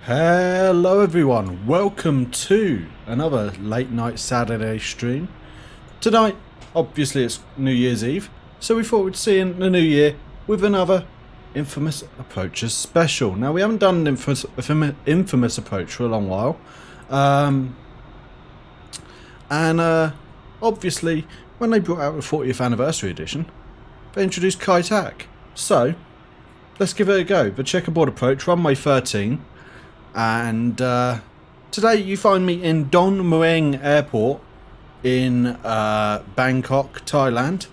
Hello everyone, welcome to another late night Saturday stream. Tonight, obviously it's New Year's Eve, so we thought we'd see in the new year with another Infamous Approaches special. Now we haven't done an infamous approach for a long while, obviously when they brought out the 40th anniversary edition, they introduced Kai Tak. So, let's give it a go. The checkerboard approach, runway 13. And today you find me in Dong Mueang Airport in Bangkok, Thailand.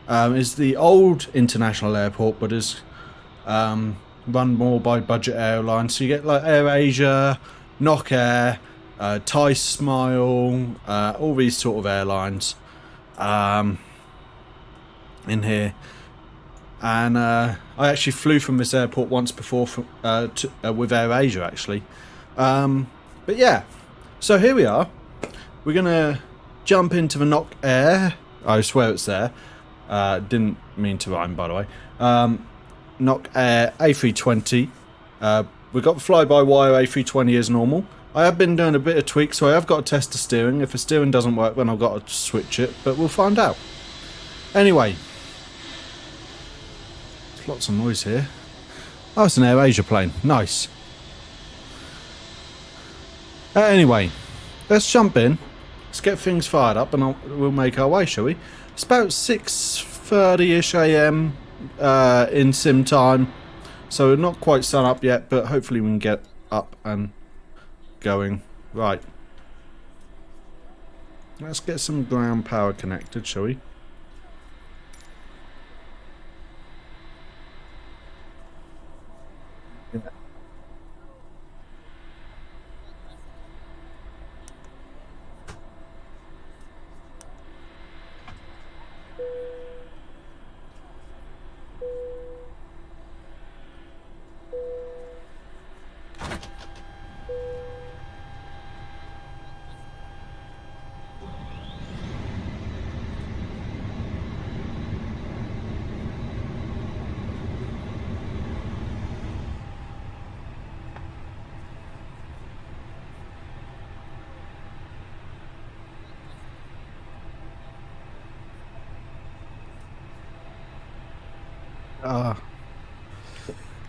It's the old international airport, but is run more by budget airlines. So you get like AirAsia, Nok Air, Thai Smile, all these sort of airlines in here. And I actually flew from this airport once before with AirAsia actually. But yeah, so here we are. We're going to jump into the Nok Air. I swear it's there. Didn't mean to rhyme, by the way. Nok Air A320. We've got the fly-by-wire A320 as normal. I have been doing a bit of tweaks, so I have got to test the steering. If the steering doesn't work, then I've got to switch it, but we'll find out. Anyway. Lots of noise here. Oh, it's an AirAsia plane. Nice. Anyway, let's jump in. Let's get things fired up and we'll make our way, shall we? It's about 6:30ish AM in sim time. So we're not quite sun up yet, but hopefully we can get up and going. Right. Let's get some ground power connected, shall we?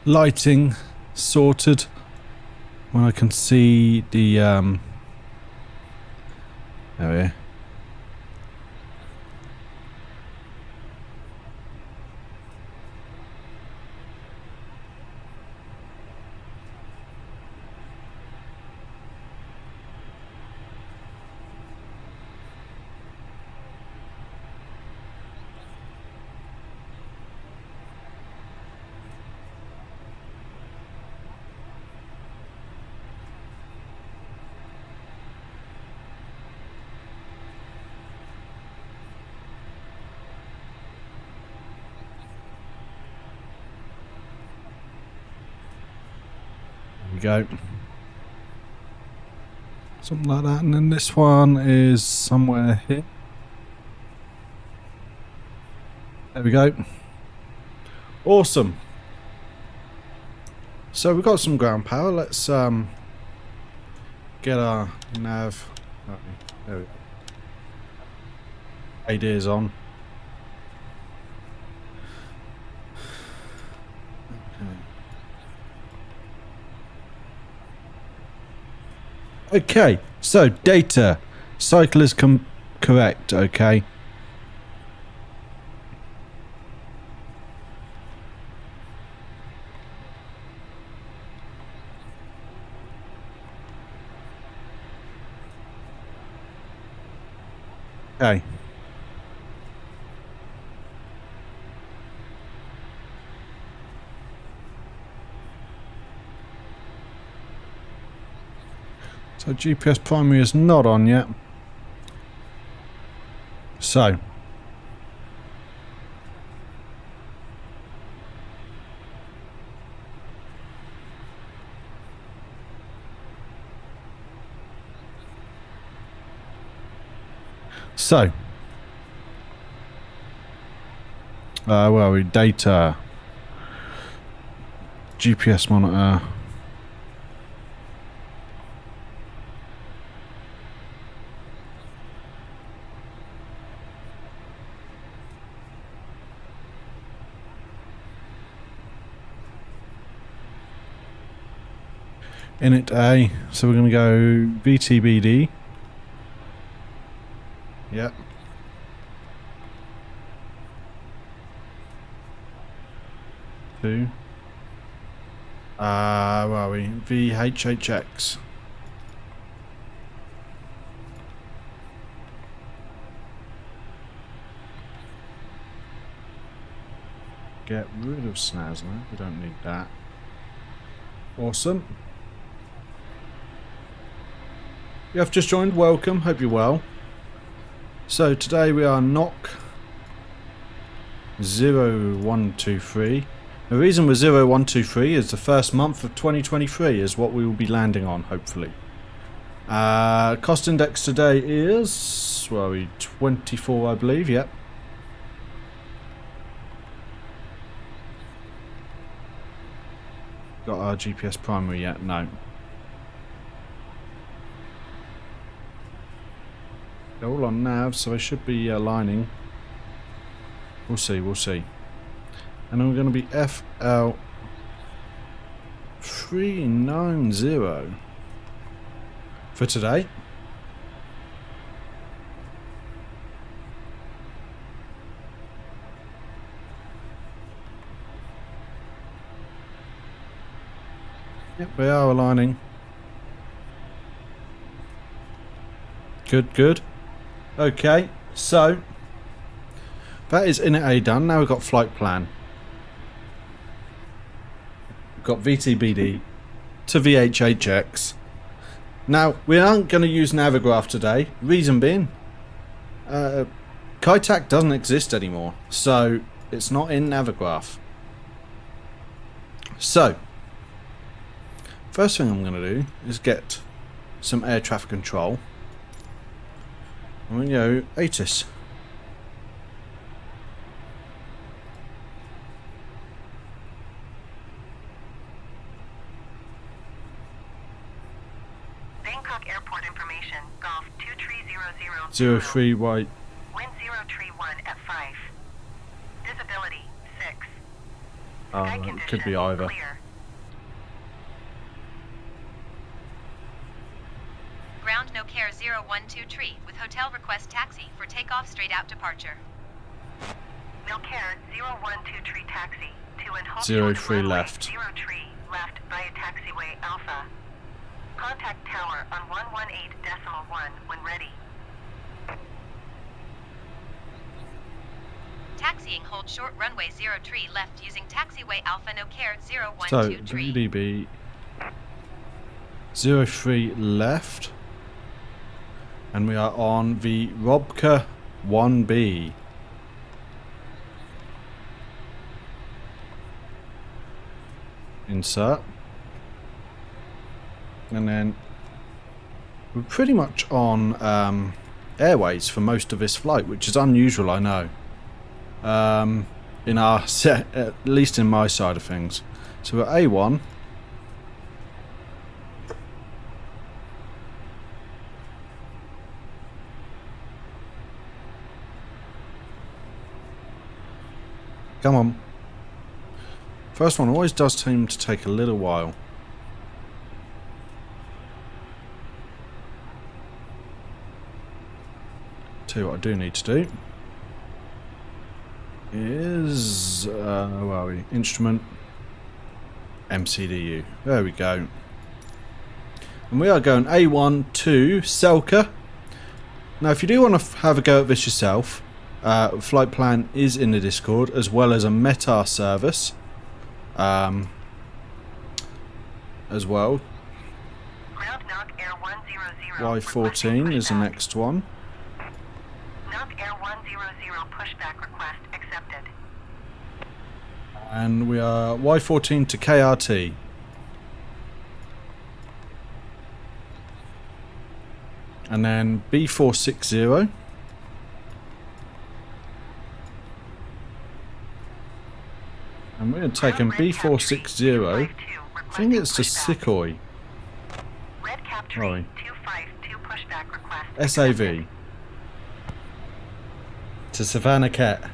Lighting sorted when I can see the there we are. Go something like that, and then this one is somewhere here. There we go. Awesome. So we've got some ground power. Let's get our nav. There we go. ADs on. Okay, so data. Cycle is correct, okay. Okay. So GPS primary is not on yet. So where are we? Data. GPS monitor. Init A. So we're going to go VTBD. Yep. Two. Where are we? VHHX. Get rid of snaz now. We don't need that. Awesome. You have just joined. Welcome. Hope you're well. So today we are knock 0123. The reason we're 0123 is the first month of 2023 is what we will be landing on, hopefully. Cost index today is, where are we, 24 I believe, yep. Got our GPS primary yet? No. They're all on nav, so they should be aligning. We'll see, we'll see. And then we're going to be FL390 for today. Yep, we are aligning. Good, good. Okay, so that is init A done. Now we've got flight plan. We've got VTBD to VHHX. Now we aren't going to use Navigraph today. Reason being, Kitac doesn't exist anymore, so it's not in Navigraph. So first thing I'm going to do is get some air traffic control. I'm going to go ATIS. Bangkok Airport information, Golf 2300 03 white. Wind 031 at 5. Visibility 6. Sky it could be either. Clear. Ground no care 012 tree with hotel request taxi for takeoff straight out departure. No care 012 tree taxi to and hold 03 left. 0 tree left via taxiway Alpha. Contact tower on 118.1 when ready. Taxiing hold short runway 03 left using taxiway Alpha no care 012 So tree. VDB 03 left. And we are on the Robka 1B. Insert. And then we're pretty much on airways for most of this flight, which is unusual, I know. In our set, at least in my side of things. So we're A1. Come on. First one always does seem to take a little while. Tell you what I do need to do is where are we? Instrument MCDU. There we go. And we are going A1 to Selka. Now if you do want to have a go at this yourself, flight plan is in the Discord, as well as a METAR service as well. Y14 is the next one. Knock Air 100 pushback request accepted. And we are Y14 to KRT. And then B460. And we're taking B460. I think it's to Sikoi. Sorry. SAV. To Savannah Cat.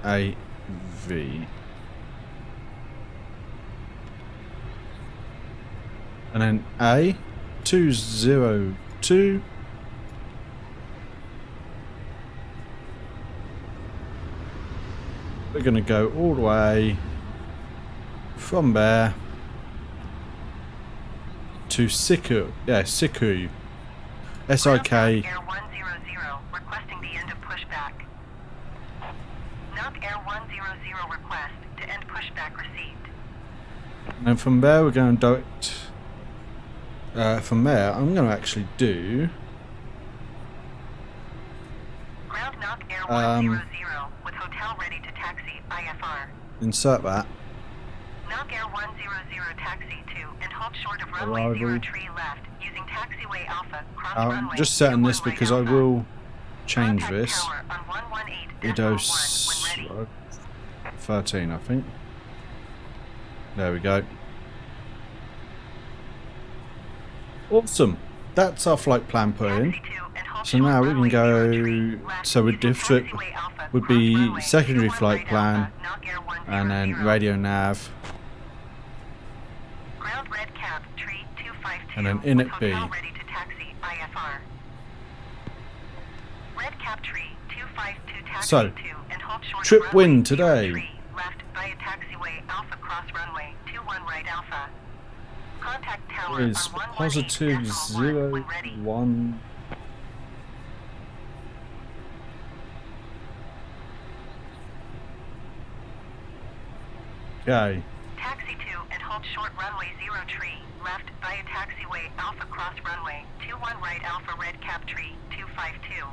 AV. And then A202. We're going to go all the way from there to Siku. Yeah, Siku. SIK. Air 100 requesting the end of pushback. Knock Air 100 request to end pushback received. And from there we're going to direct. From there I'm going to actually do. Ground knock Air 100 with hotel ready to taxi IFR. Insert that. Knock Air 100 taxi to and hold short of runway Arrival. 0 tree left using taxiway Alpha cross runway. Just setting this 21 because right I Alpha. will change Contact this. tower on 118.1 Idos when ready. 13 I think. There we go. Awesome. That's our flight plan put in. Taxi to and hold So short now we runway can 0 tree go. left So with using diff trip taxiway Alpha would cross be runway secondary 21 flight right plan, Alpha, knock Air 100. and then radio nav, Ground red cap tree 252 and then with init B. hotel ready to taxi IFR. Red cap tree 252 taxi So, to and hold short trip runway win 0 today. tree left via taxiway Alpha cross runway 21 right Alpha. Contact tower Is on 118.1 positive when ready. 01. Okay. Taxi to and hold short runway 0 tree left via taxiway Alpha cross runway 21 right Alpha red cap tree 252.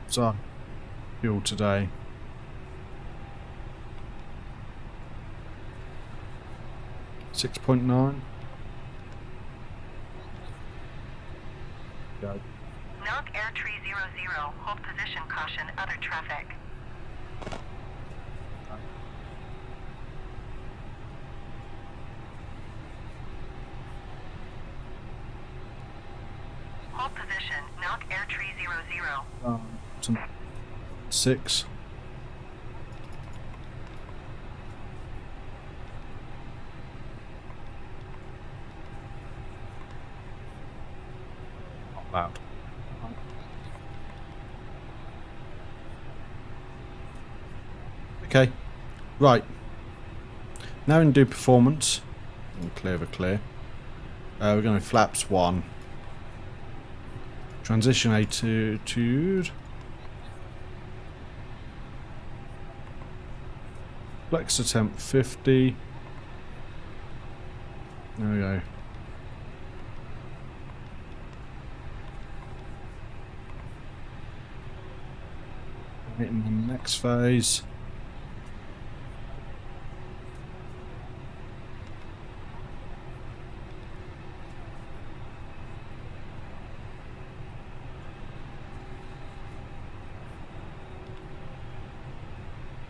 So, fuel today. $6.9. Go. Knock Air Tree 00, hold position, caution, other traffic. Hold position, knock Air Tree 00. Some 6. Not loud. Okay, right. Now we can do performance. Clear over clear. We're going to flaps 1. Transition attitude. Flex attempt 50. There we go. Right, in the next phase.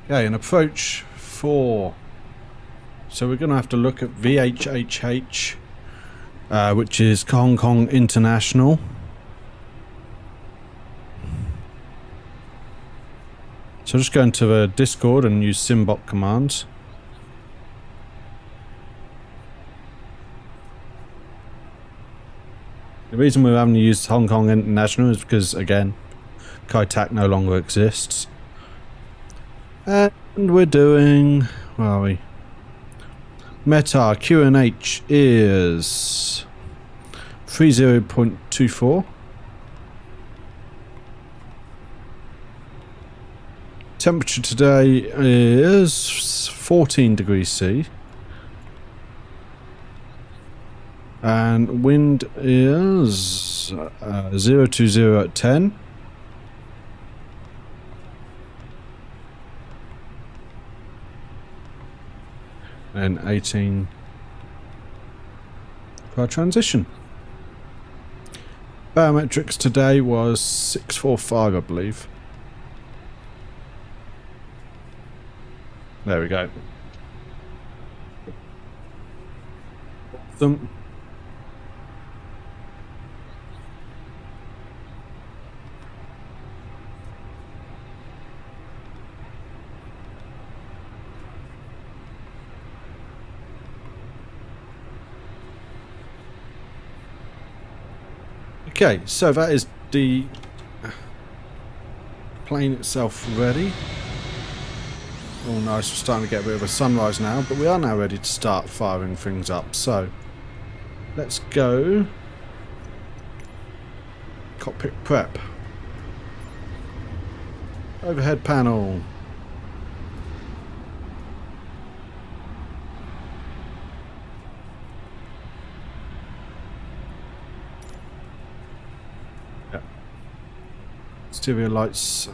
Okay, an approach 4. So we're going to have to look at VHHX, which is Hong Kong International. So just go into the Discord and use symbot commands. The reason we're having to use Hong Kong International is because, again, Kai Tak no longer exists. And we're doing, where are we? Meta QNH is 30.24. Temperature today is 14 degrees C. And wind is 020 at 10. And 18 for our transition. Barometrics today was 645, I believe. There we go. them. Okay, so that is the plane itself ready. Oh nice, we're starting to get a bit of a sunrise now, but we are now ready to start firing things up. So, let's go. Cockpit prep. Overhead panel. Yeah. Exterior lights.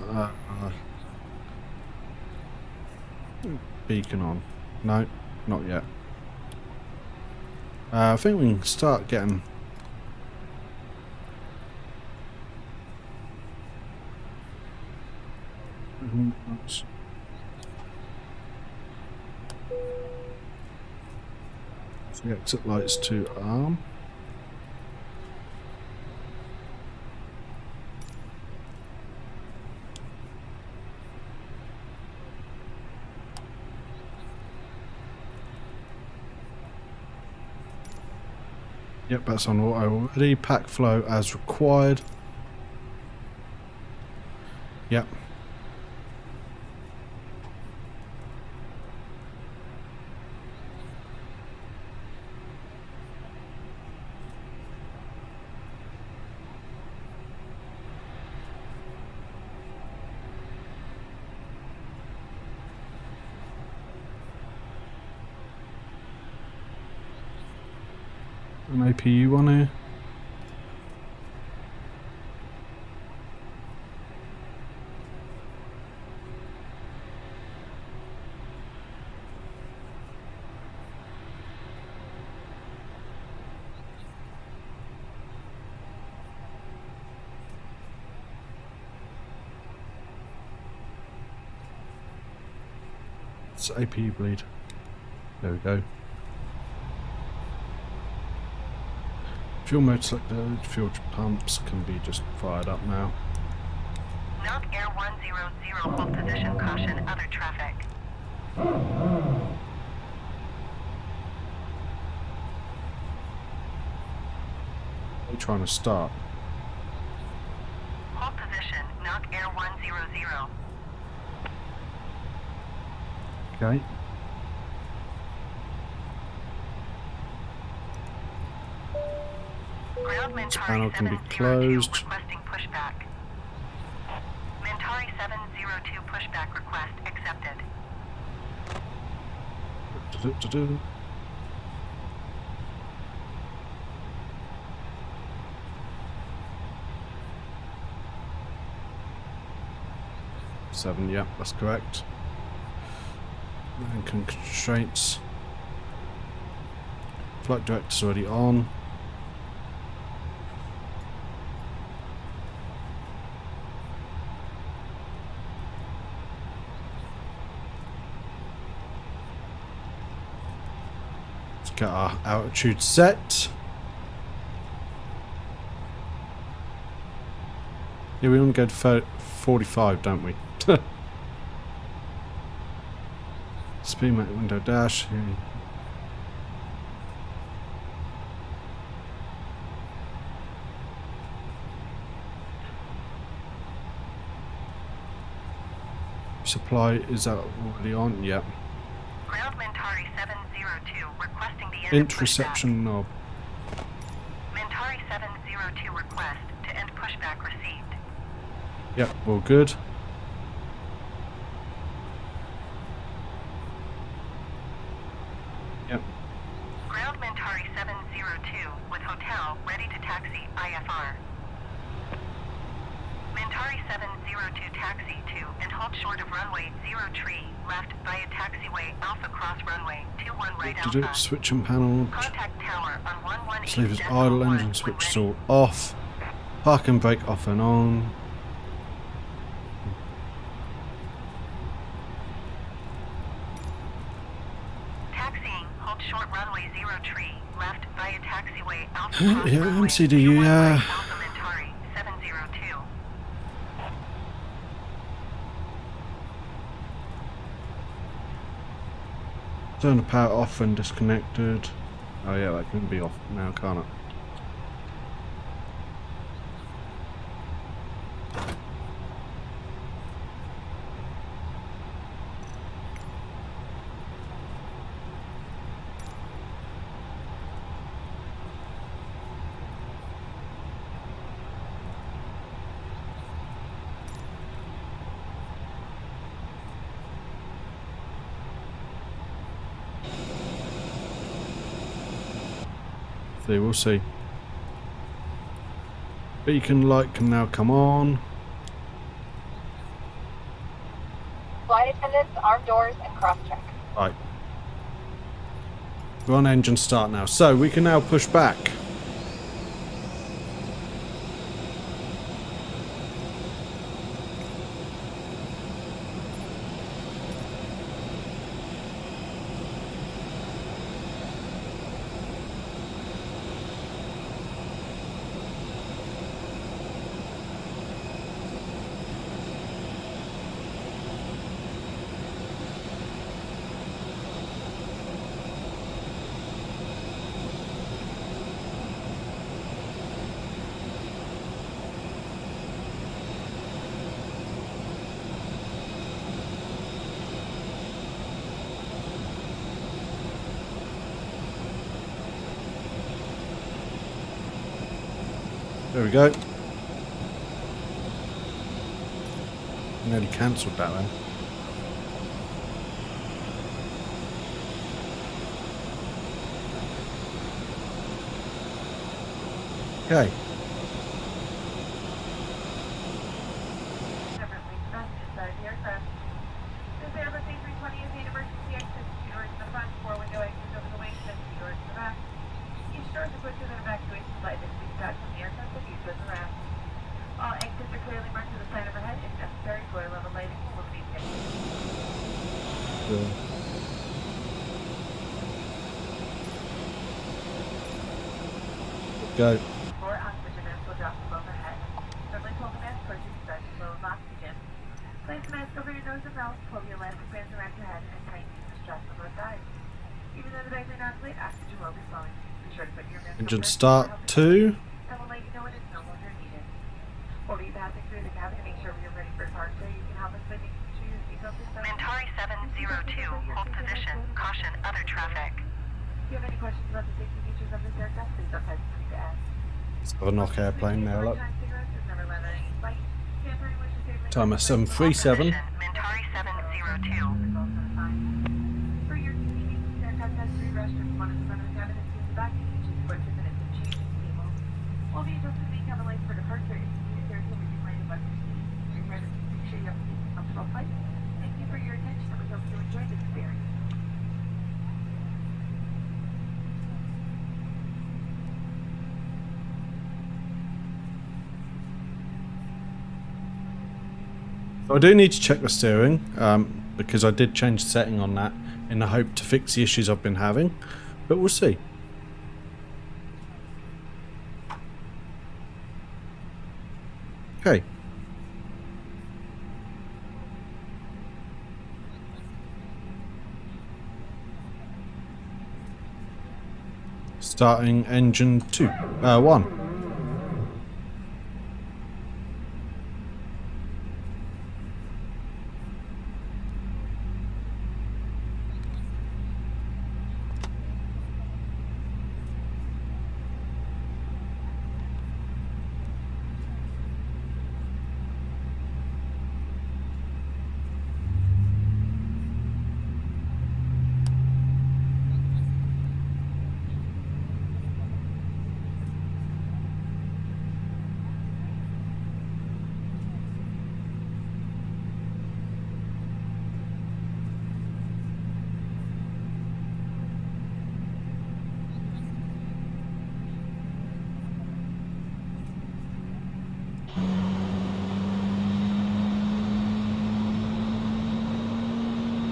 Beacon on. No, not yet. I think we can start getting... So the exit lights to arm. Yep, that's on auto already. Pack flow as required. Yep. An APU on here. It's APU bleed. There we go. Fuel mode selected, fuel pumps can be just fired up now. Knock Air 100, hold position, caution, other traffic. Are you trying to start? Hold position, knock Air 100. Okay. This panel can be closed. Requesting pushback. Mentari 702 pushback request accepted. Do-do-do-do. Seven, yep, that's correct. And constraints. Flight director's already on. Get our altitude set. Yeah, we want to go to 45, don't we? Speed map window dash. Supply, is that already on? Yep. Ground Mentari 702 requesting the end Int pushback. reception knob. Mentari 702 request to end pushback received. Yep, all good. Yep. Ground Mentari 702 with hotel ready to taxi IFR. Mentari 702 taxi to and hold short of runway 03 left via taxiway Alpha Cross runway 21 right Alpha. Switching panel. Contact tower on 118. Sleeve is idle, engine switch is all off. Park and brake off and on. Taxiing, hold short runway 0 tree, left via taxiway Alpha Yeah, MCDU, yeah. Alpha Mentari 702. Turn the power off and disconnected. Oh yeah, that can be off now, can't it? We'll see. Beacon light can now come on. Flight attendants, arm doors, and cross-check. Right. We're on engine start now. So we can now push back. There we go. Nearly cancelled that then. Okay. Inside the aircraft. This Airbus A320 is an emergency exit. 2 doors in the front, 4 window exits over the wing, then 2 doors in the back. Each door is equipped with an evacuation slide that can be detached from the aircraft and used as a ramp. All exits are clearly marked with a sign overhead. If necessary, floor level lighting will be fixed. Go. 4 oxygen masks will drop from overhead. Firmly pull the mask towards your chest, flow of oxygen. Place the mask over your nose and mouth, pull the elastic bands around your head, and tighten the straps on both sides. Even though the bag may not inflate, oxygen will be flowing. Be sure to put your mask Engine over start 2. and we'll let you know when it's no longer needed. We'll be passing through the cabin to make sure we are ready for departure. You can help us by making sure your seatbelt is fastened. Mentari 702, hold position, caution other traffic. If you have any questions about the safety features of this aircraft, please don't hesitate to ask. Let's have a knock airplane now, look. Cigarettes is never let on any flight. Santorini was your favorite. Timer 737. Mentari 702. For your convenience, this aircraft has 3 restrooms, one in the front of the cabin and 2 in the back, each is equipped with an instant changing table. We'll be adjusting the main cabin lights for departure. If you need there, you'll be landing by your seat. Remember to make sure you have a safe and comfortable flight. Thank you for your attention, and we hope you enjoyed the experience. So I do need to check the steering, because I did change the setting on that in the hope to fix the issues I've been having, but we'll see. Okay. Starting engine 1.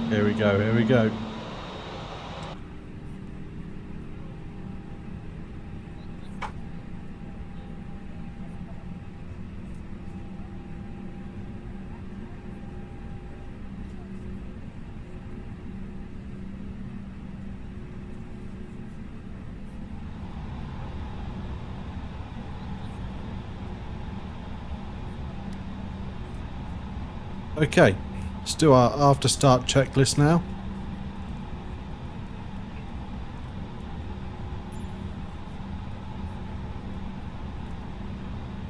Here we go, here we go. Okay, let's do our after start checklist now.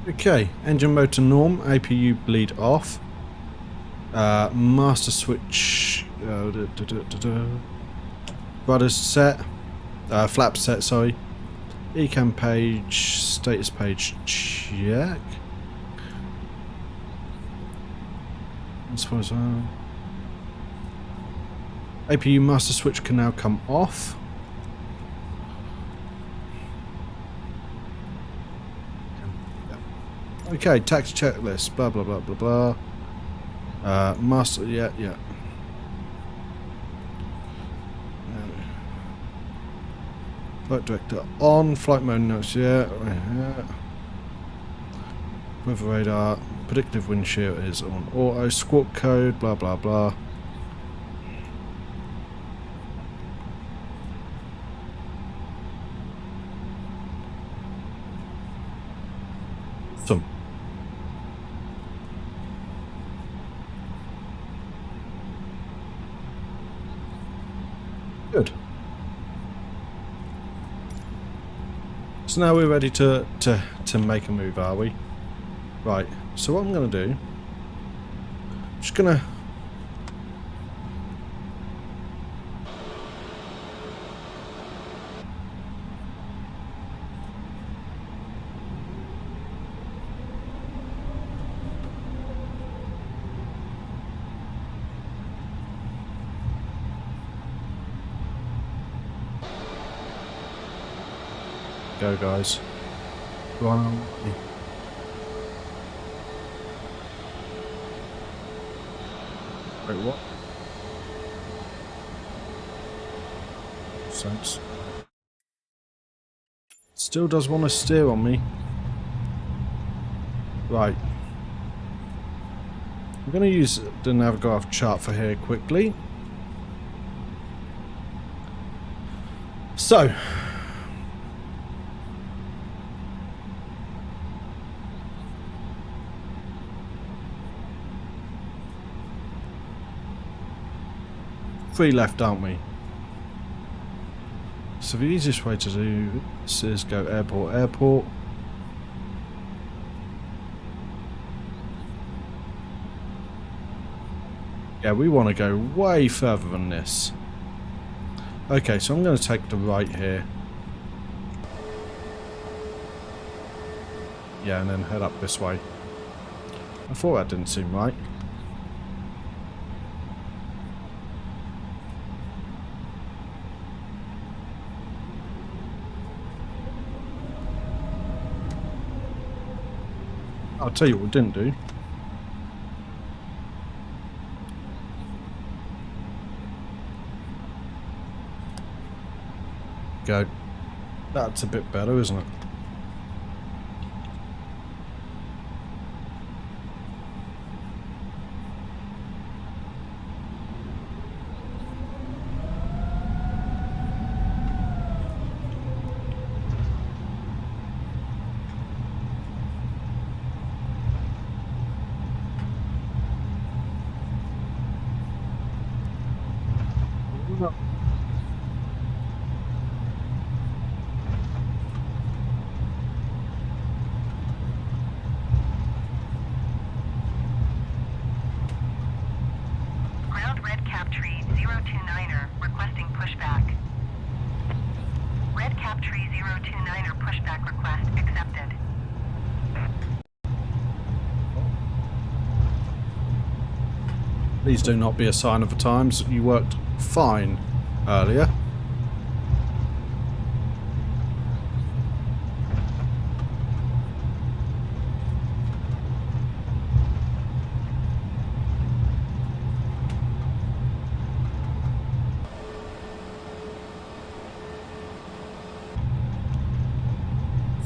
Okay, engine motor norm, APU bleed off. Master switch, rudder set, flap set, sorry. Ecam page, status page check. As far as APU master switch can now come off. Okay, tax checklist, blah blah blah blah blah. Master, yeah. Flight director on, flight mode notes, yeah. Weather radar, predictive wind shear is on auto, squawk code, blah blah blah. Awesome. Good. So now we're ready to make a move, are we? Right. So what I'm going to do, I'm just going to go, guys. Go on. Wait, what? Sense. Still does want to steer on me. Right. I'm going to use the Navigraph chart for here quickly. So. Three left, aren't we? So the easiest way to do this is go airport, airport. Yeah, we want to go way further than this. Okay, so I'm going to take the right here. Yeah, and then head up this way. I thought that didn't seem right. I'll tell you what we didn't do. Go. That's a bit better, isn't it? Ground red cap tree 029er requesting pushback. Red cap tree 029er pushback request accepted. Please do not be a sign of the times. You worked fine earlier.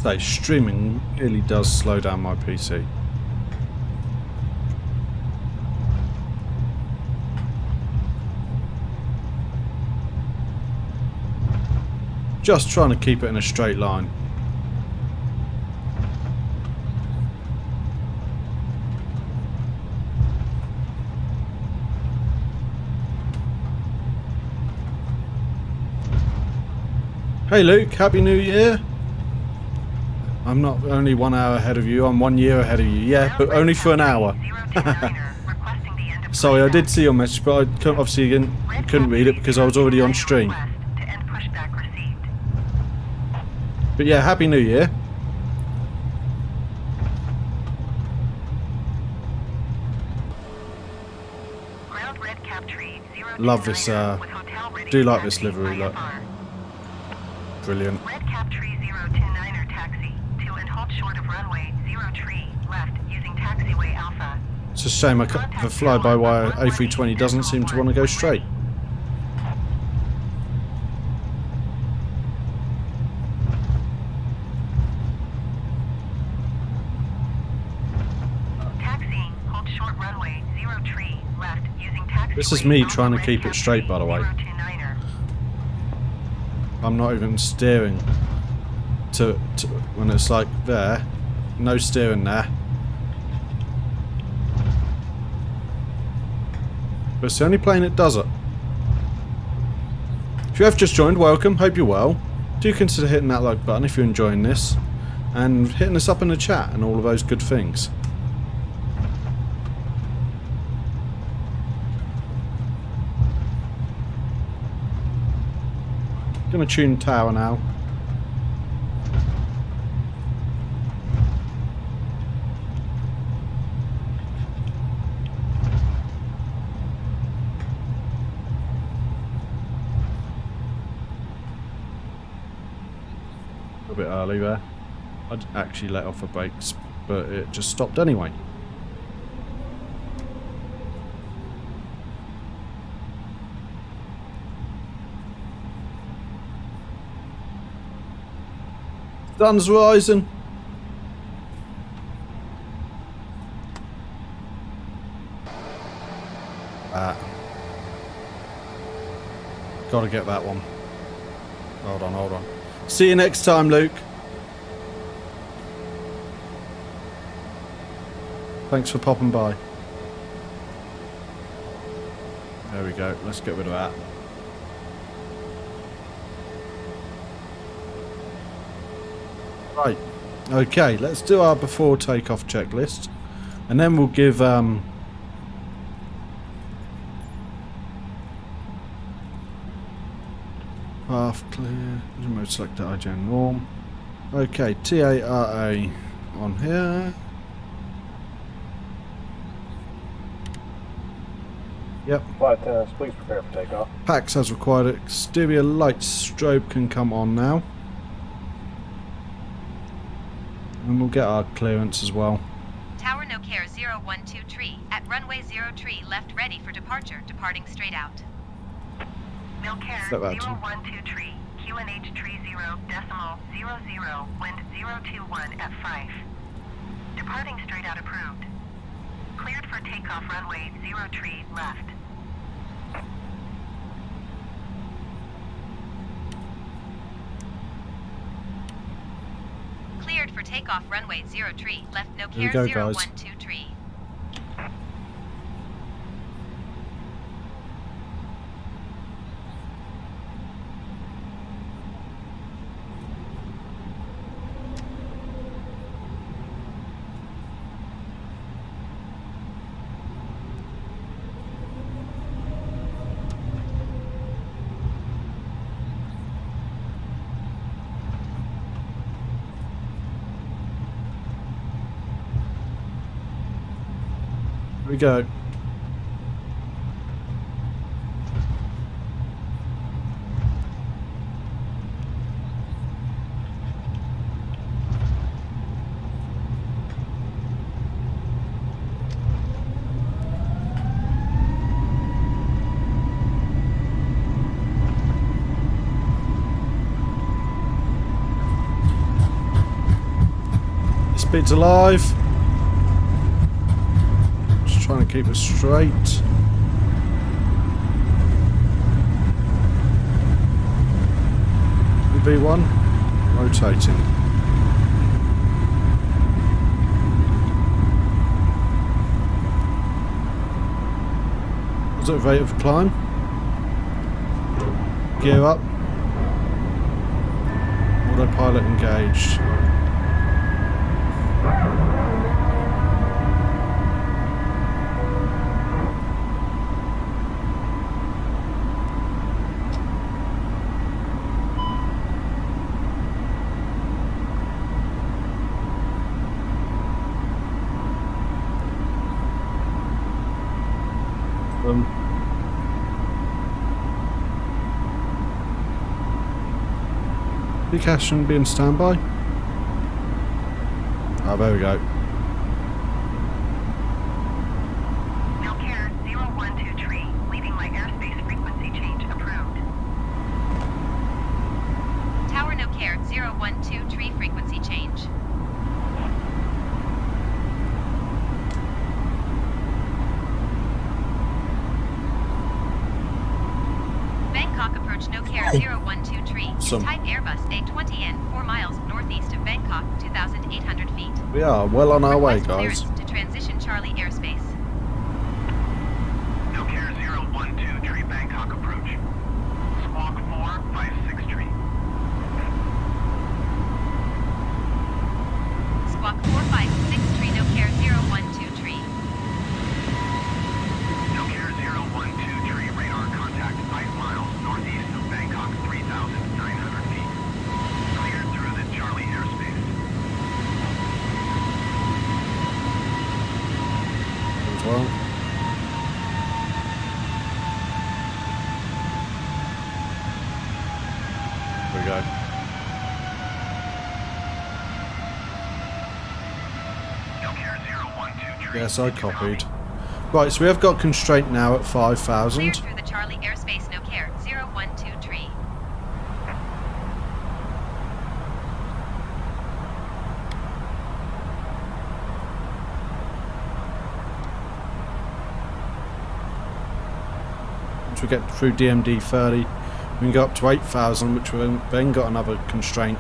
So streaming really does slow down my PC. Just trying to keep it in a straight line. Hey Luke, Happy New Year. I'm not only 1 hour ahead of you, I'm 1 year ahead of you. Yeah, but only for an hour. Sorry, I did see your message, but I obviously couldn't read it because I was already on stream. But yeah, Happy New Year. Love this, do like this livery, look. Brilliant. Red cap tree 029er taxi to and hold short of runway 03 left using taxiway alpha. It's a shame the fly-by-wire A320 doesn't seem to want to go straight. Taxiing, hold short runway 03 left using taxiway. This is me trying to keep it straight, by the way. I'm not even steering to when it's like there. No steering there. But it's the only plane that does it. If you have just joined, welcome. Hope you're well. Do consider hitting that like button if you're enjoying this. And hitting us up in the chat and all of those good things. Gonna tune tower now. A bit early there. I'd actually let off the brakes, but it just stopped anyway. Sun's rising. Gotta get that one. Hold on, hold on. See you next time, Luke. Thanks for popping by. There we go. Let's get rid of that. Right, okay, let's do our before takeoff checklist, and then we'll give path clear, remote selector IGN norm. Okay, TARA on here. Yep. Flight attendants, please prepare for takeoff. PAX as required. Exterior light strobe can come on now. And we'll get our clearance as well. Tower no care 012 tree at runway 03 left ready for departure, departing straight out. Milcare 012 tree, QNH tree 0.00, wind 021 at 5. Departing straight out approved. Cleared for takeoff runway 03 left. Cleared for takeoff runway 03 left no care Here we go, guys. 012 tree. Here we go. This bit's alive. Trying to keep it straight. B1 rotating. Was it rate of climb? Gear up. Autopilot engaged. Cash shouldn't be in standby. Oh, there we go. Milcare 012 tree, leaving my airspace frequency change approved. Tower Milcare 012 tree frequency change. Bangkok approach Milcare 012 tree. Awesome. Type Airbus A320N 4 miles northeast of Bangkok, 2,800 feet. We are well on our way, Request guys. clearance to transition Charlie airspace. Milcare 012 tree Bangkok approach. Squawk 456 tree. Squawk 456 tree Milcare 012 tree. Milcare 012 tree radar contact 5 miles northeast of Bangkok, 3,900 feet. Cleared through the Charlie airspace. As well. There we go. Milcare 012 tree. Yes, I copied. Right, so we have got constraint now at 5,000. Cleared through the Charlie airspace, Milcare 012 tree. Once we get through DMD 30, we can go up to 8,000, which we've then got another constraint.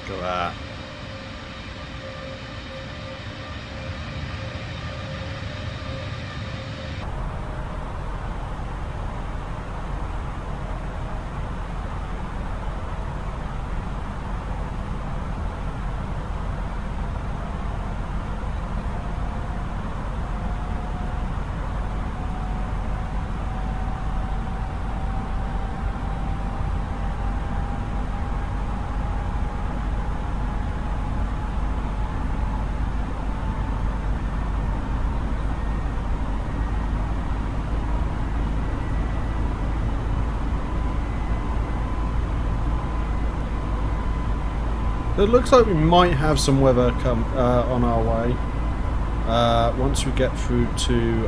Go at. It looks like we might have some weather come on our way once we get through to.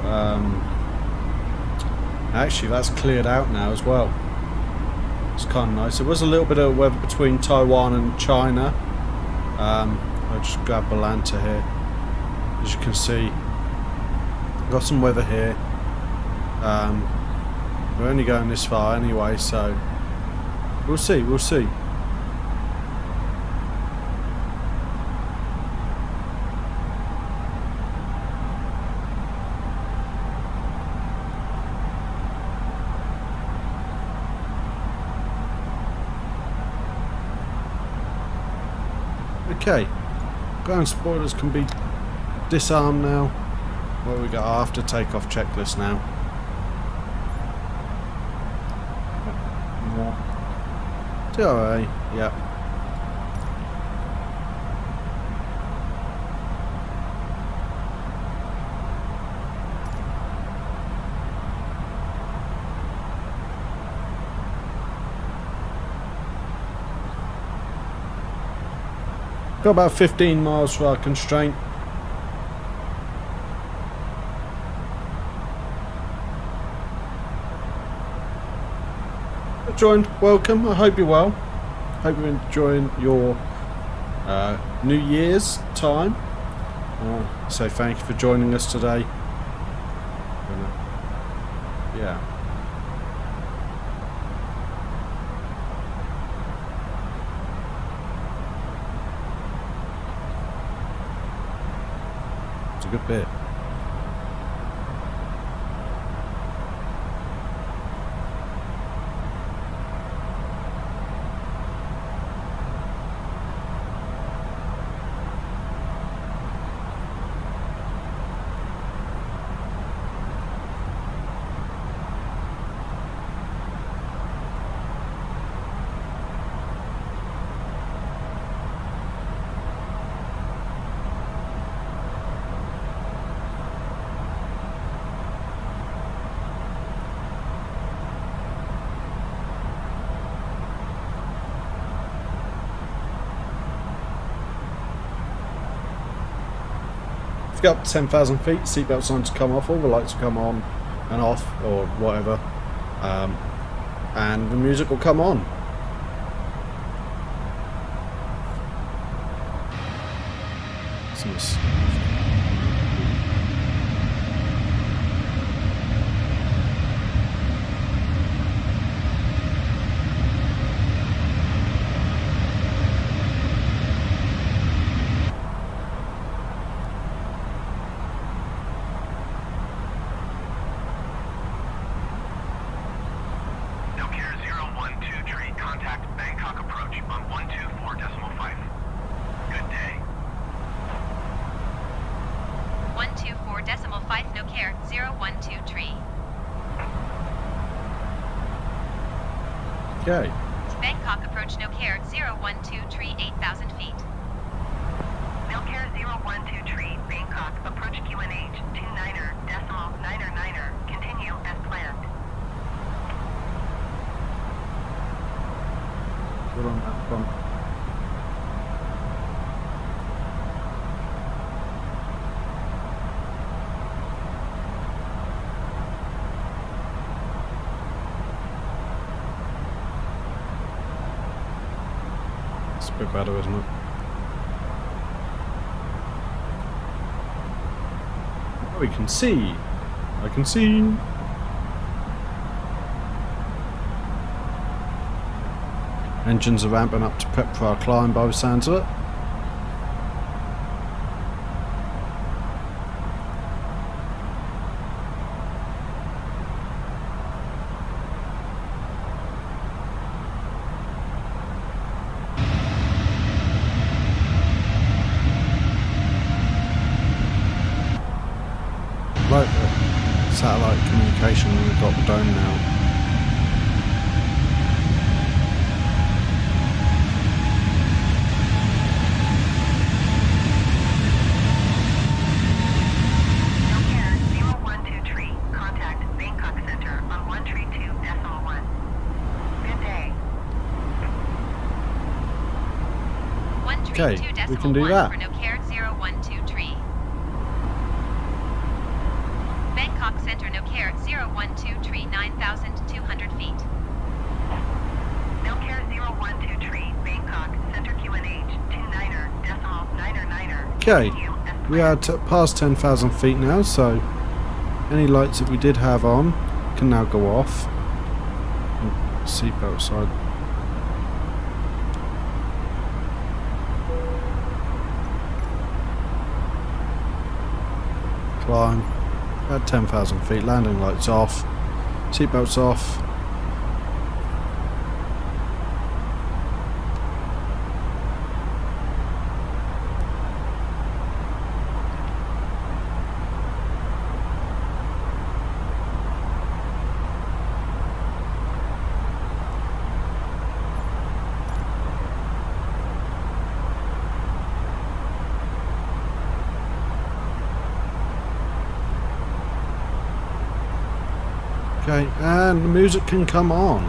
Actually, that's cleared out now as well. It's kind of nice. There was a little bit of weather between Taiwan and China. I'll just grab Balanta here. As you can see, got some weather here. We're only going this far anyway, so we'll see. We'll see. Okay, ground spoilers can be disarmed now. What we got after takeoff checklist now? TRA, yeah. Got about 15 miles for our constraint. Joined, welcome. I hope you're well. Hope you're enjoying your New Year's time. So thank you for joining us today. Yeah. good bit. Up to 10,000 feet, seatbelt signs to come off, all the lights will come on and off or whatever, and the music will come on. Contact Bangkok approach on 124.5. Good day. 124.5, no care, 012 tree. Okay. Bangkok approach, no care, 012 tree, 8,000 feet. No care, 012 tree, Bangkok approach QNH, 29er.9er, continue as planned. Good on that one. It's a bit better, isn't it? Oh, we can see. I can see. Engines are ramping up to prep for our climb by the sounds of it. Right, satellite communication, we've got the dome now. Okay, we can do that. Bangkok Center, no care, 012 tree, 9,200 feet. No care, 012 tree, Bangkok Center QNH, 29er.9er. Okay, we are past 10,000 feet now, so any lights that we did have on can now go off. Seatbelt side. Climb at 10,000 feet, landing lights off, seatbelts off. Okay, and the music can come on.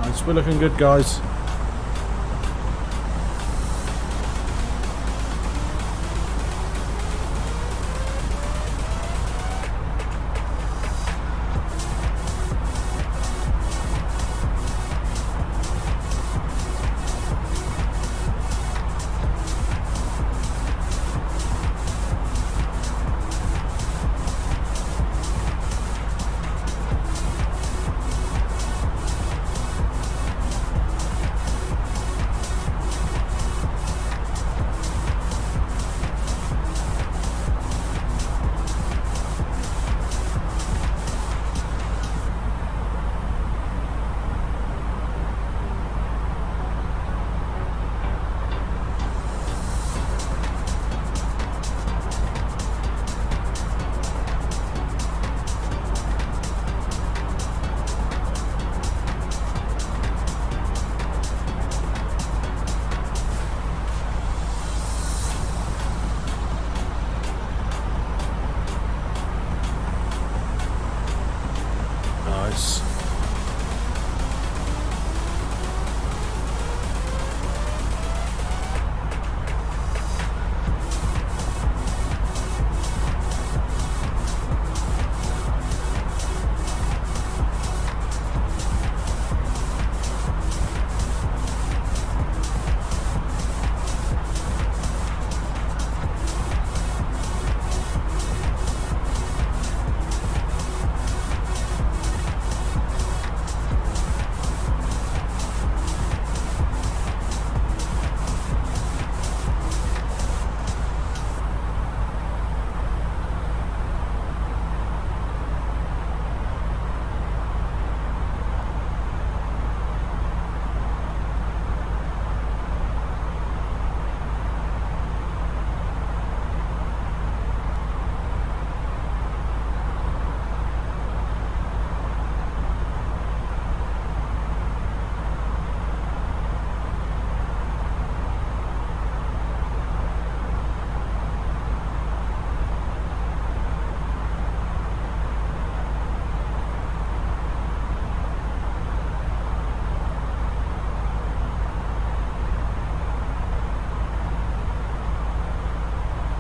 Nice, we're looking good, guys.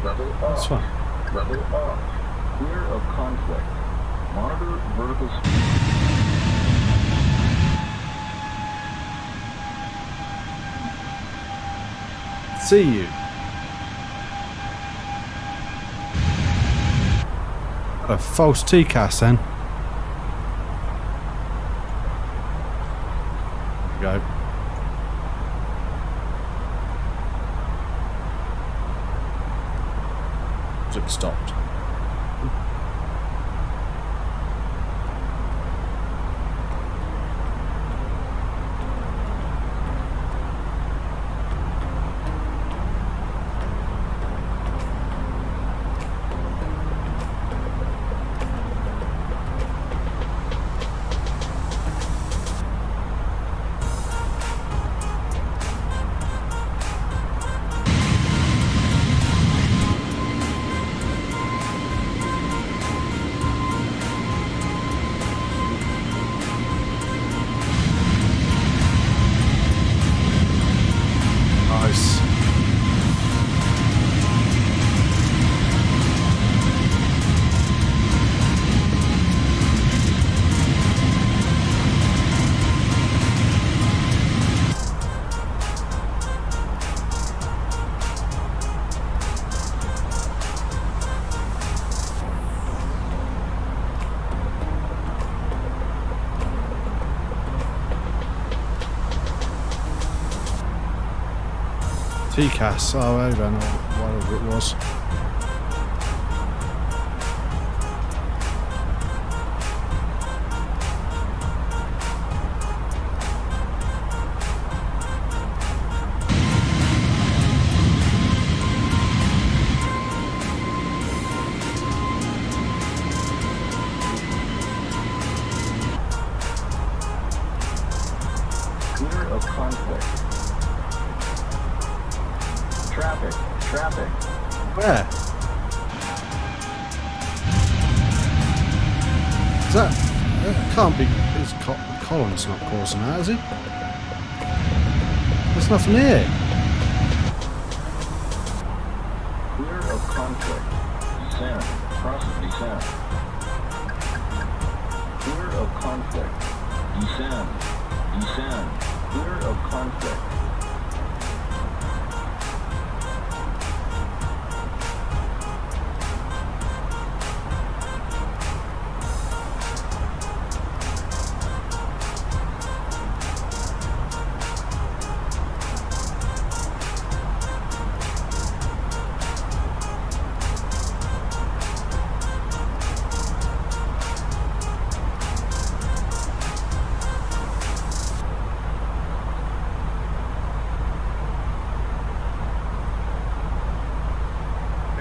Rebel That's off. fine. Rebel off. Clear of conflict. Monitor vertical speed. See you. A false TCAS then. There we go. It stopped. Nice. TCAS, oh I don't know, whatever it was. Clear of conflict. Traffic. Where? Is that? It can't be. It's Colin's not causing that, is he? There's nothing here. Clear of conflict. Descend. Process descend. Clear of conflict. Descend. Clear of conflict.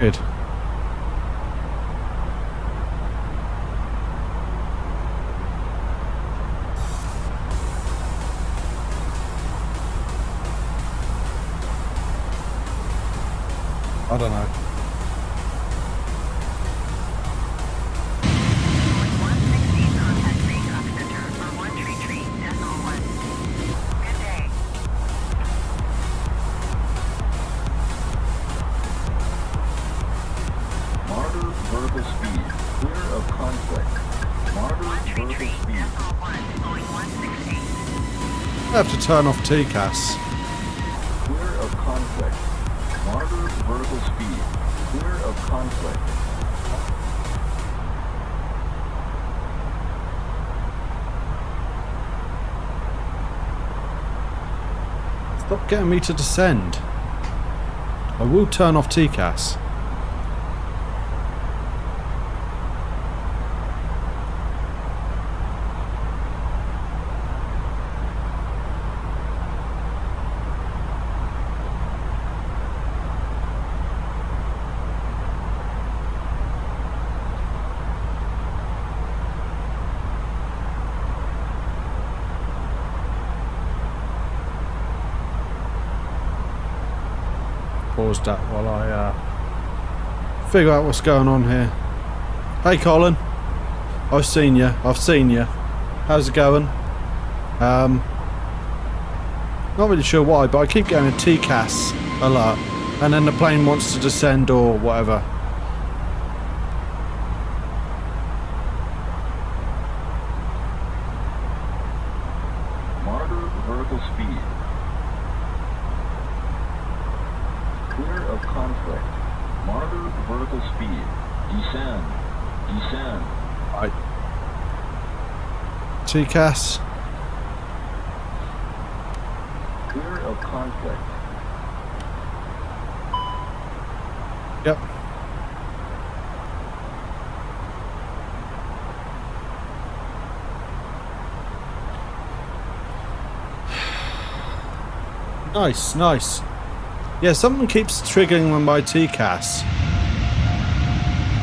Good. I don't know. 116 contact Bangkok Center for 133.1. Good day. Monitor vertical speed. Clear of conflict. Monitor vertical speed. 133.1 going 160. I have to turn off TCAS. Clear of conflict. Monitor vertical speed. Clear of conflict. Stop getting me to descend. I will turn off TCAS. Pause that while I figure out what's going on here. Hey Colin, I've seen you. How's it going? Not really sure why, but I keep getting a TCAS alert And then the plane wants to descend or whatever. Monitor vertical speed. Clear of conflict. Monitor vertical speed. Descend. Descend. Right. TCAS. Clear of conflict. Yep. Nice, nice. Yeah, something keeps triggering on my TCAS.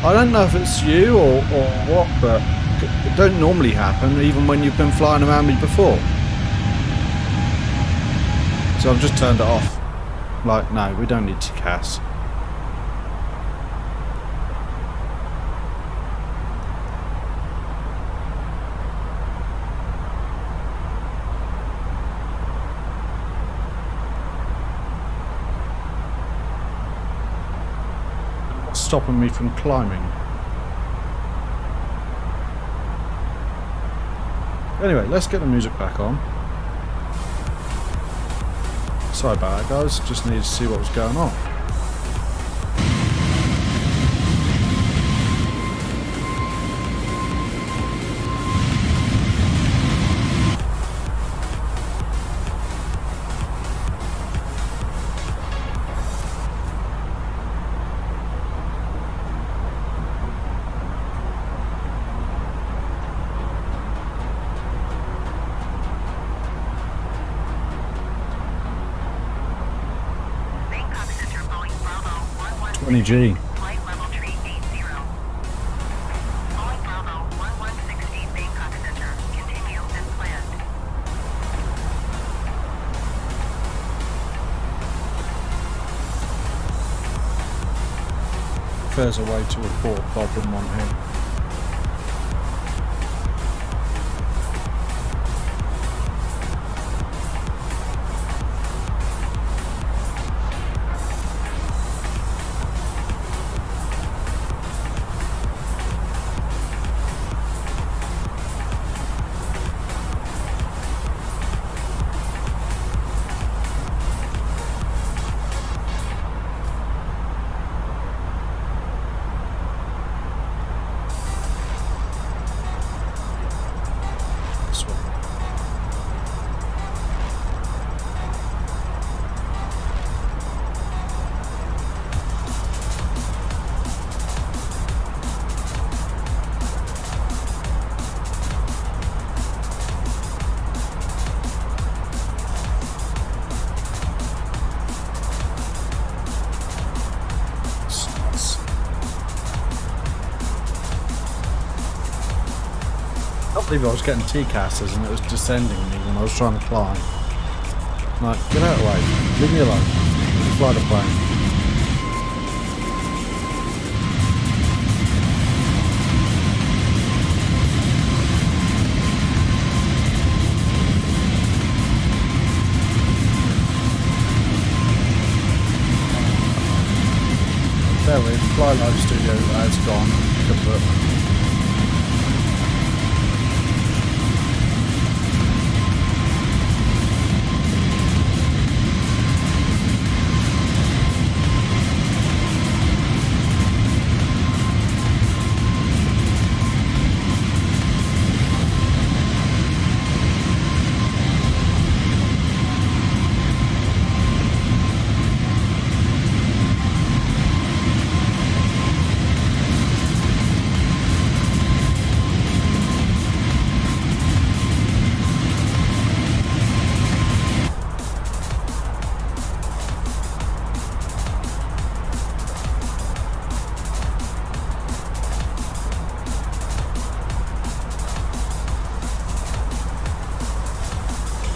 I don't know if it's you or what, but it don't normally happen even when you've been flying around me before. So I've just turned it off. Like, no, we don't need TCAS. Stopping me from climbing. Anyway, let's get the music back on. Sorry about that, guys. Just needed to see what was going on. Bangkok Center, Boeing Bravo 20G. flight level tree 80. Boeing Bravo 1160, Bangkok Center. Continue as planned. There's a way to report Bob in one here. I believe I was getting TCASs and it was descending me when I was trying to climb. Like, get out of the way. Leave me alone. Let me fly the plane. There we go. FlyLive Studio has gone kaput.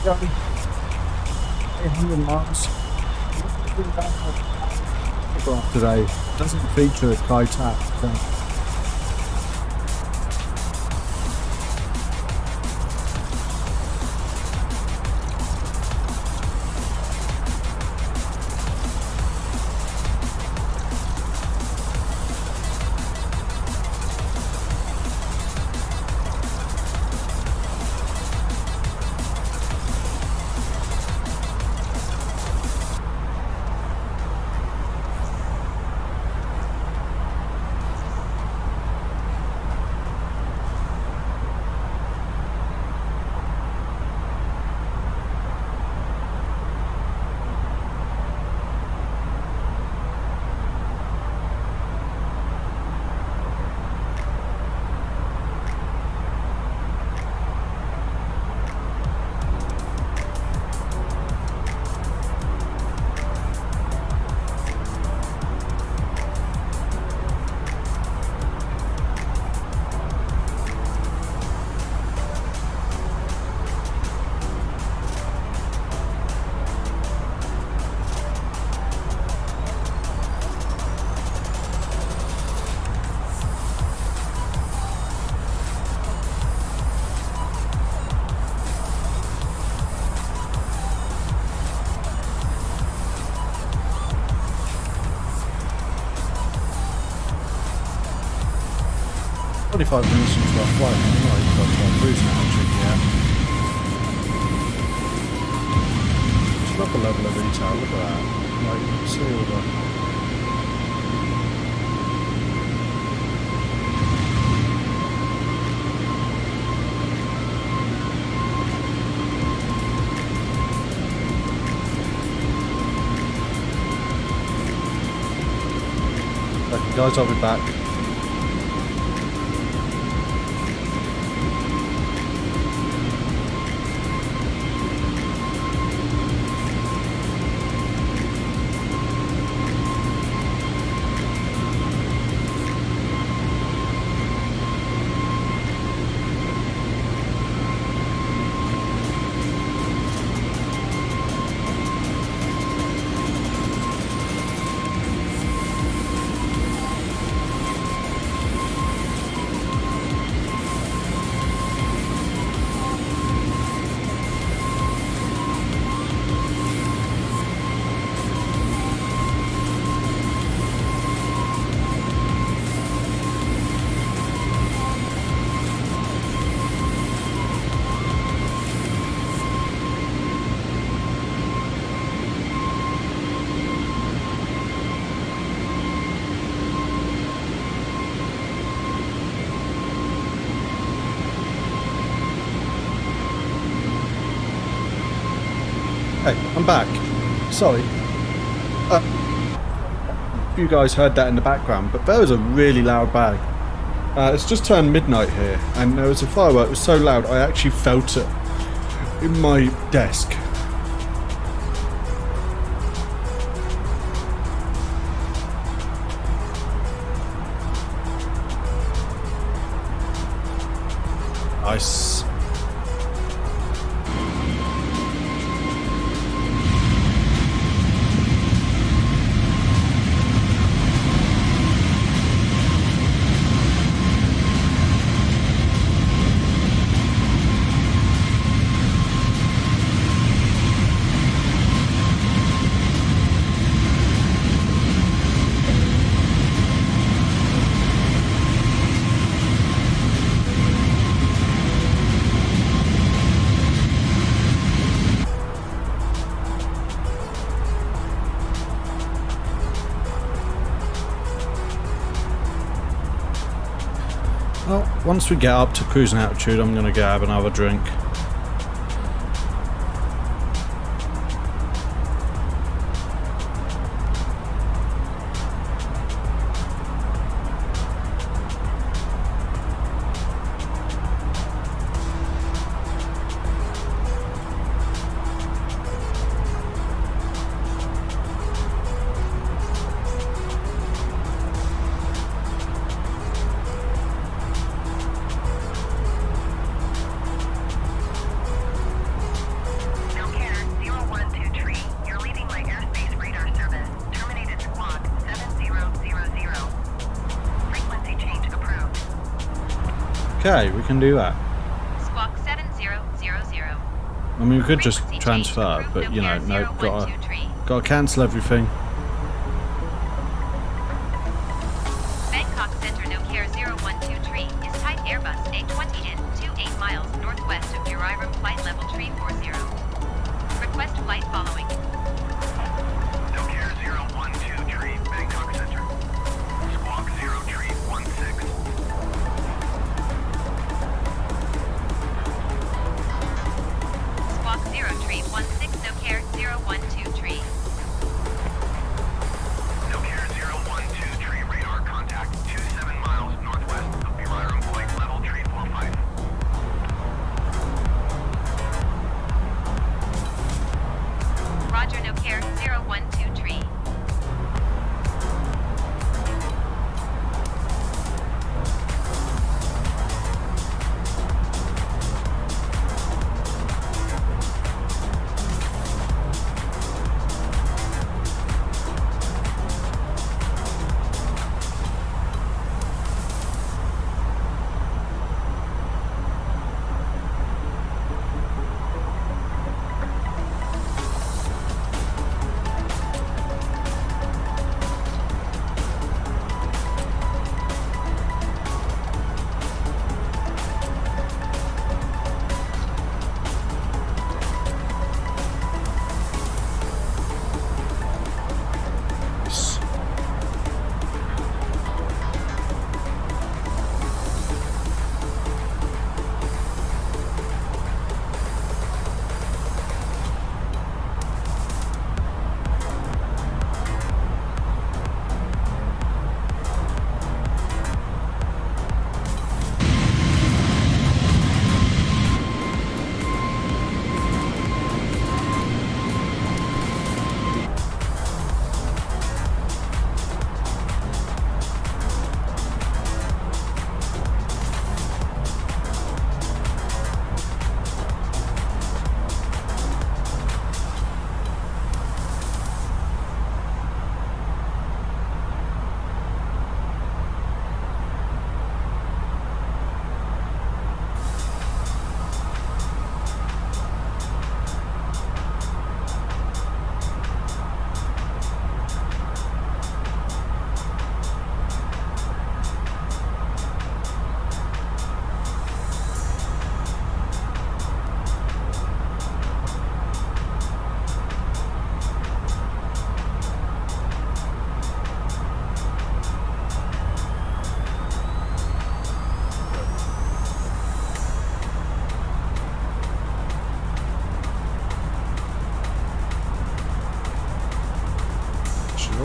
Johnny. 800 miles. Today doesn't feature a Kai-Tak. 25 minutes into our flight, and we're not even got to our cruising altitude yet. Just love the level of detail, look at that. Like, you can see all the... Okay, guys, I'll be back. Hey, I'm back. Sorry. You guys heard that in the background, but there was a really loud bang. It's just turned midnight here, and there was a firework. It was so loud, I actually felt it in my desk. Nice. Well, once we get up to cruising altitude, I'm going to go have another drink. Okay, we can do that. Squawk 7000. I mean, we could just transfer, but you know, no, gotta cancel everything. Bangkok Center, no care 0123 is type Airbus A320N 28 miles northwest of Ryzen flight level 340. Request flight following. No care 0123 Bangkok Center. Squawk 0316. Squawk 0316, no care 0123. No care 0123 radar contact 27 miles northwest of Ryzen flight level 345. Roger, no care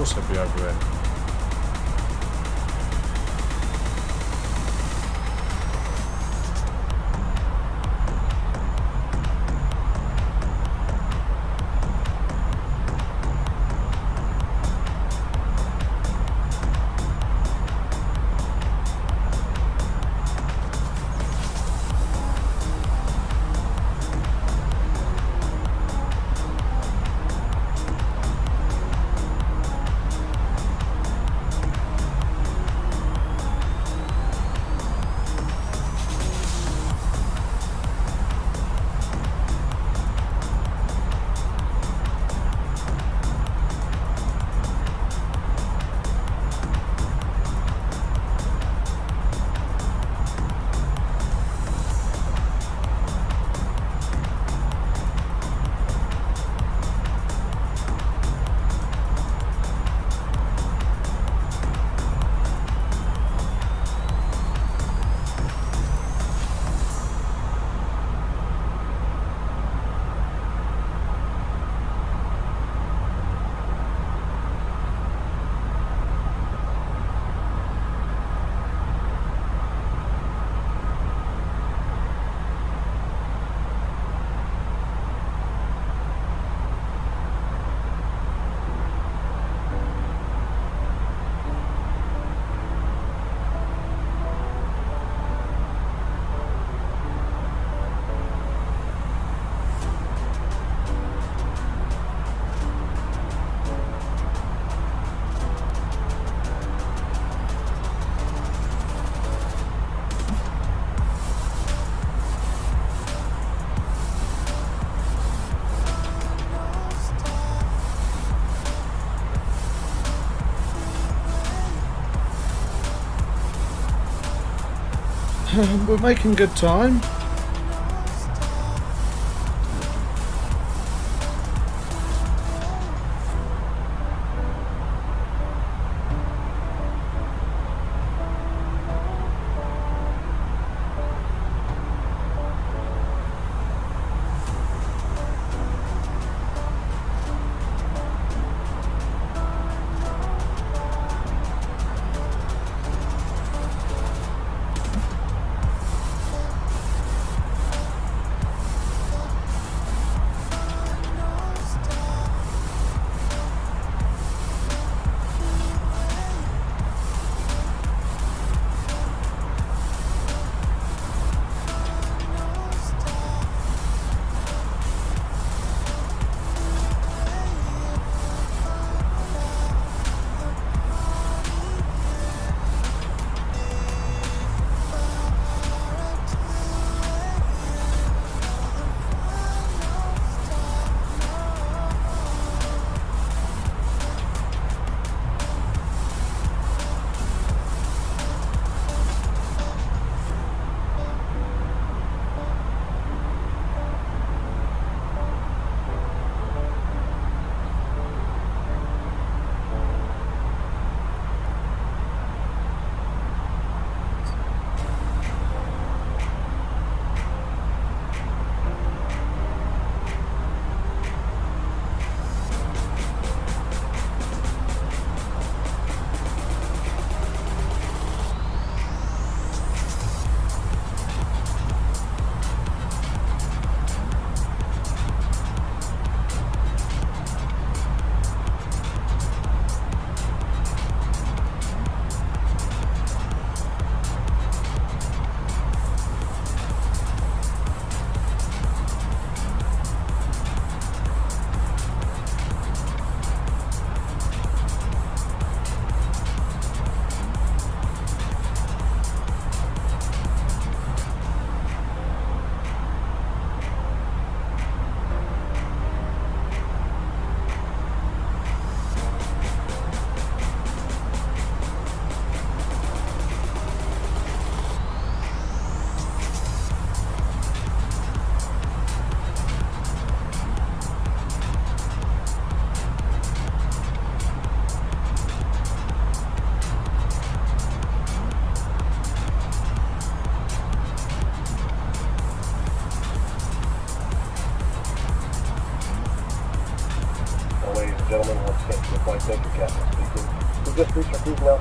else have we over here? We're making good time.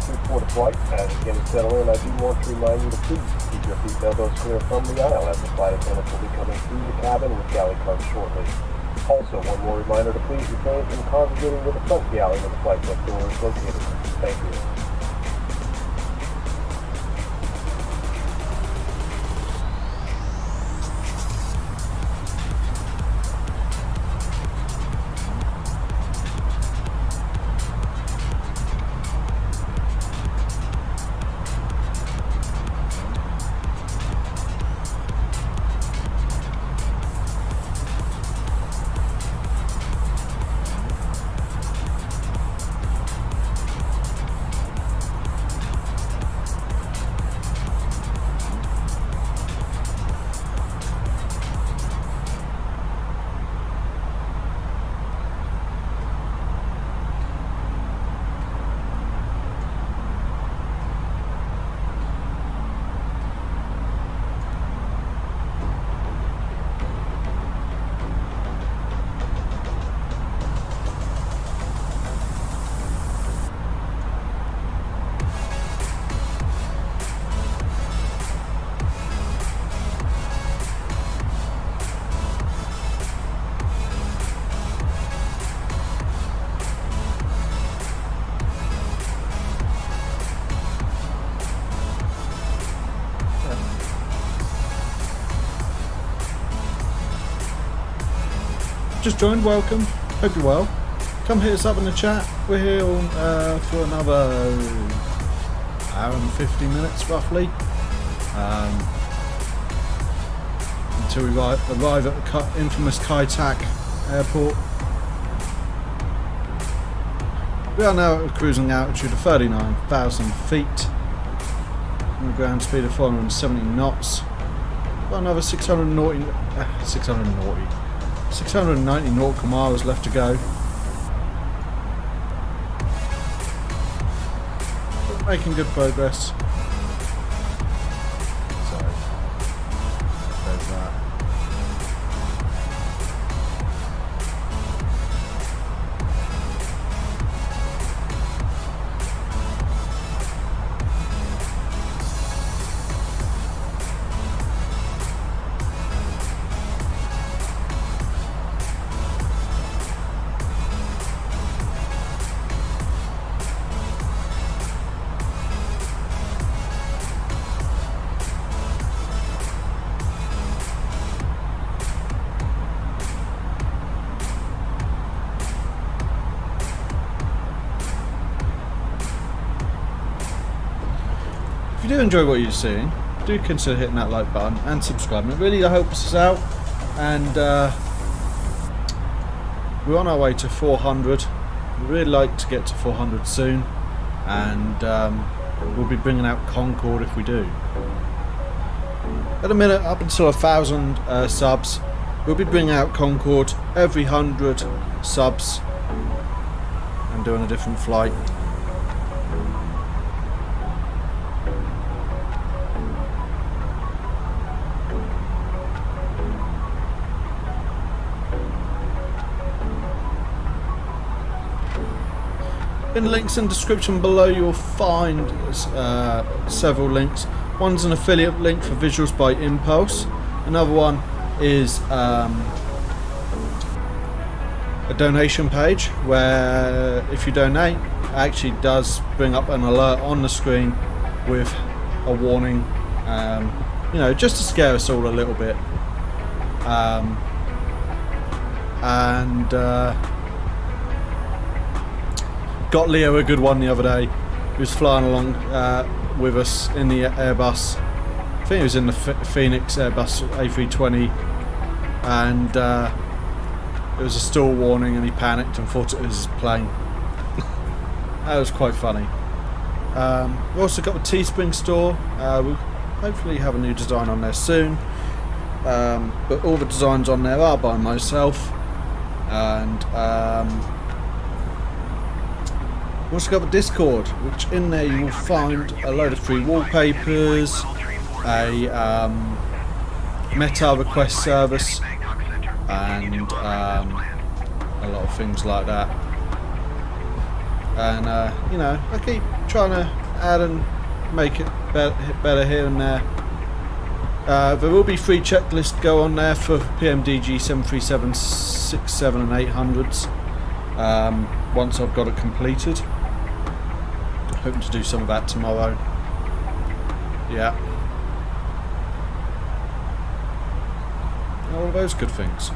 cleared for the flight. As you begin to settle in, I do want to remind you to please keep your seat elbows clear from the aisle as the flight attendants will be coming through the cabin with galley cards shortly. Also, one more reminder to please refrain from congregating with the front galley where the flight deck door is located. Thank you. Just joined, welcome. Hope you're well. Come hit us up in the chat. We're here for another hour and 50 minutes roughly. Until we arrive at the infamous Kai Tak airport. We are now at a cruising altitude of 39,000 feet. And a ground speed of 470 knots. Got another 690 nautical miles left to go. But making good progress. So, there's that. If you do enjoy what you're seeing, do consider hitting that like button and subscribing. It really helps us out, and we're on our way to 400. We'd really like to get to 400 soon, and we'll be bringing out Concorde if we do. At the minute, up until 1,000 subs, we'll be bringing out Concorde every 100 subs and doing a different flight. In the links in the description below, you'll find several links. One's an affiliate link for visuals by Impulse. Another one is a donation page where if you donate, it actually does bring up an alert on the screen with a warning, you know, just to scare us all a little bit. Got Leo a good one the other day. He was flying along with us in the Airbus. I think he was in the Phoenix Airbus A320, and it was a stall warning, and he panicked and thought it was his plane. That was quite funny. We also got the Teespring store. We'll hopefully have a new design on there soon. But all the designs on there are by myself, and we also got the Discord, which in there you will find a load of free wallpapers, a meta request service, and a lot of things like that. and you know, I keep trying to add and make it better here and there. There will be free checklists go on there for PMDG 737, 67 and 800s once I've got it completed. Hoping to do some of that tomorrow. Yeah. All of those good things.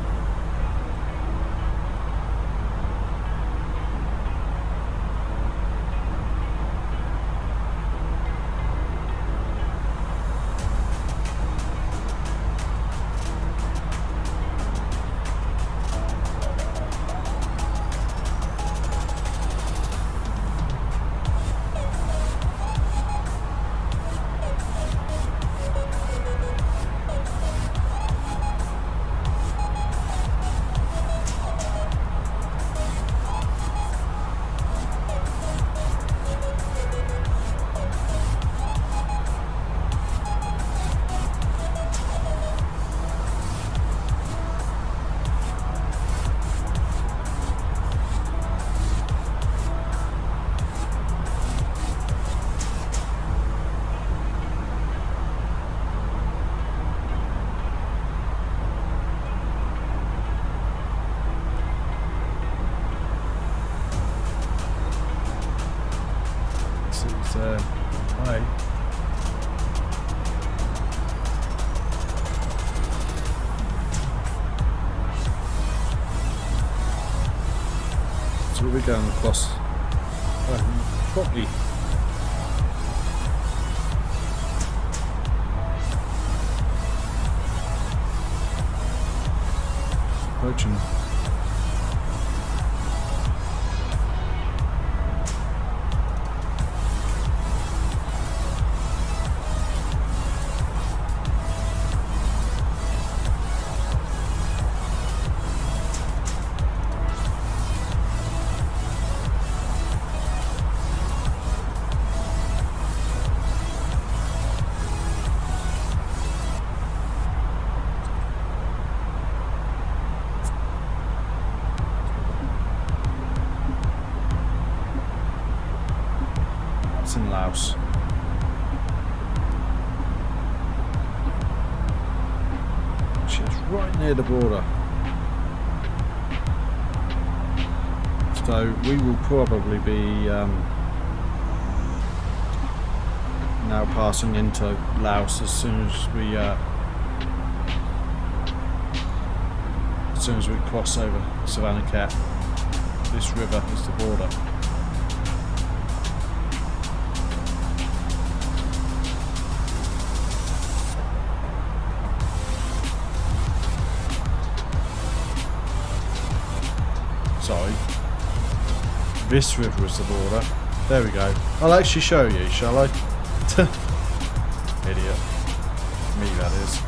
Hi. So we're going across properly. Approaching. In Laos. Which is right near the border. So we will probably be now passing into Laos as soon as we cross over Savannah Cat. This river is the border. Sorry, this river is the border. There we go. I'll actually show you, shall I? Idiot. Me, that is.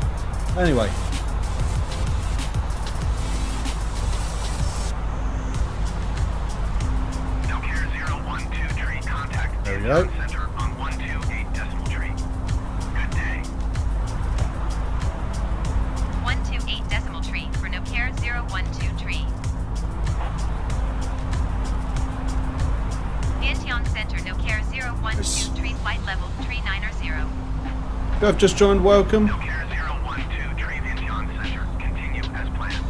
Anyway. There we go. Center on 128 decimal tree. Good day. 128 decimal tree for Nokia 012 tree. Vientiane Center, Nokia 012 tree, flight level 390. You have just joined, welcome. Nokia 012 tree, Vientiane Center. Continue as planned.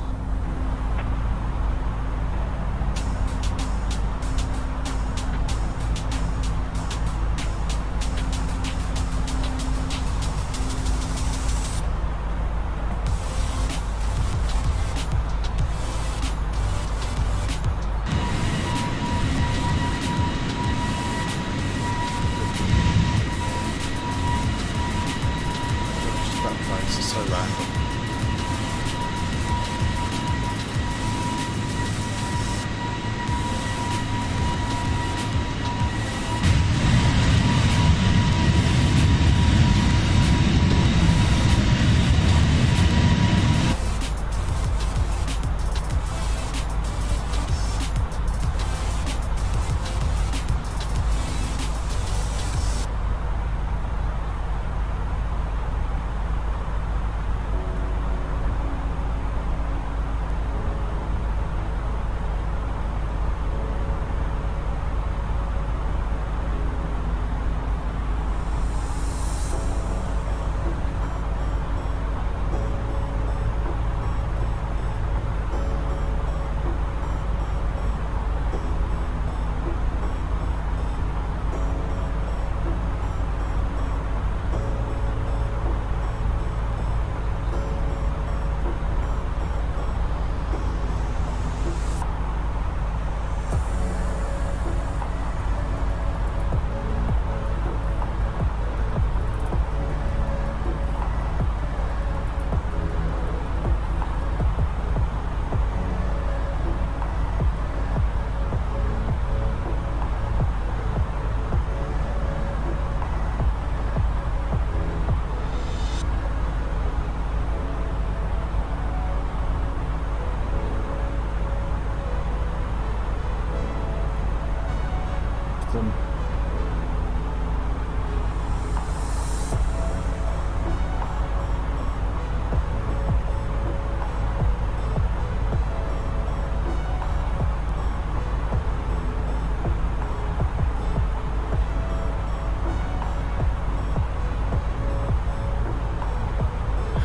That place is so random.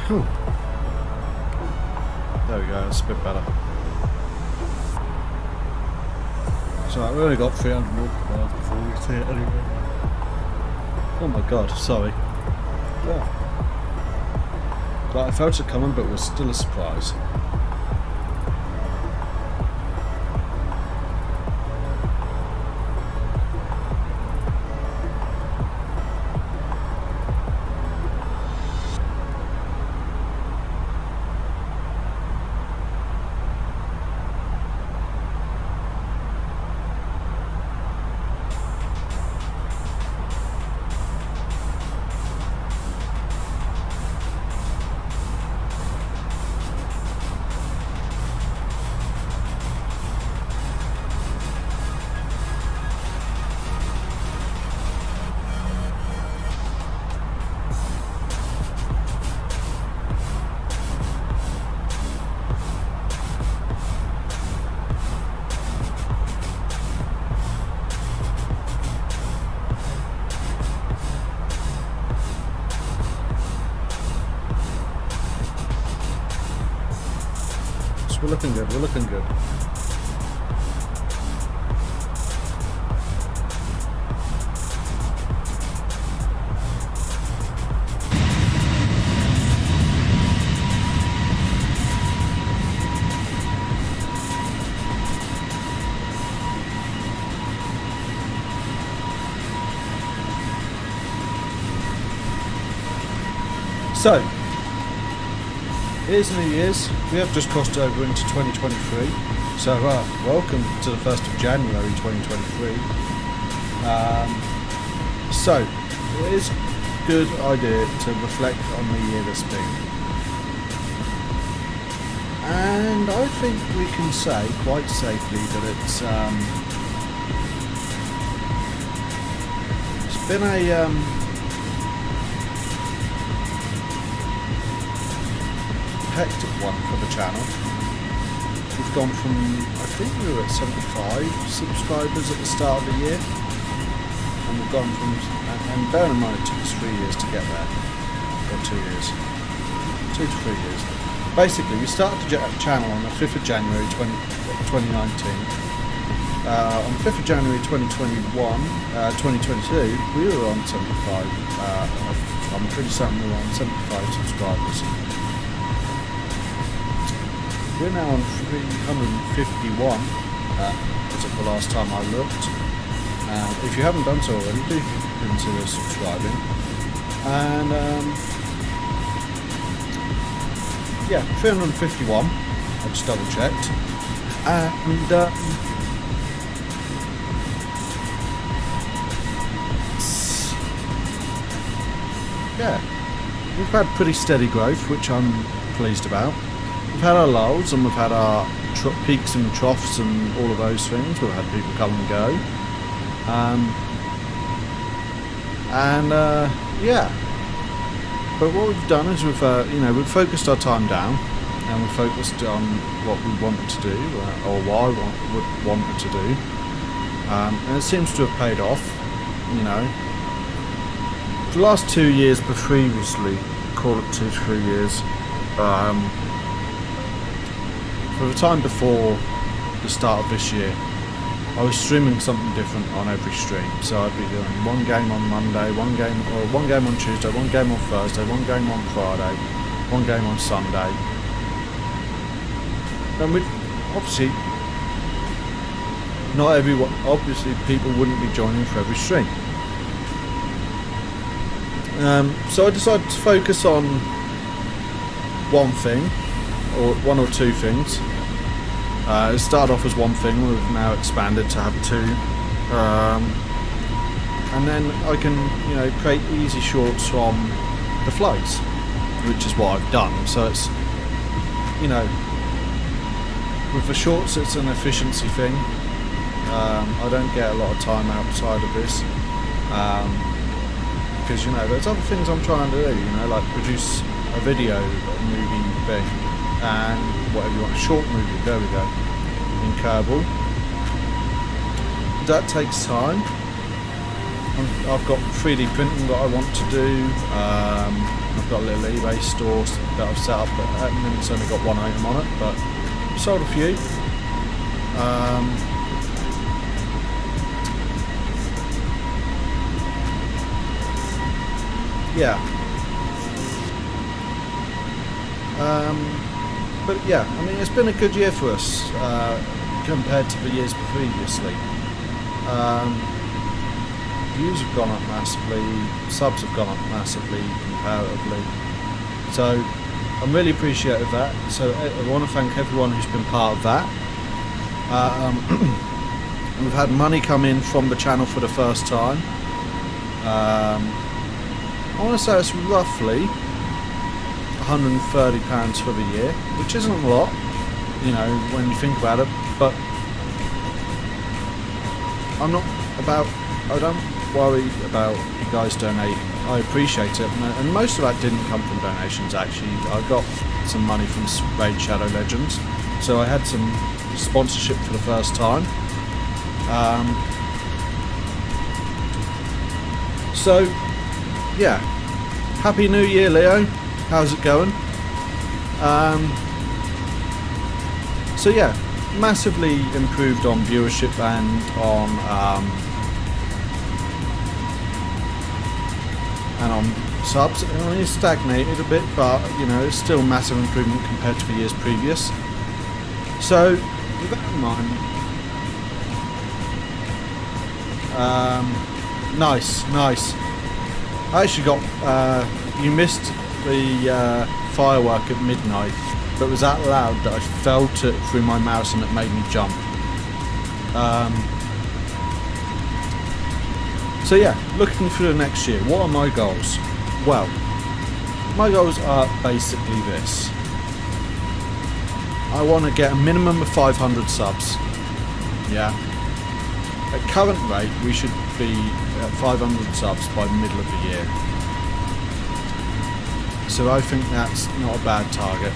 Whew. There we go, that's a bit better. So I've only got 300 miles before we see it anyway. Oh my god, sorry. Yeah. Like, I felt it coming, but it was still a surprise. We're looking good, we're looking good. So, here's New Year's. We have just crossed over into 2023. So, welcome to the 1st of January 2023. So, it is a good idea to reflect on the year that's been. And I think we can say quite safely that it's been a hectic one for the channel. We've gone from, I think we were at 75 subscribers at the start of the year, and we've gone from, and bear in mind it took us 3 years to get there, or 2 years, 2 to 3 years. Basically, we started the channel on the 5th of January 2019. On the 5th of January 2022, we were on 75. I'm pretty certain we were on 75 subscribers. We're now on 351, as of the last time I looked. If you haven't done so already, do consider subscribing. And yeah, 351, I just double checked. And yeah, we've had pretty steady growth, which I'm pleased about. We've had our lulls and we've had our peaks and troughs and all of those things. We've had people come and go. Yeah. But what we've done is we've focused our time down and we've focused on what we wanted to do or what I wanted to do. And it seems to have paid off. For the last 2 years, but previously, call it 2-3 years. For the time before the start of this year, I was streaming something different on every stream. So I'd be doing one game on Monday, one game on Tuesday, one game on Thursday, one game on Friday, one game on Sunday. And obviously people wouldn't be joining for every stream. So I decided to focus on one thing, or one or two things. It started off as one thing, we've now expanded to have two. And then I can, create easy shorts from the flights, which is what I've done. So it's, with the shorts it's an efficiency thing. I don't get a lot of time outside of this. Because, there's other things I'm trying to do, like produce a video, a movie thing, and whatever you want, a short movie, there we go, in Kerbal. That takes time. I've got 3D printing that I want to do, I've got a little eBay store that I've set up, but at the minute it's only got one item on it, but sold a few. Yeah. But yeah, I mean, it's been a good year for us compared to the years previously. Views have gone up massively, subs have gone up massively comparatively. So I'm really appreciative of that. So I want to thank everyone who's been part of that. We've had money come in from the channel for the first time. I want to say it's roughly £130 for the year, which isn't a lot, you know, when you think about it, but I don't worry about you guys donating. I appreciate it, and most of that didn't come from donations actually. I got some money from Raid Shadow Legends, so I had some sponsorship for the first time. So yeah, Happy New Year, Leo. How's it going? So yeah, massively improved on viewership and on subs. I mean, it's stagnated a bit, but you know, it's still massive improvement compared to the years previous. So with that in mind, nice. I actually got you missed the firework at midnight, but it was that loud that I felt it through my mouse and it made me jump. So yeah, looking for the next year, what are my goals? Well, my goals are basically this. I want to get a minimum of 500 subs. Yeah. At current rate, we should be at 500 subs by the middle of the year. So I think that's not a bad target.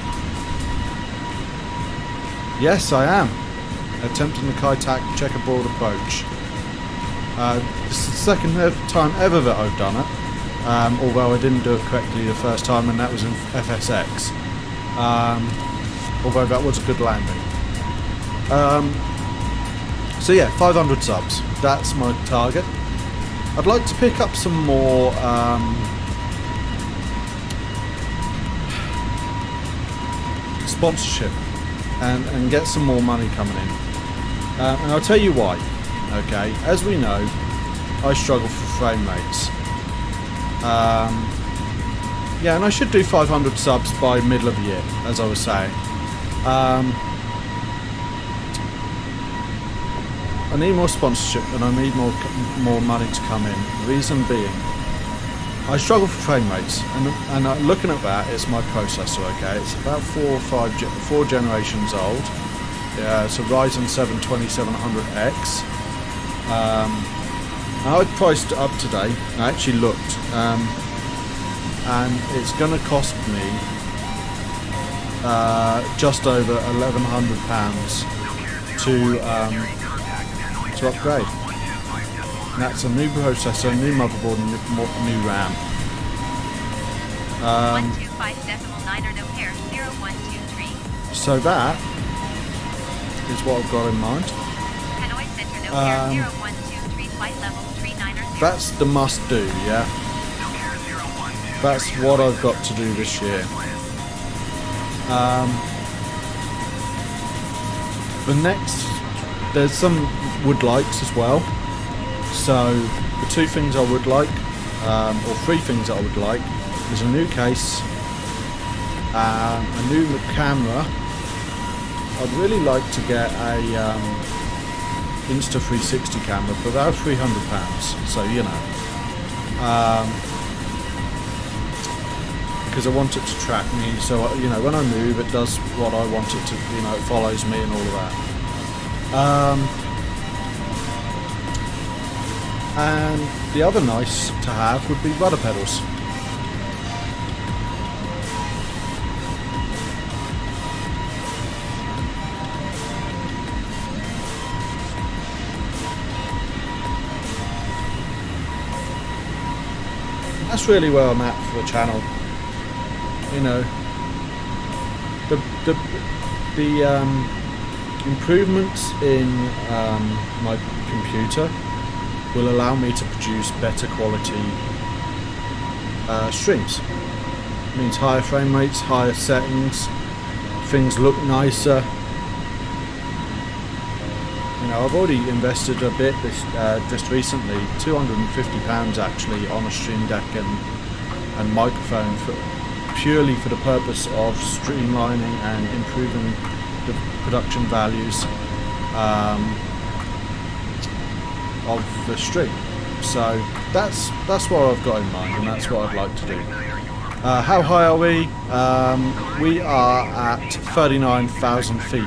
Yes, I am attempting the Kaitak checkerboard approach. This is the second time ever that I've done it, although I didn't do it correctly the first time, and that was in FSX. Although that was a good landing. So yeah, 500 subs. That's my target. I'd like to pick up some more sponsorship and get some more money coming in. And I'll tell you why. Okay, as we know, I struggle for frame rates. Yeah, and I should do 500 subs by middle of the year, as I was saying. I need more sponsorship and I need more money to come in. Reason being, I struggle for frame rates, and looking at that, it's my processor. Okay, it's about 4 generations old. Yeah, it's a Ryzen 7 2700X. I priced it up today. I actually looked, and it's going to cost me just over £1,100 to upgrade. And that's a new processor, new motherboard, and new RAM. 125.9 So that is what I've got in mind. That's the must do, yeah. That's what I've got to do this year. The next, there's some would likes as well. So the 2 things I would like, or 3 things that I would like, is a new case, a new camera. I'd really like to get a Insta360 camera for about £300. So you know, because I want it to track me. So you know, when I move, it does what I want it to. You know, it follows me and all of that. And the other nice to have would be rudder pedals. That's really where I'm at for the channel. you know, the improvements in my computer will allow me to produce better quality streams. It means higher frame rates, higher settings, things look nicer. You know, I've already invested a bit just recently, £250 actually, on a Stream Deck and microphone purely for the purpose of streamlining and improving the production values of the stream. So that's what I've got in mind, and that's what I'd like to do. How high are we? We are at 39,000 feet.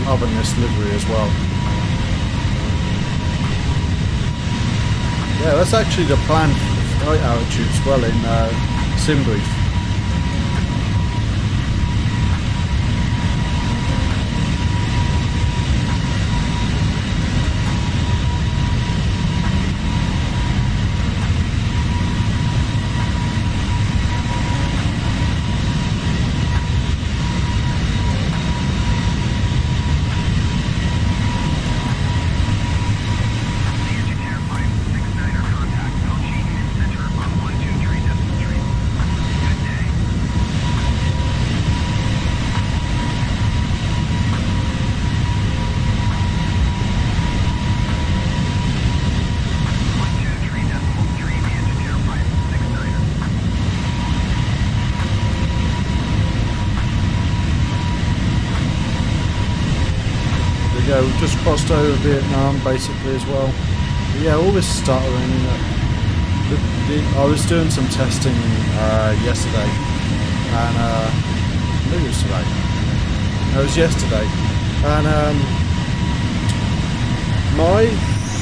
Loving this livery as well. Yeah, that's actually the planned flight altitude as well in SimBrief. Yeah, we've just crossed over Vietnam basically as well. But yeah, all this stuttering. I was doing some testing yesterday, and maybe it was today. No, it was yesterday, and my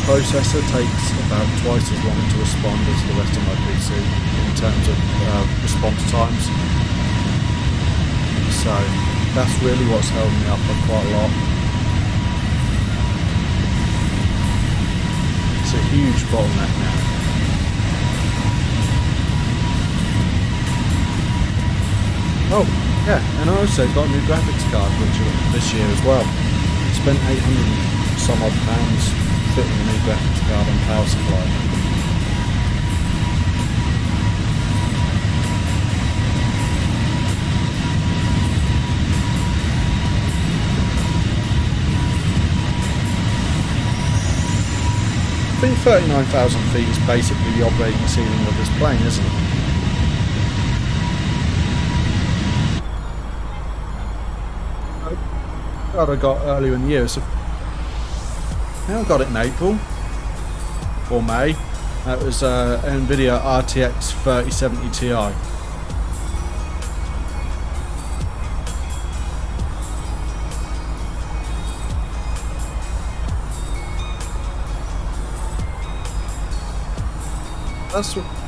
processor takes about twice as long to respond as the rest of my PC in terms of response times. So that's really what's held me up quite a lot. It's a huge bottleneck now. Oh, yeah, and I also got a new graphics card this year as well. Spent 800 some odd pounds fitting a new graphics card on power supply. I think 39,000 feet is basically the operating ceiling of this plane, isn't it? God, I got earlier in the year. So I got it in April or May. That was Nvidia RTX 3070 Ti.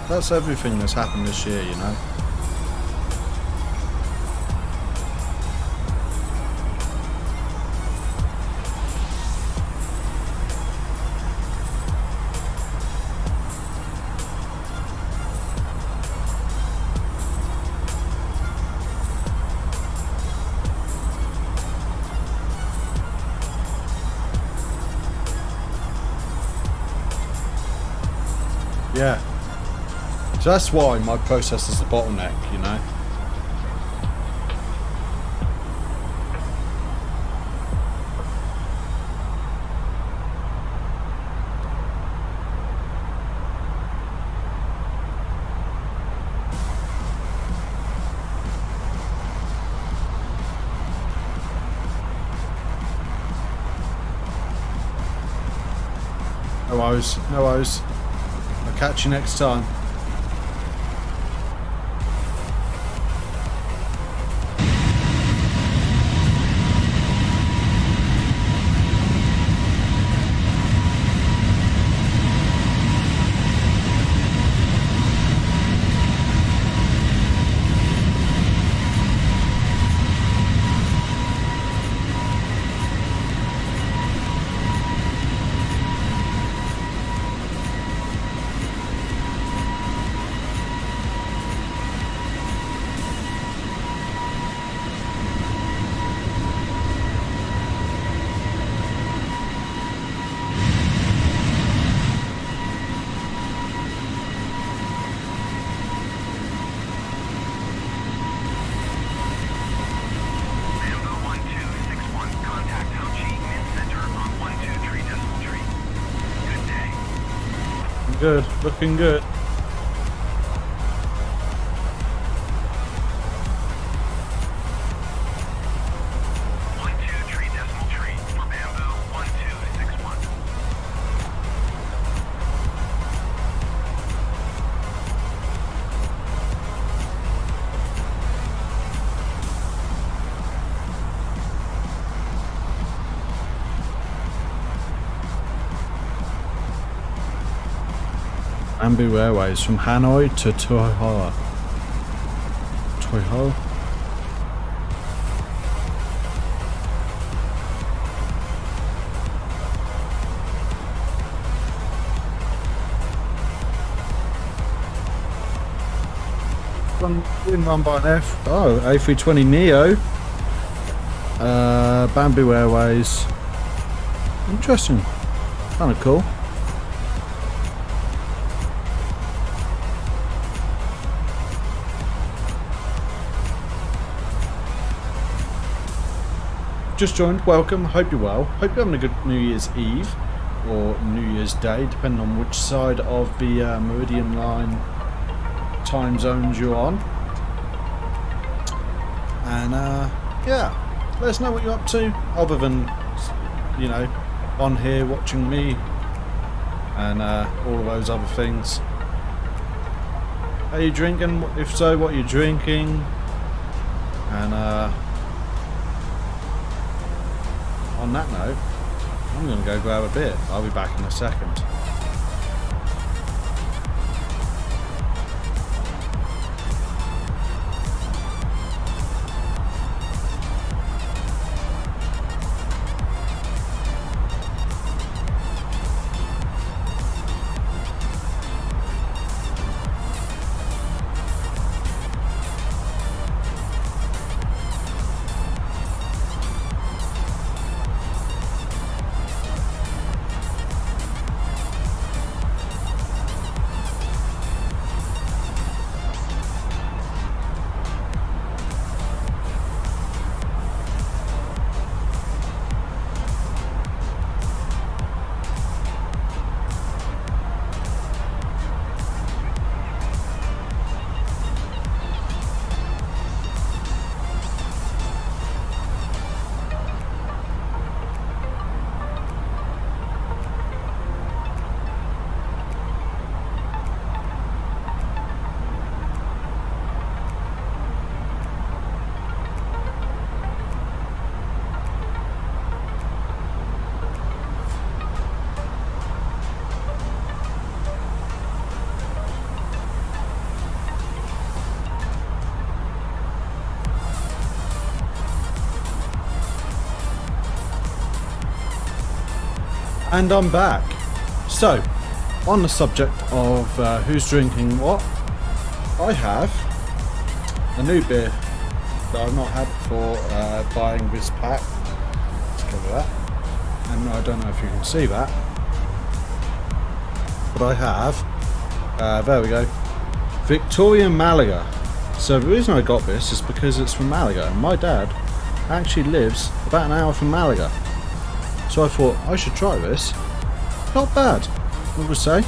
That's everything that's happened this year, you know. Yeah. So that's why my processor's the bottleneck, you know. No worries, no worries. I'll catch you next time. Looking good, looking good. Bamboo Airways from Hanoi to Toiho. Toiho? Being run by an A320neo. Bamboo Airways. Interesting. Kind of cool. Just joined, welcome, hope you're well. Hope you're having a good New Year's Eve or New Year's Day, depending on which side of the Meridian Line time zones you're on. And yeah, let us know what you're up to, other than, you know, on here watching me and all of those other things. Are you drinking? If so, what are you drinking? And on that note, I'm going to go grab a beer. I'll be back in a second. And I'm back. So, on the subject of who's drinking what, I have a new beer that I've not had before buying this pack. Let's cover that. And I don't know if you can see that, but I have, there we go, Victorian Malaga. So the reason I got this is because it's from Malaga, and my dad actually lives about an hour from Malaga. So I thought I should try this. Not bad, I would say.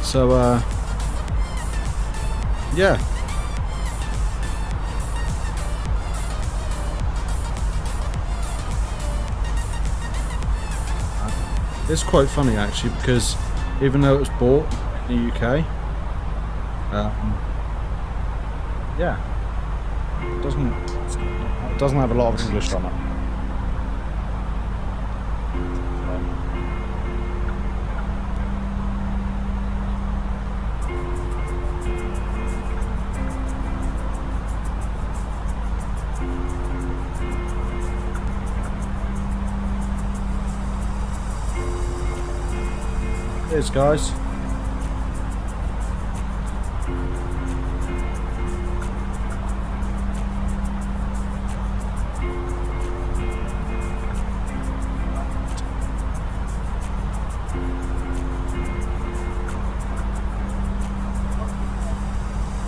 So yeah. It's quite funny actually, because even though it was bought in the UK, yeah, it doesn't have a lot of English on it. Cheers, guys.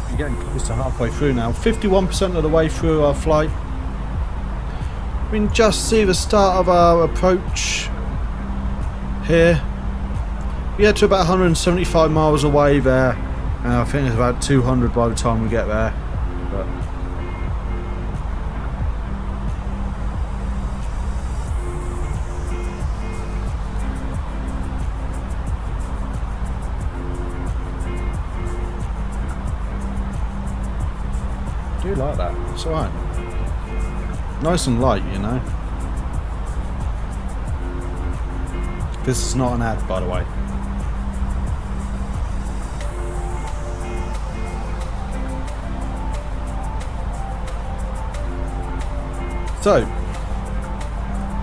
You're getting close to halfway through now. 51% of the way through our flight. We can just see the start of our approach here. Yeah, to about 175 miles away there. And I think it's about 200 by the time we get there. But I do like that. It's alright. Nice and light, you know. This is not an ad, by the way. So,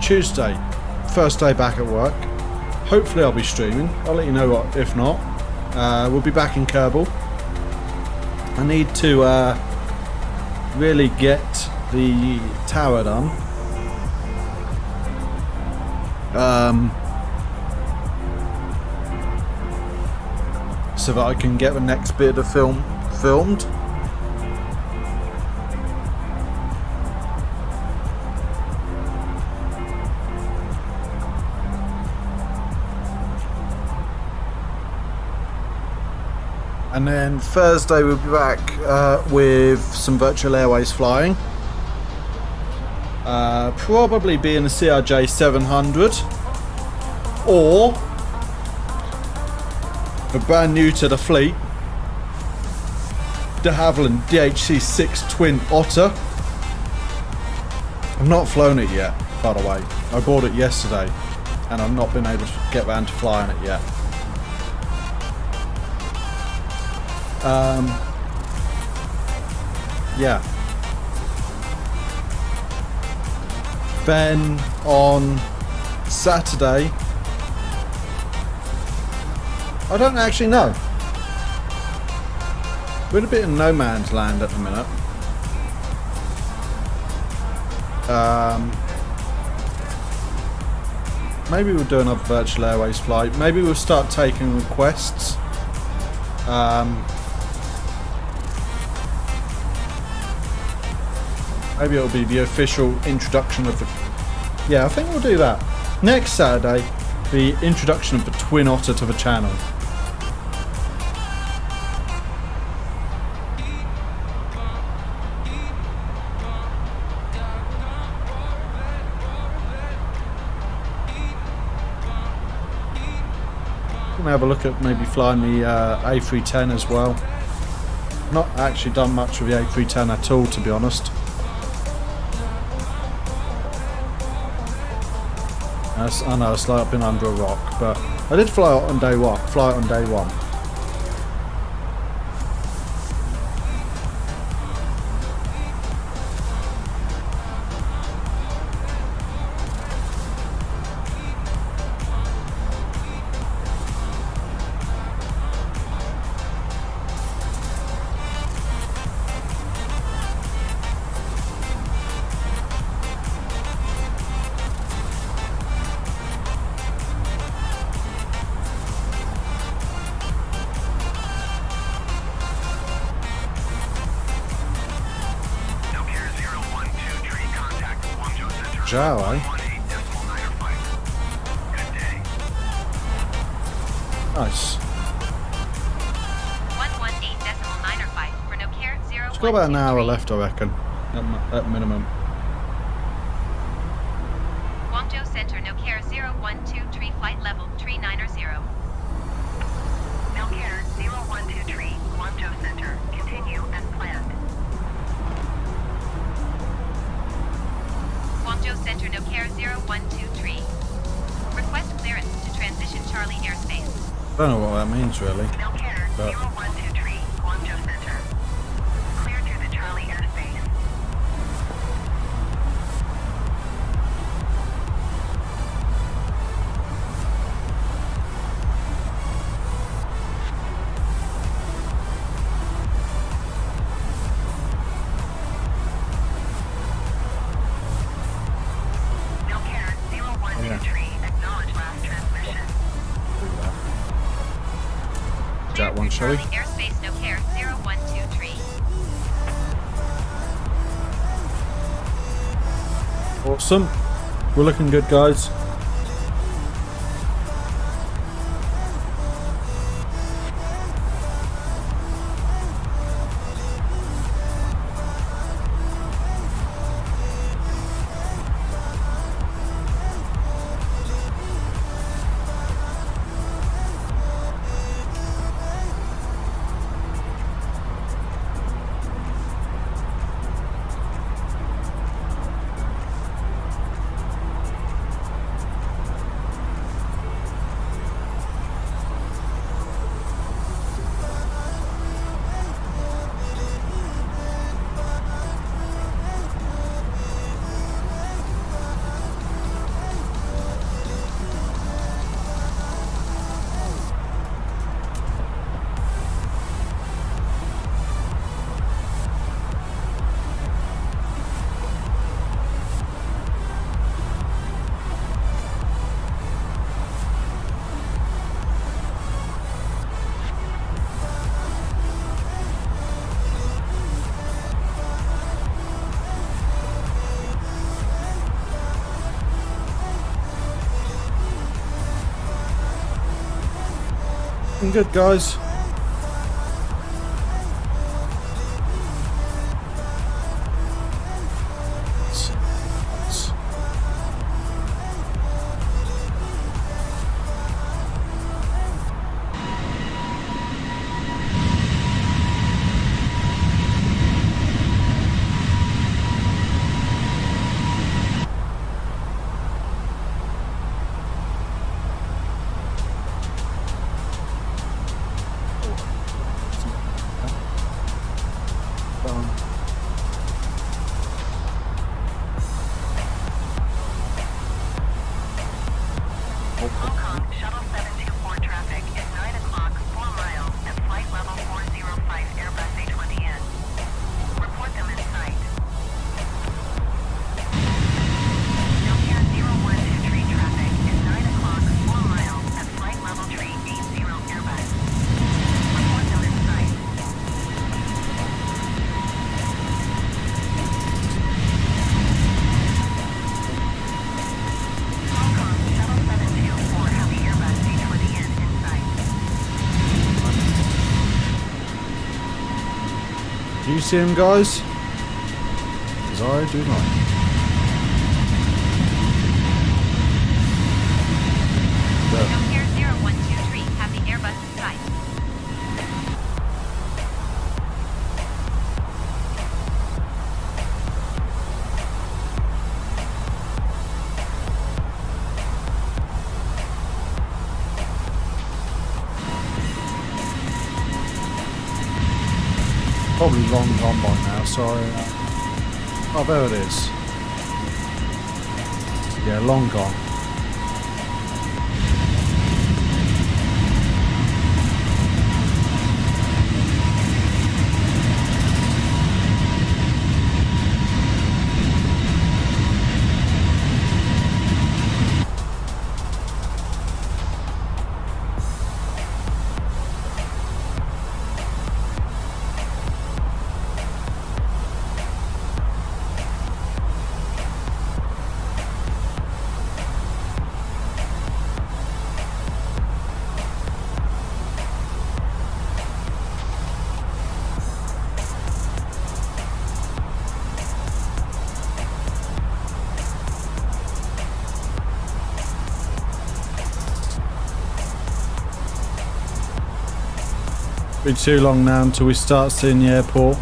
Tuesday, first day back at work. Hopefully I'll be streaming. I'll let you know what, if not. We'll be back in Kerbal. I need to really get the tower done. So that I can get the next bit of film filmed. And then Thursday we'll be back with some virtual airways flying. Probably be in the CRJ 700 or the brand new to the fleet, de Havilland DHC6 Twin Otter. I've not flown it yet, by the way. I bought it yesterday and I've not been able to get around to flying it yet. Yeah. Then on Saturday, I don't actually know. We're in a bit of no man's land at the minute. Maybe we'll do another virtual airways flight. Maybe we'll start taking requests. Maybe it'll be the official introduction of the... Yeah, I think we'll do that. Next Saturday, the introduction of the Twin Otter to the channel. Gonna have a look at maybe flying the A310 as well. Not actually done much with the A310 at all, to be honest. I know it's like I've been under a rock, but I did fly it on day one. Zhao, eh? Nice. 118.905 for no care 0. It's got about an hour left, I reckon, at minimum. Guangzhou Center, no care 0123, flight level 390. No care 0123, Guangzhou Center, continue as planned. Guangzhou Center, no care 0123. Request clearance to transition Charlie airspace. I don't know what that means really. No care 0123, Guangzhou Center. Clear to the Charlie airspace. No care 0123, acknowledge last transmission. That one, shall we? Charlie airspace, no care 0123. Awesome. We're looking good, guys. looking good, guys. Hong Kong Shuttle 724 traffic is 9 o'clock, 4 miles at flight level 405 Airbus A320N. Report them in sight. Nokia 0123 traffic is 9 o'clock, 4 miles at flight level 380 Airbus. Report them in sight. Hong Kong Shuttle 724 Heavy Airbus A320N in sight. Do you see him, guys? Because I do not. There. Nokia 0123 Heavy Airbus in sight. Probably long gone by now, sorry. Oh, there it is. Yeah, long gone. Be too long now until we start seeing the airport.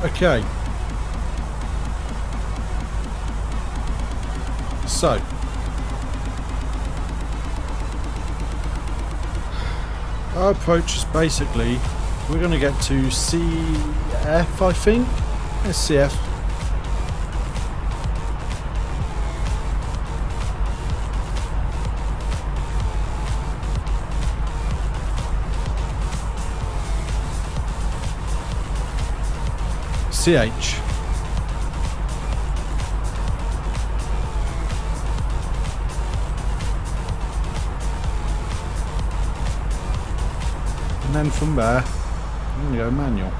Okay. So. Our approach is basically, we're going to get to CF, I think. Yes, CF. CH. And then from there, I'm going to go manual.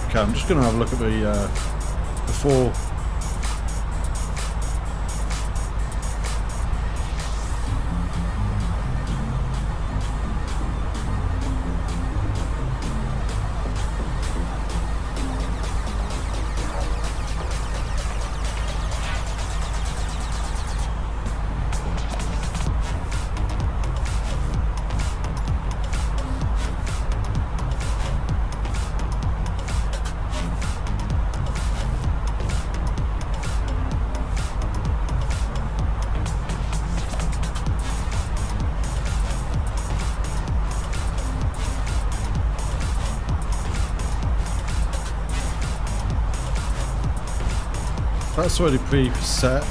Okay, I'm just going to have a look at the four. That's already preset.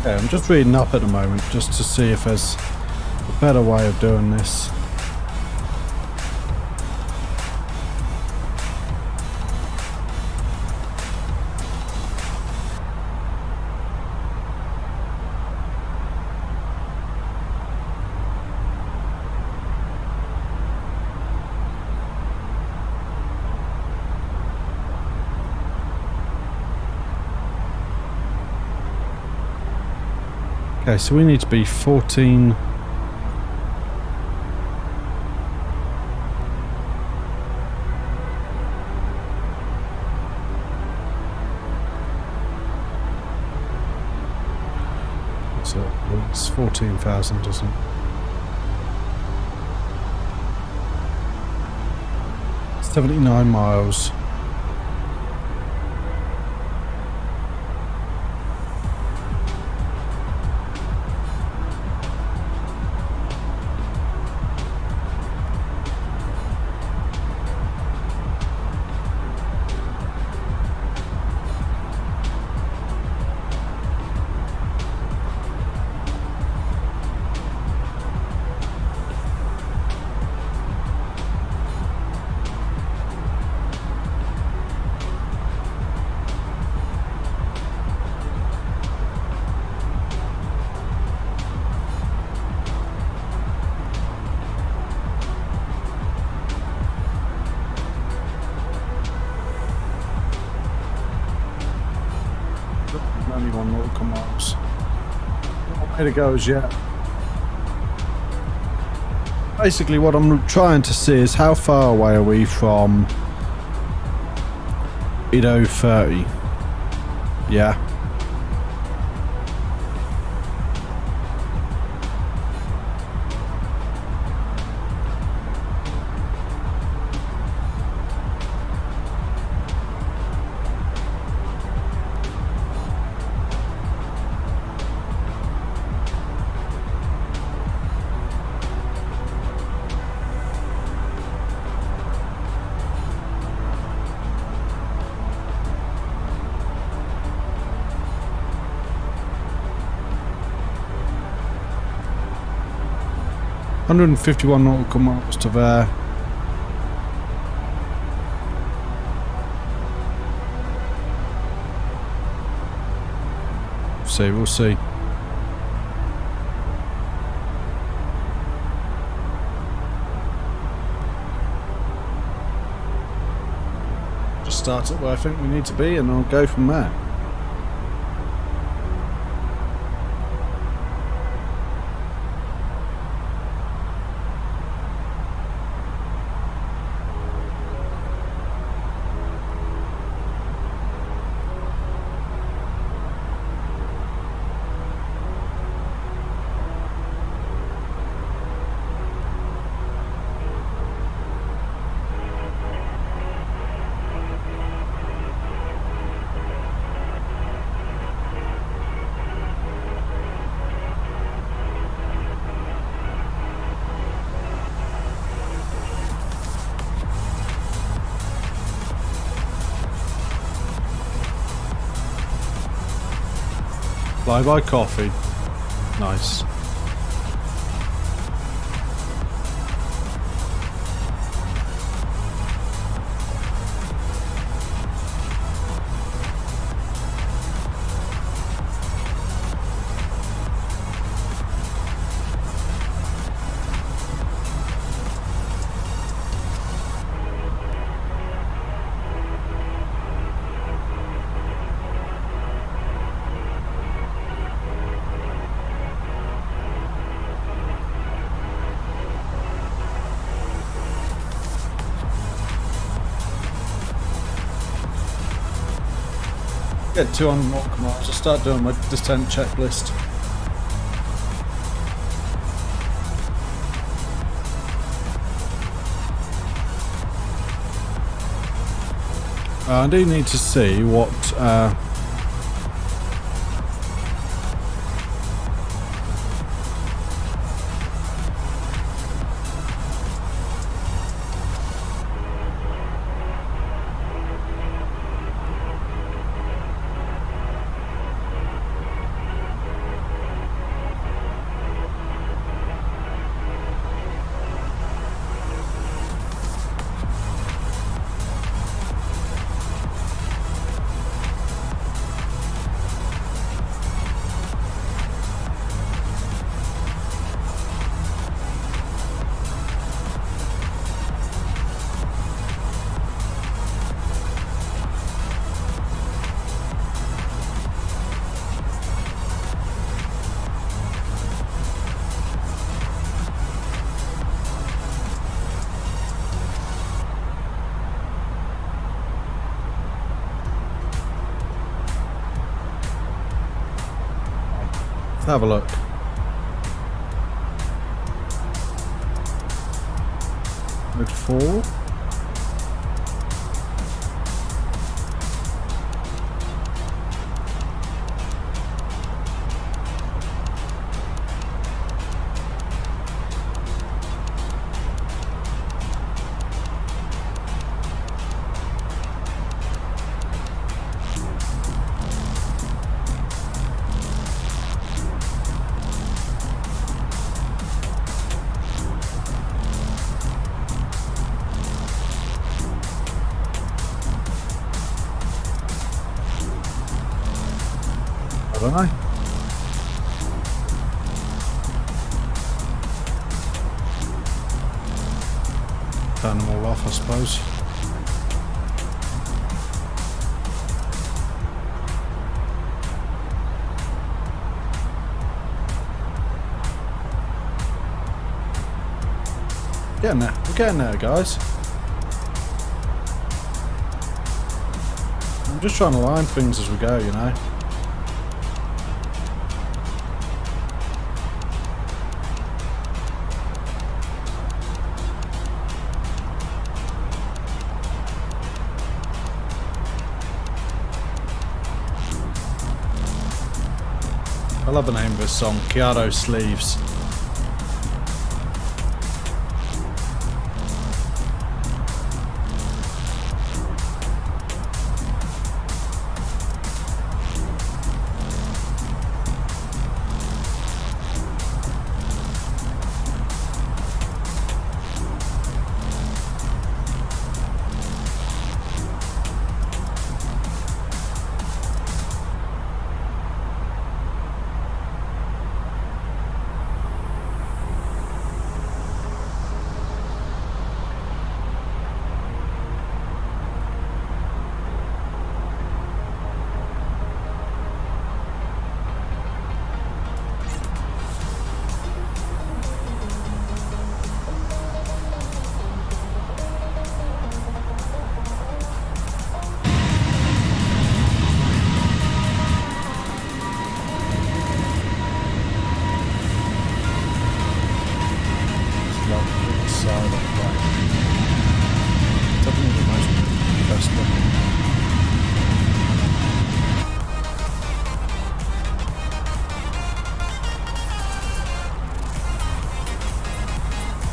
Yeah, I'm just reading up at the moment just to see if there's a better way of doing this. Okay, so we need to be 14. So it's 14,000, isn't it? $79 miles. Only 1 nautical miles. Not way to go as yet. Basically what I'm trying to see is how far away are we from ICAO 30? Yeah. $151 nautical miles to there. We'll see. Just start it where I think we need to be and I'll go from there. Fly-by coffee. Nice. Get 200 nautical miles. I'll start doing my descent checklist. I do need to see what have a look. Mode 4. I don't know. Turn them all off, I suppose. Getting there. We're getting there, guys. I'm just trying to line things as we go, you know. I love the name of this song, Chiado Sleeves.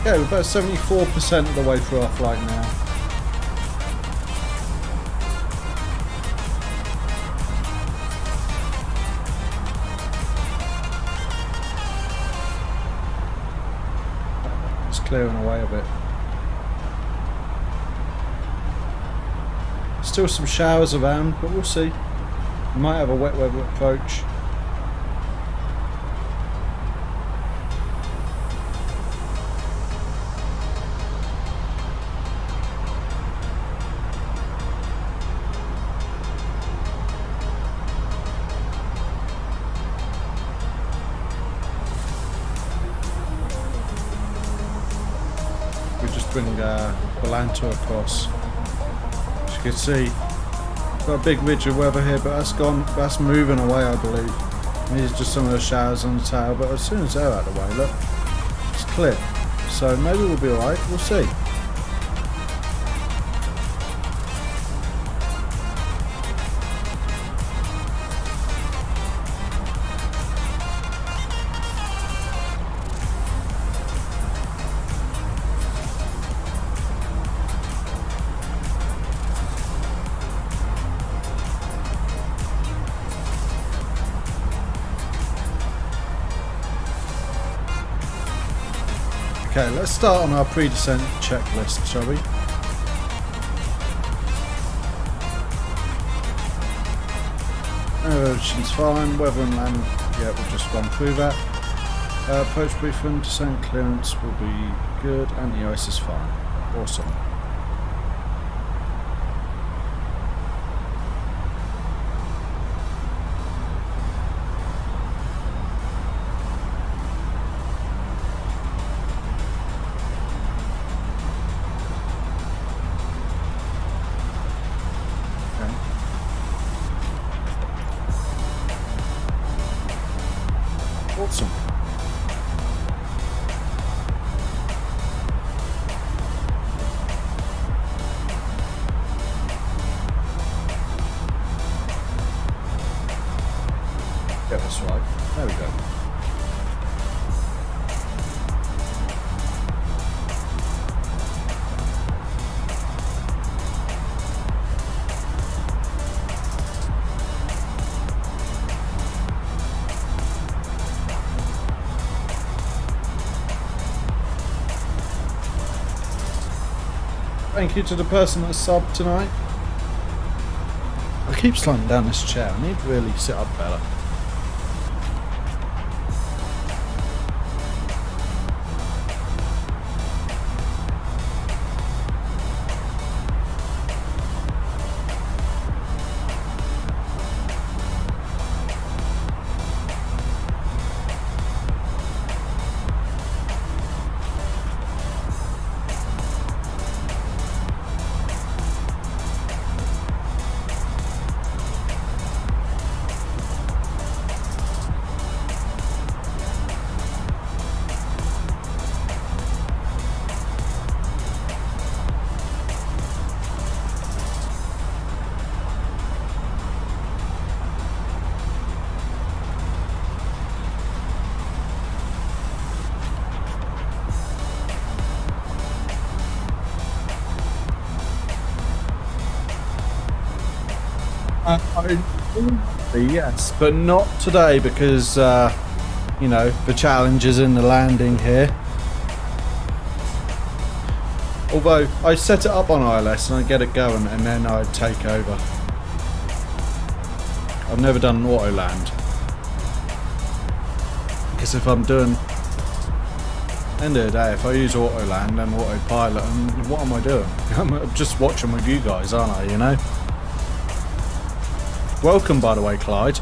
Yeah, we're about 74% of the way through our flight now. It's clearing away a bit. Still some showers around, but we'll see. We might have a wet weather approach. Bring Balanto across. As you can see, got a big ridge of weather here, but that's moving away, I believe. These are just some of the showers on the tail, but as soon as they're out of the way, look, it's clear. So maybe we'll be alright, we'll see. Okay, let's start on our pre-descent checklist, shall we? Everything's fine, weather and land, yeah, we'll just run through that. Approach briefing, descent clearance will be good, anti-ice is fine. Awesome. Awesome. Get this right. There we go. Thank you to the person that subbed tonight. I keep sliding down this chair. I need to really sit up better. Yes, but not today because, you know, the challenge is in the landing here. Although I set it up on ILS and I get it going and then I take over. I've never done an auto land. Because if I'm doing, end of the day, if I use auto land and autopilot, and what am I doing? I'm just watching with you guys, aren't I, you know? Welcome, by the way, Clyde.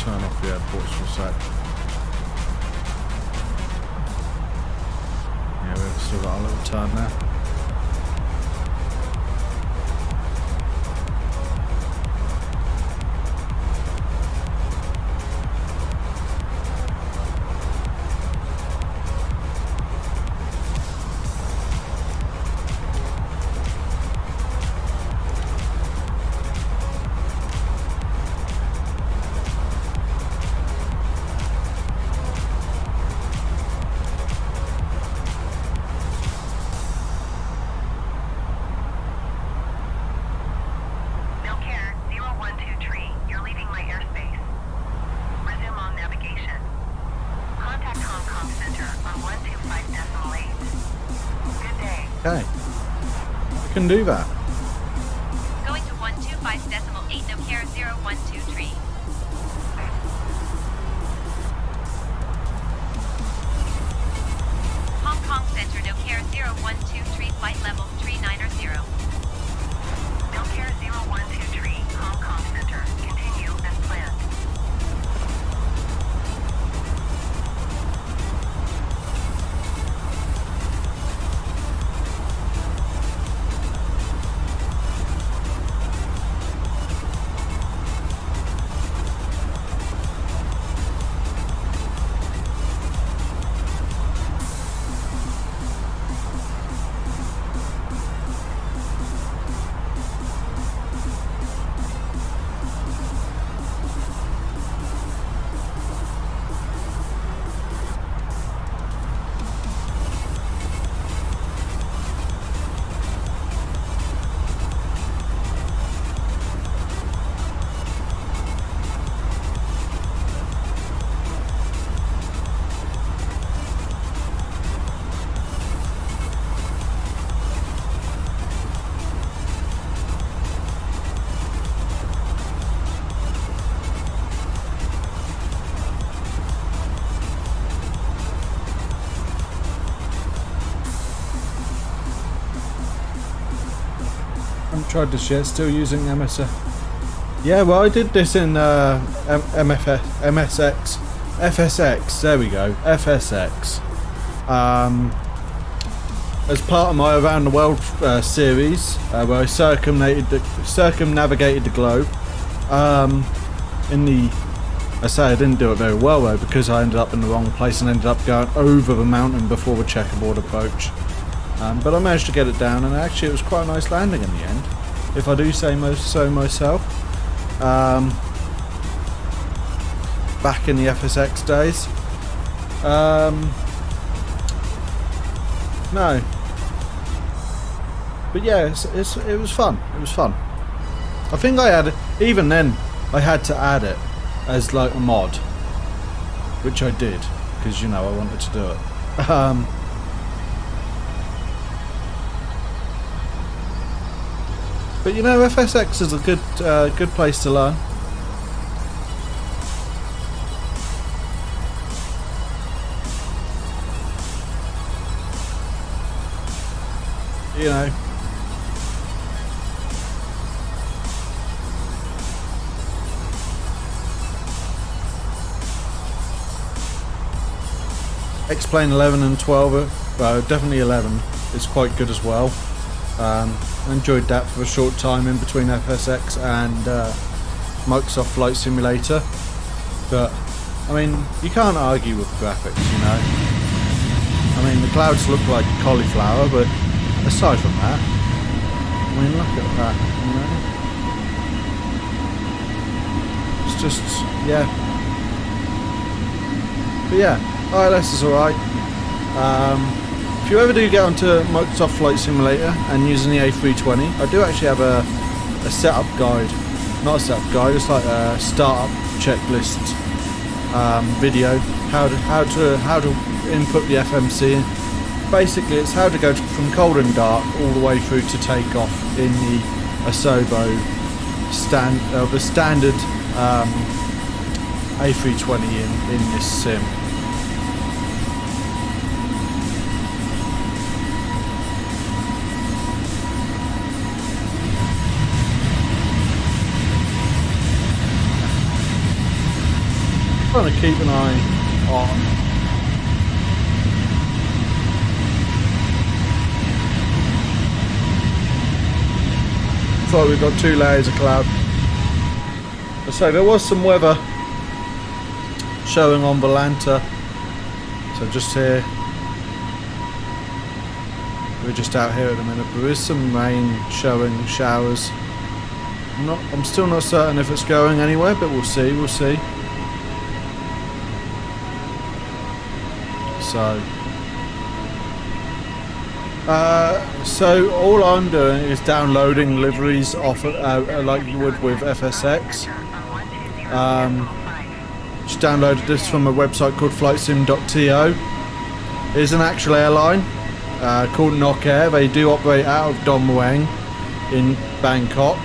Turn off the airports for a sec. Yeah, we've still got a little turn there. Okay, I can do that. Going to 125.8, no care 0123. Milcare 0123 flight level 390. Milcare 0123, Hong Kong Center. Continue as planned. haven't tried this yet, still using MSFS. Yeah, well, I did this in FSX, there we go, FSX. As part of my Around the World series, where I circumnavigated the globe. I say I didn't do it very well though, because I ended up in the wrong place and ended up going over the mountain before the checkerboard approach. But I managed to get it down, and actually it was quite a nice landing in the end, if I do say so myself. Back in the FSX days. No. But yeah, it was fun. It was fun. I think I had, even then, I had to add it as like a mod, which I did, because you know I wanted to do it. But you know, FSX is a good place to learn. You know. X-Plane 11 and 12, well, definitely 11 is quite good as well. I enjoyed that for a short time in between FSX and Microsoft Flight Simulator. But, I mean, you can't argue with the graphics, you know. I mean, the clouds look like cauliflower, but aside from that, I mean, look at that, you know. It's just, yeah. But yeah. ILS is alright. If you ever do get onto Microsoft Flight Simulator and using the A320, I do actually have a setup guide. Not a setup guide, it's like a startup checklist video. How to input the FMC. Basically, it's how to go from cold and dark all the way through to takeoff in the Asobo the standard A320 in this sim. Trying to keep an eye on so we've got 2 layers of cloud. So there was some weather showing on Volanta, so just here, we're just out here at the minute, but there is some rain showing, showers. I'm still not certain if it's going anywhere, but we'll see. So all I'm doing is downloading liveries off like you would with FSX. Just downloaded this from a website called flightsim.to. It is an actual airline called Nok Air. They do operate out of Dong Mueang in Bangkok.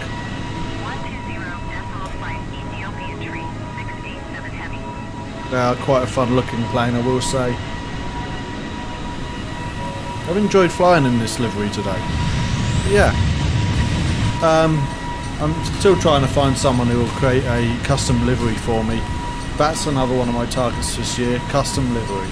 They are quite a fun looking plane, I will say. I've enjoyed flying in this livery today. But yeah. I'm still trying to find someone who will create a custom livery for me. That's another one of my targets this year, custom livery.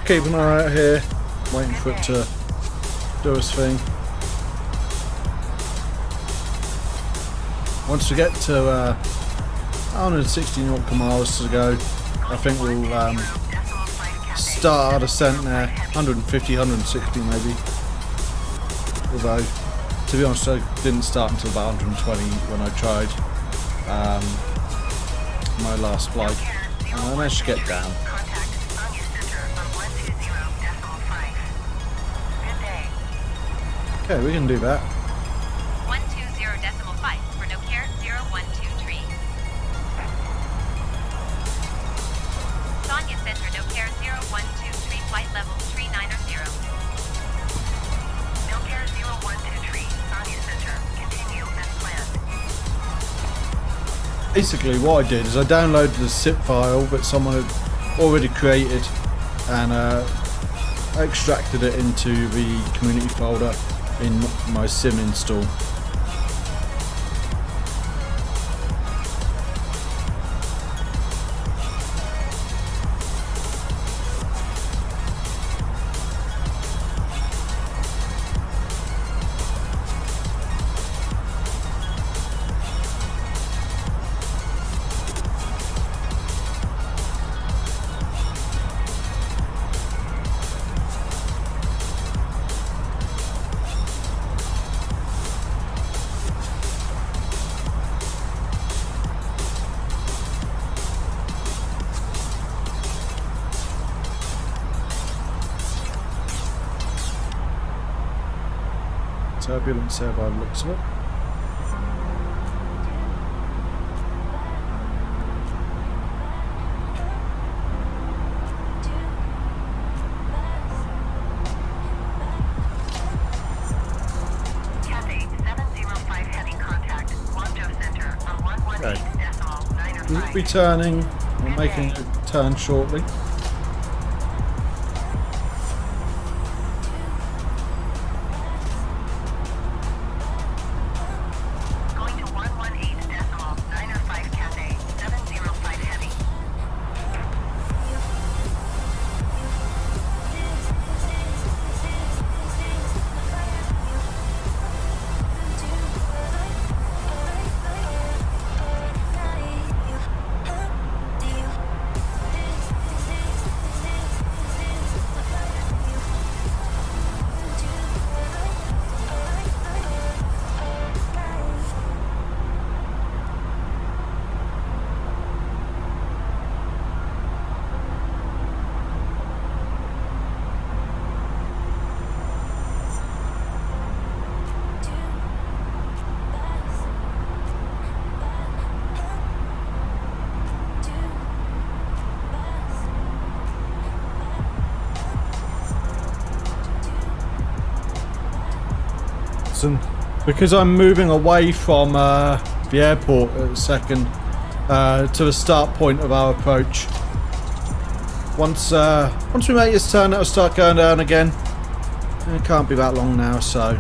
Keeping an eye out here, waiting for it to do its thing. Once we get to 160 nautical miles to go, I think we'll start our descent there, 150, 160 maybe. Although, to be honest, I didn't start until about 120 when I tried my last flight. I managed to get down. Okay, we can do that. 120.5 for no care 012 tree. Sonia Center no care 012 tree flight level 390. No care 012 tree. Sonia Center continue as planned. Basically what I did is I downloaded the zip file that someone had already created and I extracted it into the community folder in my sim install. Turbulence there by the looks of it. Cathay 705 heavy contact. Guangzhou Center on 118.905. We'll be turning, we're making a turn shortly. and because I'm moving away from the airport at a second to the start point of our approach. Once we make this turn, it'll start going down again. It can't be that long now, so.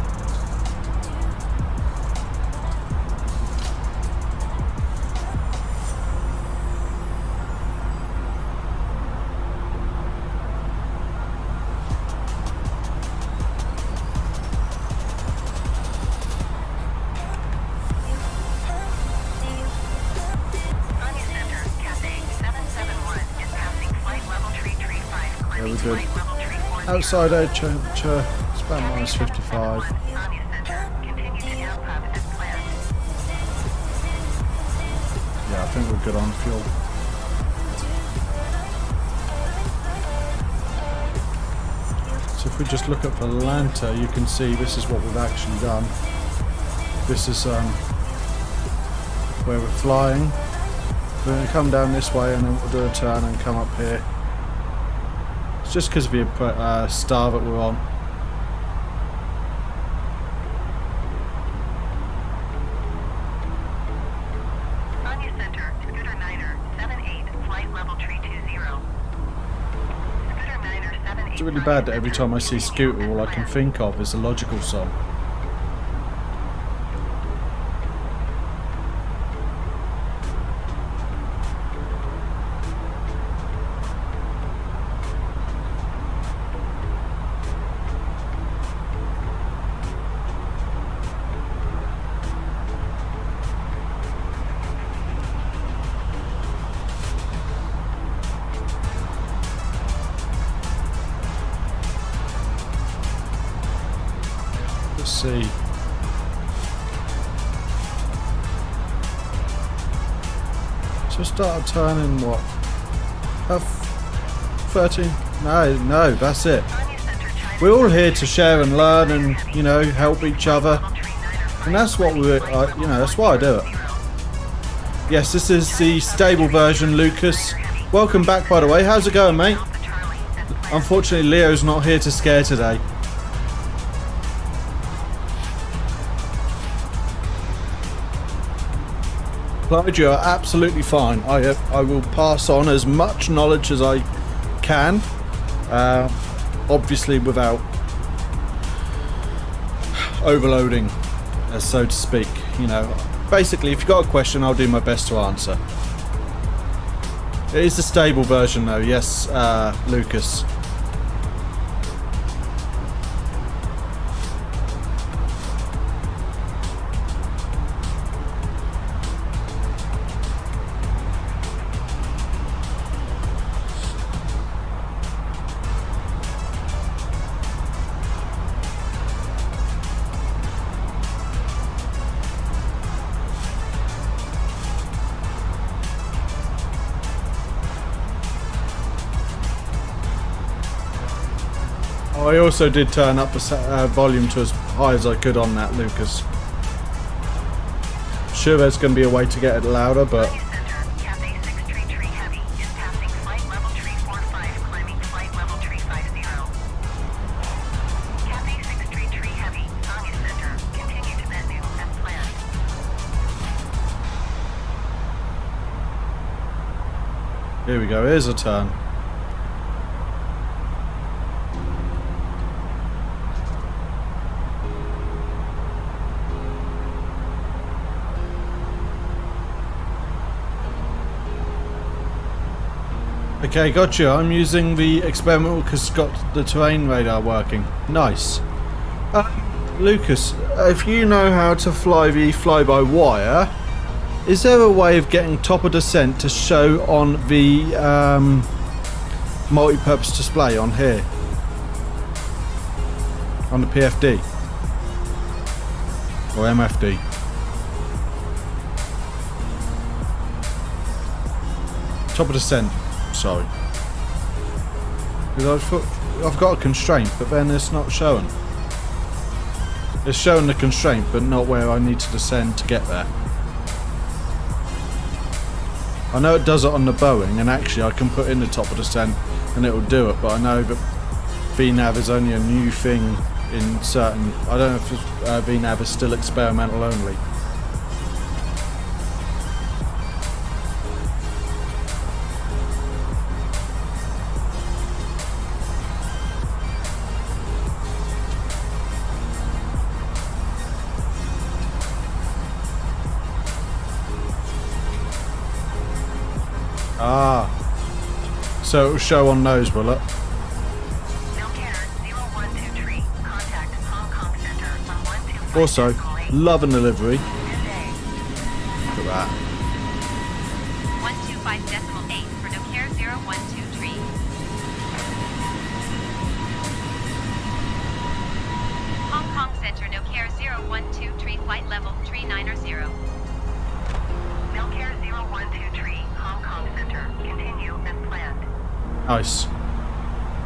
Outside edge, it's about minus 55. Yeah, I think we're good on fuel. So if we just look at Atlanta, you can see this is what we've actually done. This is where we're flying. We're going to come down this way and then we'll do a turn and come up here. Just because of the star that we're on. Anya Center, Scooter Niner, 78, flight level tree 20. Scooter Niner, 78. It's really bad that every time I see Scooter, all I can think of is a Logical song. See. So start turning what? 13? No, that's it. We're all here to share and learn and, you know, help each other. And that's what we're, you know, that's why I do it. Yes, this is the stable version, Lucas. Welcome back, by the way. How's it going, mate? Unfortunately, Leo's not here to scare today. Clyde, you are absolutely fine. I will pass on as much knowledge as I can, obviously without overloading, so to speak. You know, basically, if you've got a question, I'll do my best to answer. It is a stable version, though. Yes, Lucas. I also did turn up the volume to as high as I could on that, Lucas. Sure, there's going to be a way to get it louder, but here we go. Here's a turn. Okay, gotcha. I'm using the experimental because it's got the terrain radar working. Nice. Lucas, if you know how to fly the fly-by-wire, is there a way of getting top of descent to show on the multi-purpose display on here? On the PFD? Or MFD? Top of descent. Sorry. Because I've got a constraint, but then it's not showing. It's showing the constraint, but not where I need to descend to get there. I know it does it on the Boeing, and actually I can put in the top of descent and it will do it, but I know that VNav is only a new thing in certain. I don't know if VNAV is still experimental only. Ah, so it will show on those, will it? Also, loving the livery. Look at that. 125.8 for Nokia 0123. Hong Kong Center Nokia 0123 flight level 390. Nokia 0123 Hong Kong Center. Continue as planned. Nice.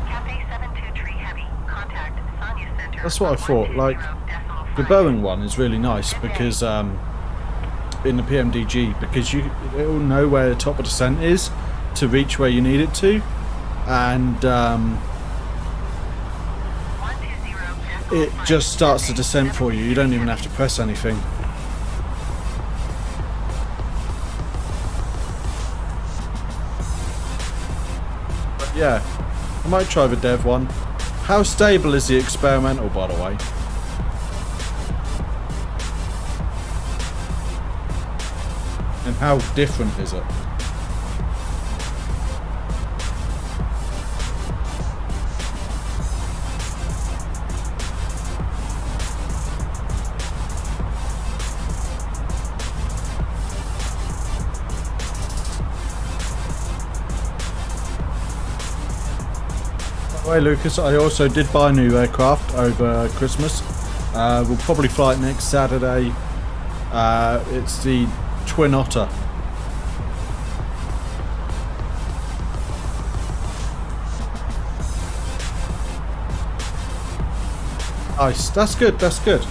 Cathay 723 Heavy. Contact Sonia Center. That's what I thought. Like, the Boeing one is really nice because in the PMDG, because it will know where the top of descent is to reach where you need it to, and it just starts the descent for you. You don't even have to press anything. But yeah, I might try the dev one. How stable is the experimental, by the way? And how different is it? By the way, Lucas, I also did buy a new aircraft over Christmas. We'll probably fly it next Saturday. It's the Twin Otter. Nice, that's good, that's good.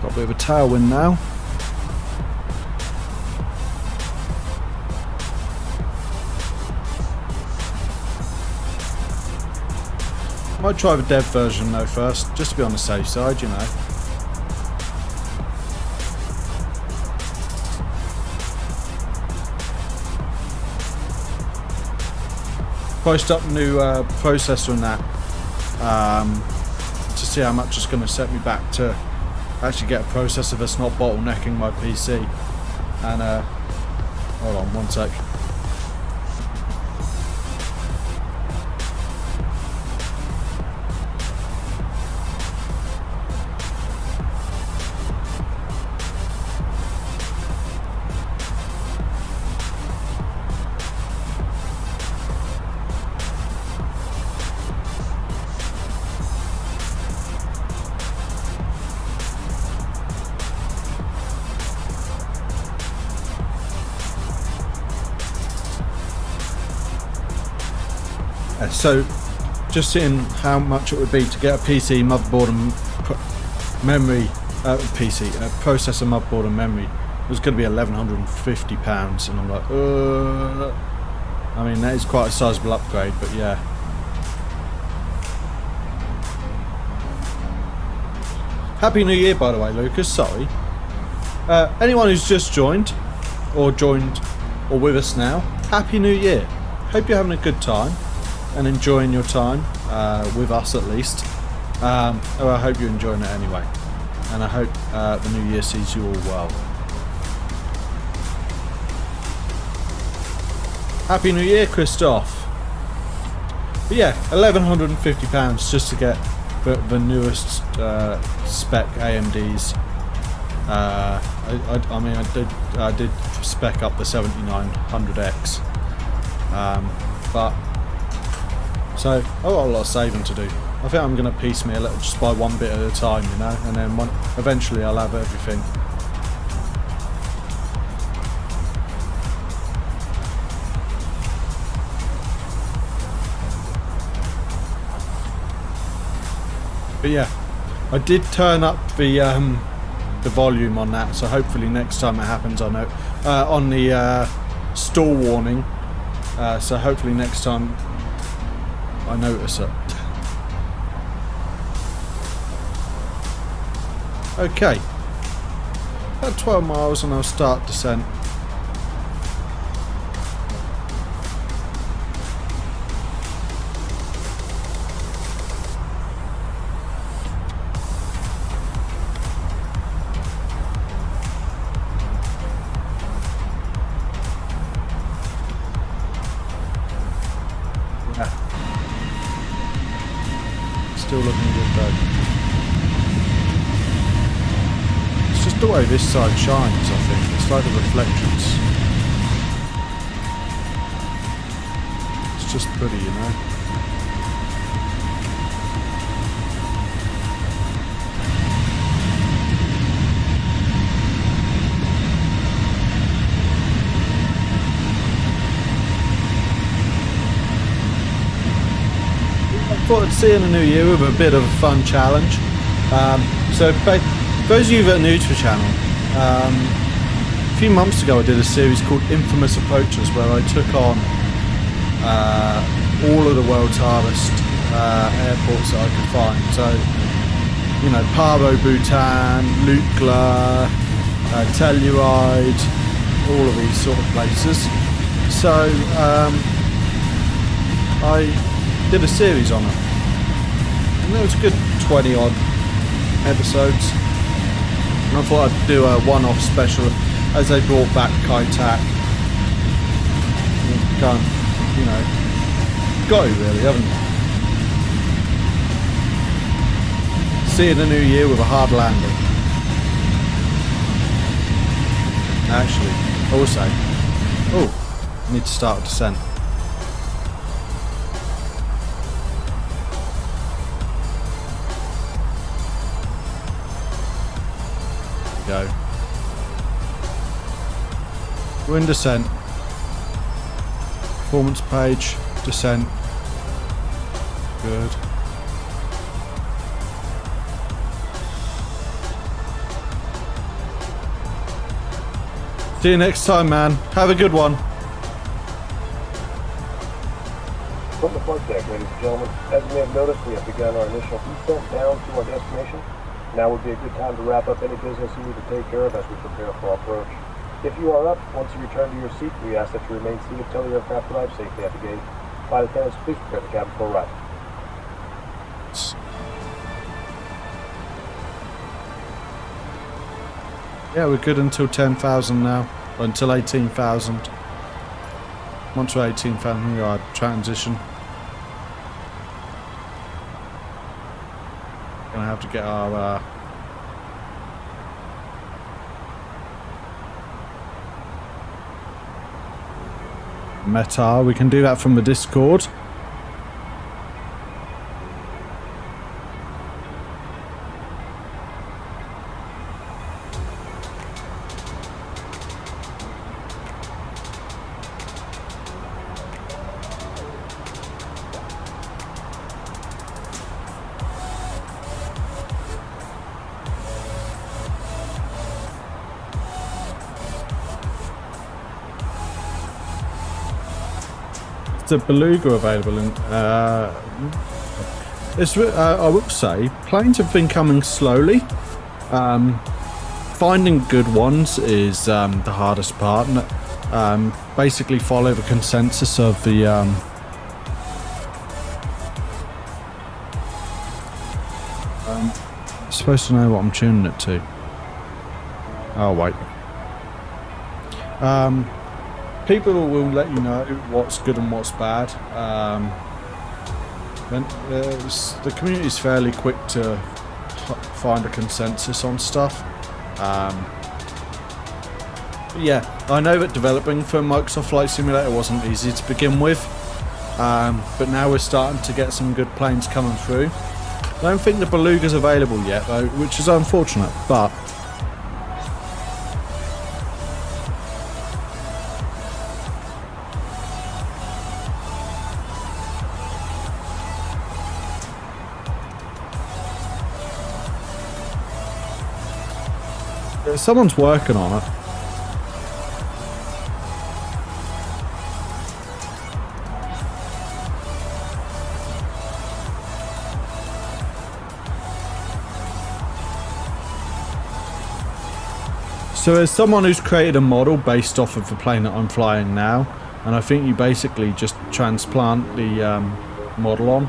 Got a bit of a tailwind now. Might try the dev version though first, just to be on the safe side, you know. Priced up new processor and that to see how much it's going to set me back to actually get a processor that's not bottlenecking my PC. And hold on one sec. So, just seeing how much it would be to get a PC motherboard and memory, processor, motherboard and memory, it was going to be £1,150, and I'm like, I mean, that is quite a sizable upgrade, but yeah. Happy New Year, by the way, Lucas, sorry. Anyone who's just joined or with us now, Happy New Year. Hope you're having a good time and enjoying your time with us at least. I hope you're enjoying it anyway, and I hope the new year sees you all well. Happy New Year, Christoph. But yeah, £1,150 just to get the newest spec AMDs. I mean, I did spec up the 7900X, but. So, I've got a lot of saving to do. I think I'm going to piecemeal it, just buy one bit at a time, you know, and then eventually I'll have everything. But yeah, I did turn up the volume on that, so hopefully next time it happens, I know on the stall warning So hopefully next time I notice it. Okay, about 12 miles and I'll start descent. Still looking good though. It's just the way this side shines, I think. It's like the reflections. It's just pretty, you know. I thought I'd see in the new year with a bit of a fun challenge. So for those of you that are new to the channel, a few months ago I did a series called Infamous Approaches where I took on all of the world's hardest airports that I could find. So, you know, Paro, Bhutan, Lukla, Telluride, all of these sort of places. So I did a series on it, and there was a good 20 odd episodes, and I thought I'd do a one-off special as they brought back Kai-Tak. Can't, you know, got it really, haven't you? See you in the new year with a hard landing. Actually, also, I need to start a descent. Go. We're in descent. Performance page, descent. Good. See you next time, man. Have a good one. From the flight deck, ladies and gentlemen, as you may have noticed, we have begun our initial descent down to our destination. Now would be a good time to wrap up any business you need to take care of as we prepare for our approach. If you are up, once you return to your seat, we ask that you remain seated until your aircraft arrives safely at the gate. Flight attendants, please prepare the cabin for arrival. Yeah, we're good until 10,000 now, or until 18,000. Once we're 18,000, we are transition. Gonna have to get our METAR. We can do that from the Discord. The Beluga available in I would say planes have been coming slowly. Finding good ones is the hardest part, and basically follow the consensus of the I'm supposed to know what I'm tuning it to. Oh wait. People will let you know what's good and what's bad. The community is fairly quick to find a consensus on stuff. But yeah, I know that developing for Microsoft Flight Simulator wasn't easy to begin with, but now we're starting to get some good planes coming through. I don't think the Beluga's available yet though, which is unfortunate, but someone's working on it. So there's someone who's created a model based off of the plane that I'm flying now, and I think you basically just transplant the model on.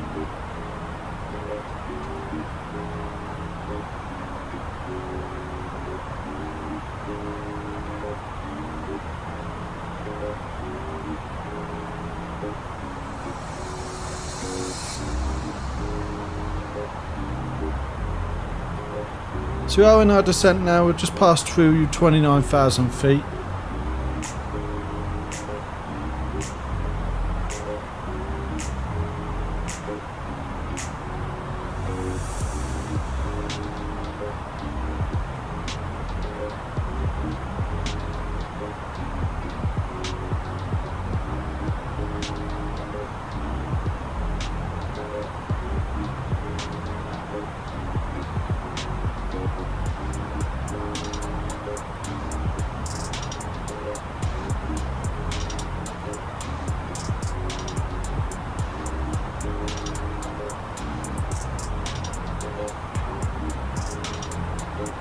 So we are in our descent now. We've just passed through 29,000 feet.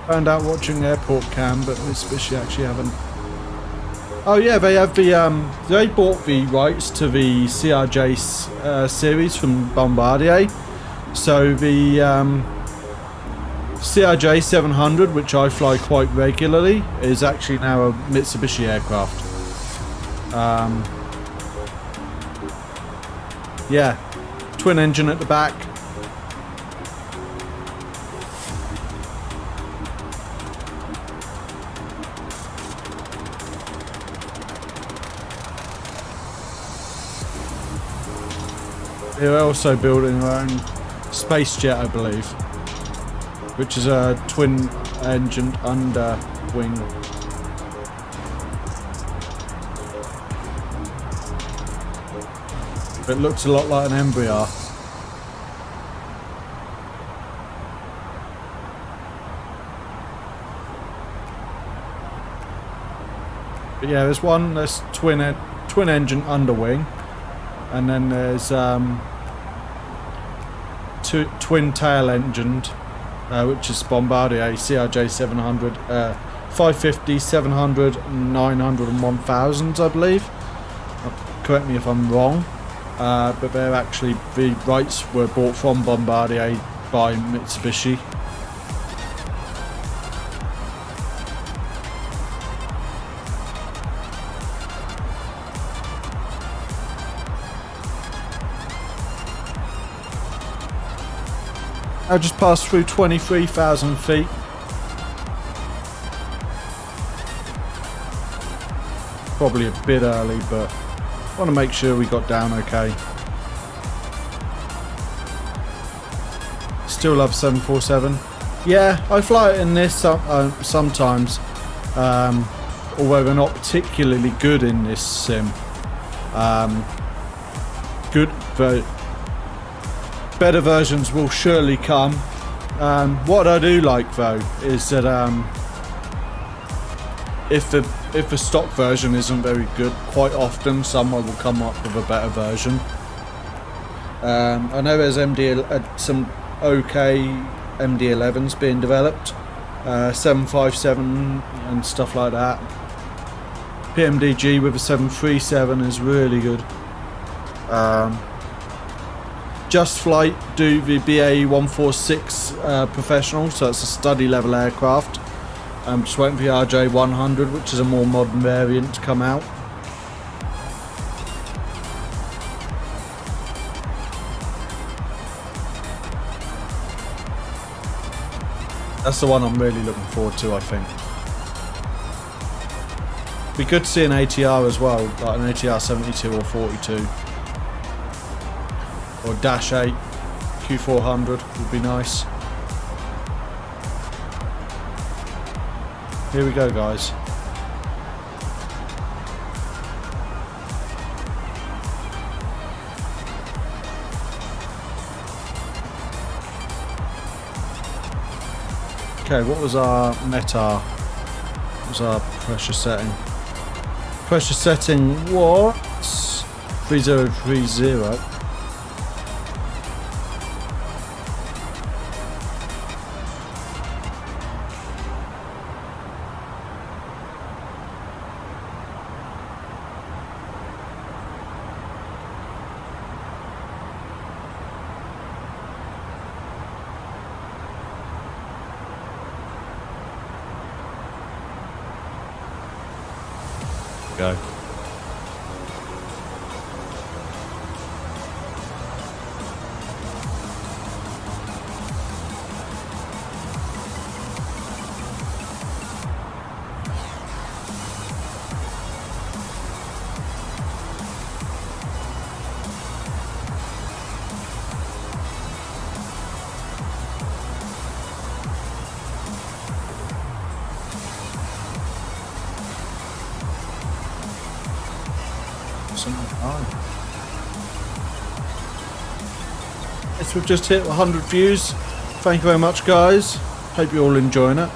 Found out watching Airport Cam, but Mitsubishi actually haven't. Oh yeah, they have the they bought the rights to the CRJ series from Bombardier. So the CRJ 700, which I fly quite regularly, is actually now a Mitsubishi aircraft. Yeah, twin engine at the back. They're also building their own space jet, I believe, which is a twin-engined underwing. It looks a lot like an Embraer. But yeah, there's one that's twin-engine underwing. And then there's twin tail engined, which is Bombardier CRJ 700, 550, 700, 900 and 1000s, I believe. Correct me if I'm wrong, but they're actually, the rights were bought from Bombardier by Mitsubishi. I just passed through 23,000 feet. Probably a bit early, but I want to make sure we got down okay. Still love 747. Yeah, I fly it in this sometimes, although they're not particularly good in this sim. Good, but better versions will surely come. What I do like though is that if the stock version isn't very good, quite often someone will come up with a better version. I know there's some okay MD-11s being developed, 757 and stuff like that. PMDG with a 737 is really good. Just Flight do the BAE 146 professional, so it's a study level aircraft. I'm just waiting for the RJ 100, which is a more modern variant, to come out. That's the one I'm really looking forward to, I think. Be good to see an ATR as well, like an ATR 72 or 42. Or Dash 8, Q400 would be nice. Here we go, guys. Okay, what was our METAR? What was our pressure setting? Pressure setting was 3030. Go. Yes, we've just hit 100 views. Thank you very much, guys. Hope you're all enjoying it.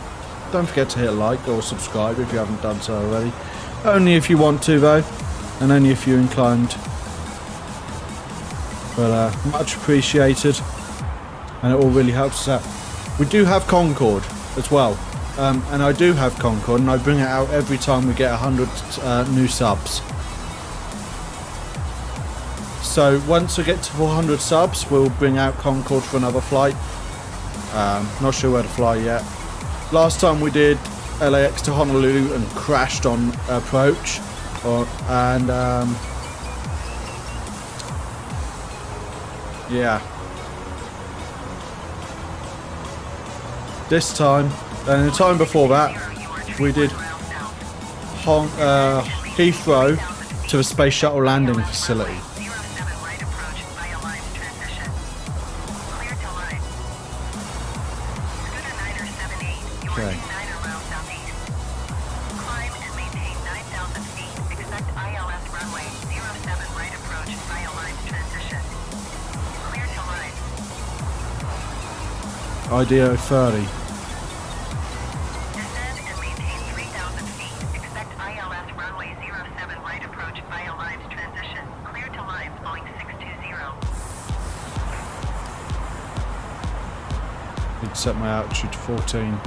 Don't forget to hit a like or subscribe if you haven't done so already. Only if you want to, though, and only if you're inclined. But much appreciated, and it all really helps us out. We do have Concorde as well, and I do have Concorde, and I bring it out every time we get 100 new subs. So once we get to 400 subs, we'll bring out Concorde for another flight. Not sure where to fly yet. Last time we did LAX to Honolulu and crashed on approach, yeah. This time, and the time before that, we did Heathrow to the Space Shuttle landing facility. Okay. Climb and maintain 9,000 feet. Expect ILS runway 07 right approach via line transition. Clear to line. IDO 30. Descend and maintain 3,000 feet. Expect ILS runway 07 right approach via lines transition. Clear to line, Boeing 620. Need to set my altitude to 14.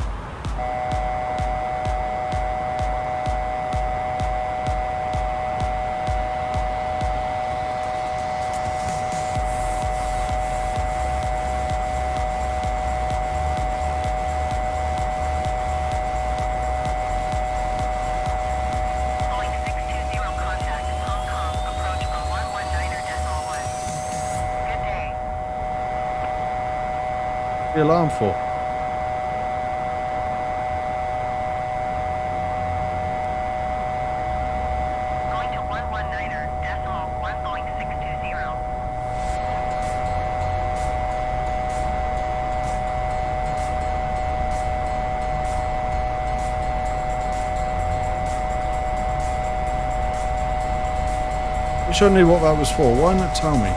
The alarm for? Going to 119er, decimal 1 Boeing 620. Wish I knew what that was for. Why not tell me?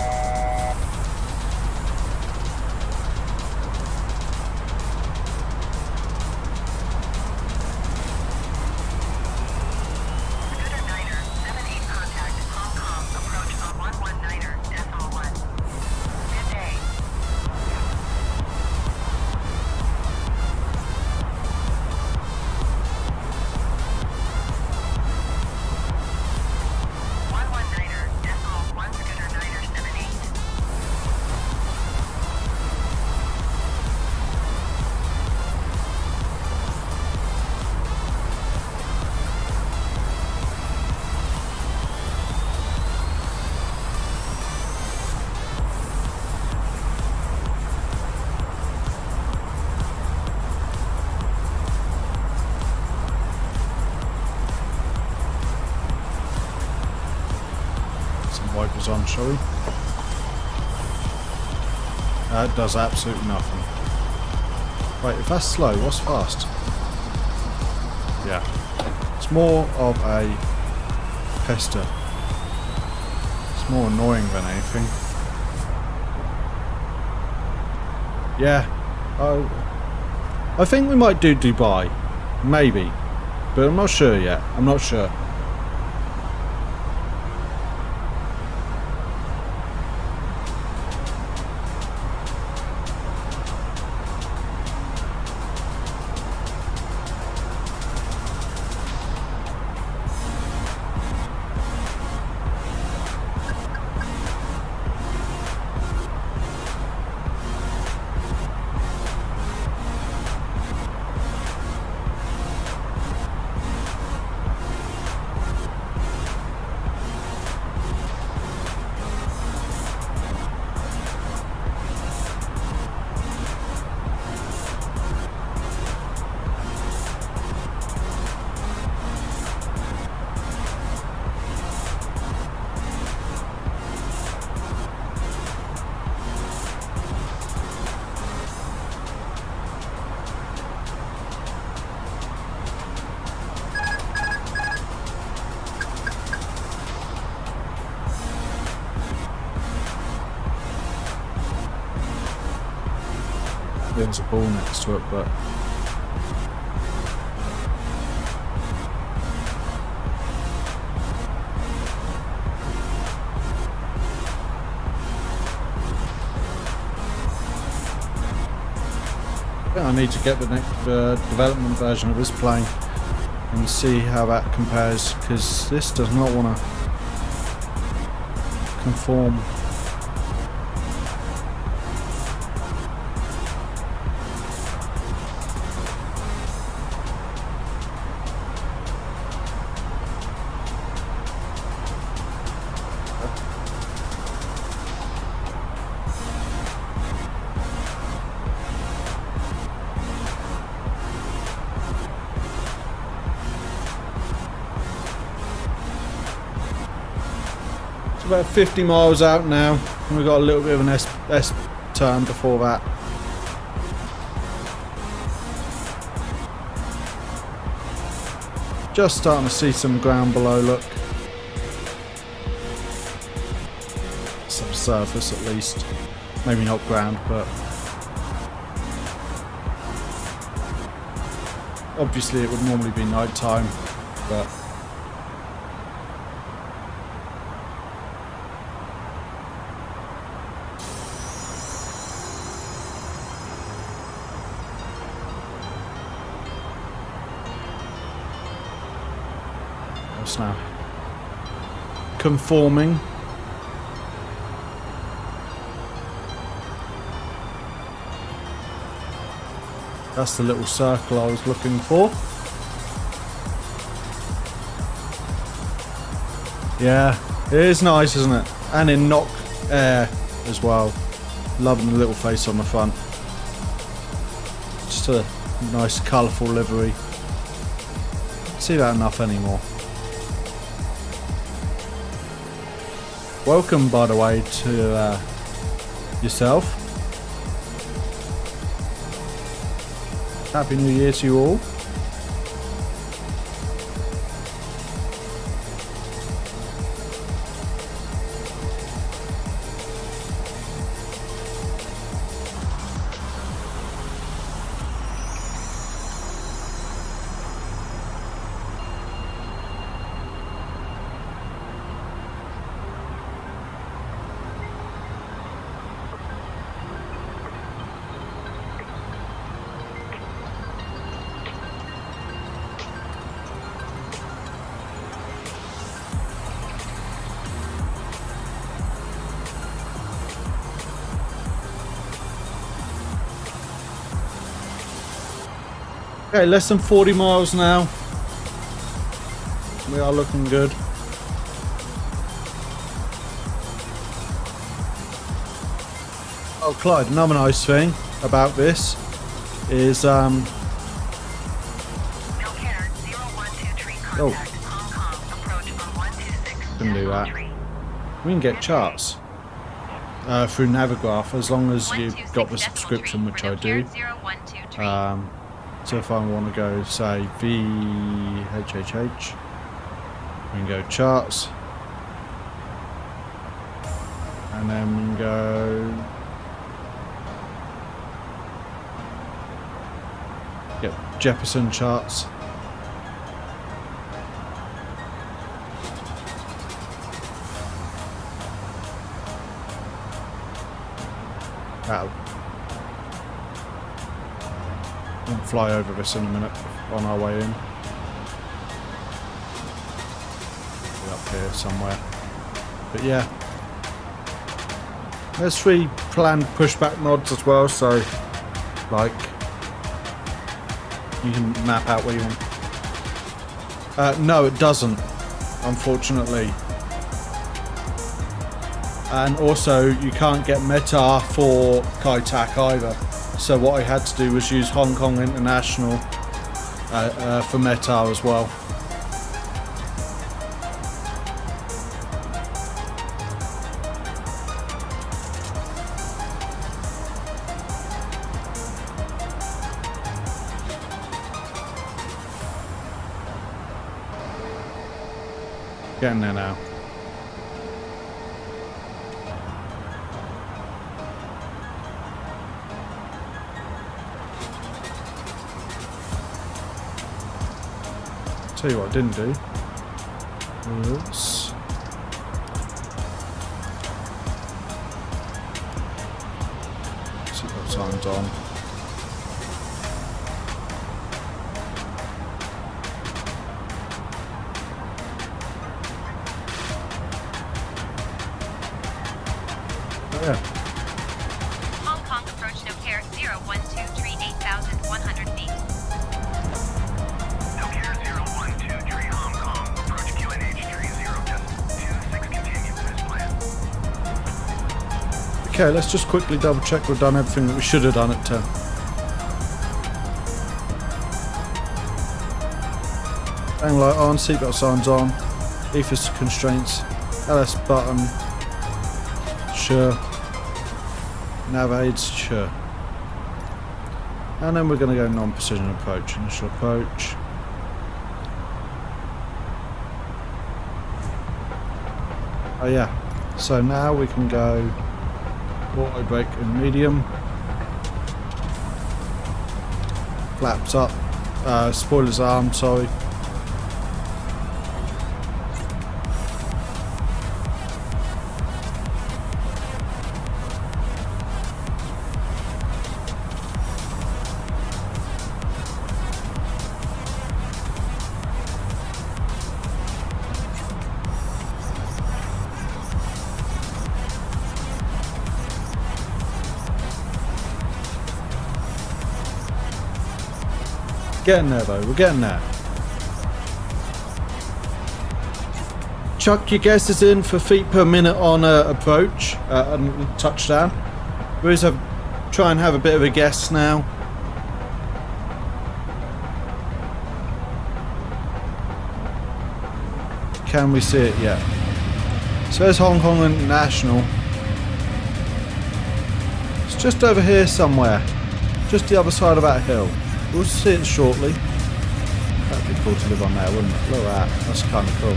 Wipers on, shall we? That does absolutely nothing. Right, if that's slow, what's fast? Yeah. It's more of a pester. It's more annoying than anything. Yeah. I think we might do Dubai. Maybe. But I'm not sure yet. I'm not sure. there's a ball next to it, but I need to get the next development version of this plane and see how that compares, because this does not want to conform. About 50 miles out now, and we've got a little bit of an S turn before that. Just starting to see some ground below, look. Some surface at least. Maybe not ground, but obviously it would normally be night time, but now conforming. That's the little circle I was looking for. Yeah, it is nice, isn't it? And in knock air as well. Loving the little face on the front. Just a nice colourful livery. Don't see that enough anymore. Welcome, by the way, to yourself. Happy New Year to you all. Okay, less than 40 miles now. We are looking good. Oh, Clyde, another nice thing about this is No care, 0123 contact Hong Kong, approach on 126. can do that. We can get charts through Navigraph as long as you've got the subscription, which I do. So if I want to go, say, VHHX, we can go charts, and then we can go get Jefferson charts. Wow. We'll fly over this in a minute on our way in. Be up here somewhere. But yeah. There's 3 planned pushback mods as well, so like you can map out where you want. No, it doesn't, unfortunately. And also you can't get METAR for Kai Tak either. So what I had to do was use Hong Kong International for METAR as well. Getting there now. Tell you what I didn't do was seatbelt signs on. Yeah. Hong Kong approach no care 0123 8,100 feet. No care 0123 Hong Kong. Approach QNH 30.26 continue as planned. Okay, let's just quickly double check we've done everything that we should have done at 10. Hang light on, seatbelt signs on, ethos constraints, LS button, sure. Nav aids, sure. And then we're going to go non-precision approach. Initial approach. Oh yeah. So now we can go auto brake in medium. Flaps up. Spoilers arm, sorry. Getting there though, we're getting there. Chuck your guesses in for feet per minute on approach and touchdown. We'll try and have a bit of a guess now. Can we see it yet? So there's Hong Kong International. It's just over here somewhere. Just the other side of that hill. We'll see it shortly. That'd be cool to live on there, wouldn't it? Look at that. That's kind of cool.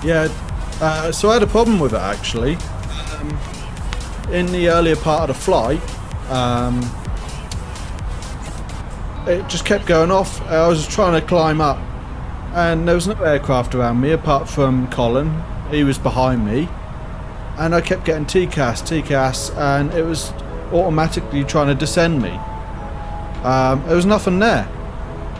Yeah, so I had a problem with it actually. In the earlier part of the flight, it just kept going off. I was trying to climb up and there was no aircraft around me apart from Colin. He was behind me and I kept getting TCAS, and it was automatically trying to descend me. There was nothing there.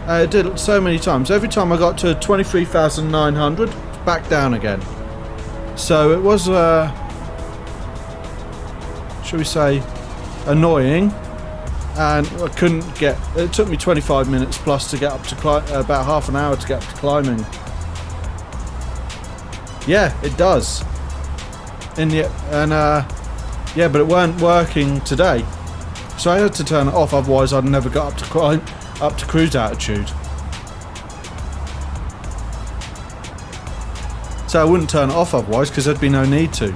It did it so many times. Every time I got to 23,900, back down again. So it was, should we say, annoying, and I couldn't get. It took me 25 minutes plus to get up to about half an hour to get up to climbing. Yeah, it does. Yeah, but it weren't working today, so I had to turn it off. Otherwise, I'd never got up to cruise altitude. So I wouldn't turn it off otherwise because there'd be no need to.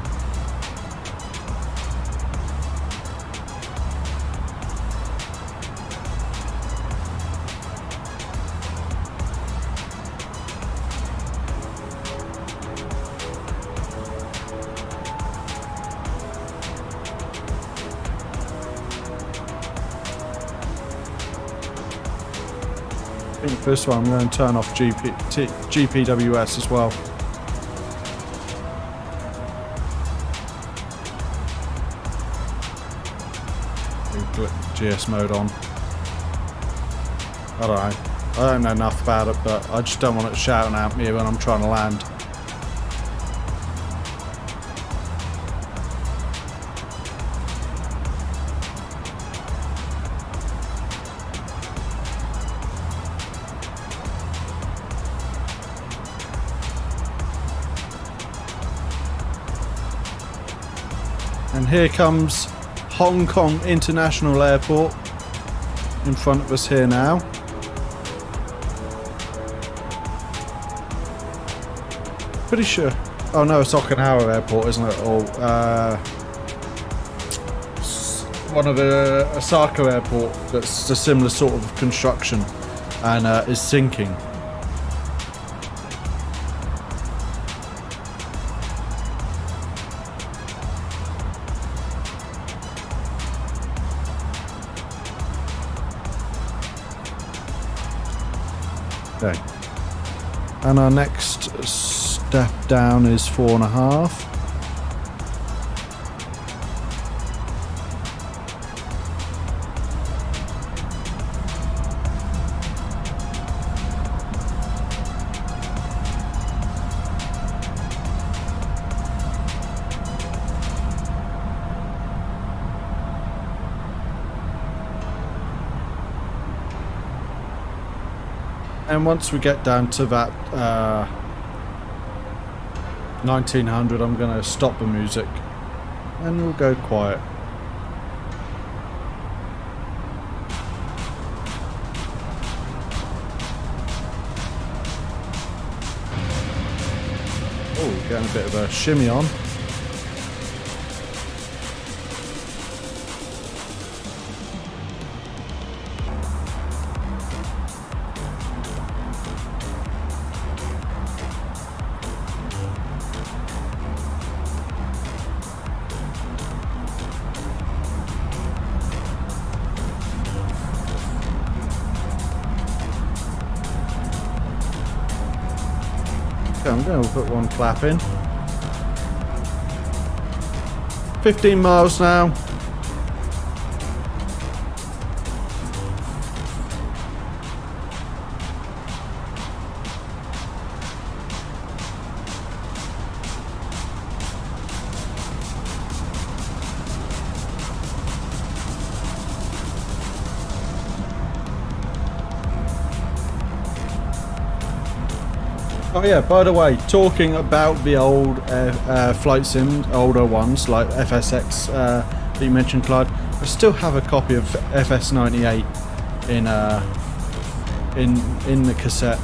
I think for this one I'm going to turn off GPWS as well. GS mode on. I don't know. I don't know enough about it, but I just don't want it shouting at me when I'm trying to land. And here comes Hong Kong International Airport in front of us here now. Pretty sure. Oh no, it's Okinawa Airport, isn't it? Or one of the Osaka Airport that's a similar sort of construction and is sinking. Okay. And our next step down is 4.5. And once we get down to that 1900, I'm going to stop the music and we'll go quiet. Oh, getting a bit of a shimmy on. I'm going to put one flap in. 15 miles now. Oh yeah, by the way, talking about the old flight sims, older ones like FSX that you mentioned, Clyde, I still have a copy of FS98 in the cassette.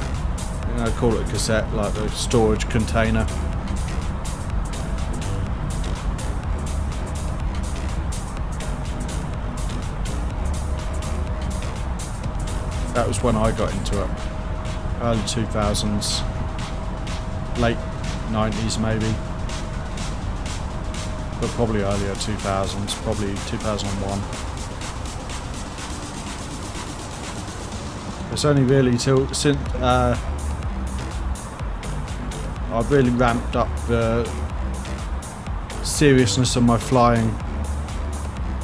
I call it a cassette, like the storage container. That was when I got into it, early 2000s. Late 90s maybe, but probably earlier 2000s, probably 2001. It's only really since I've really ramped up the seriousness of my flying.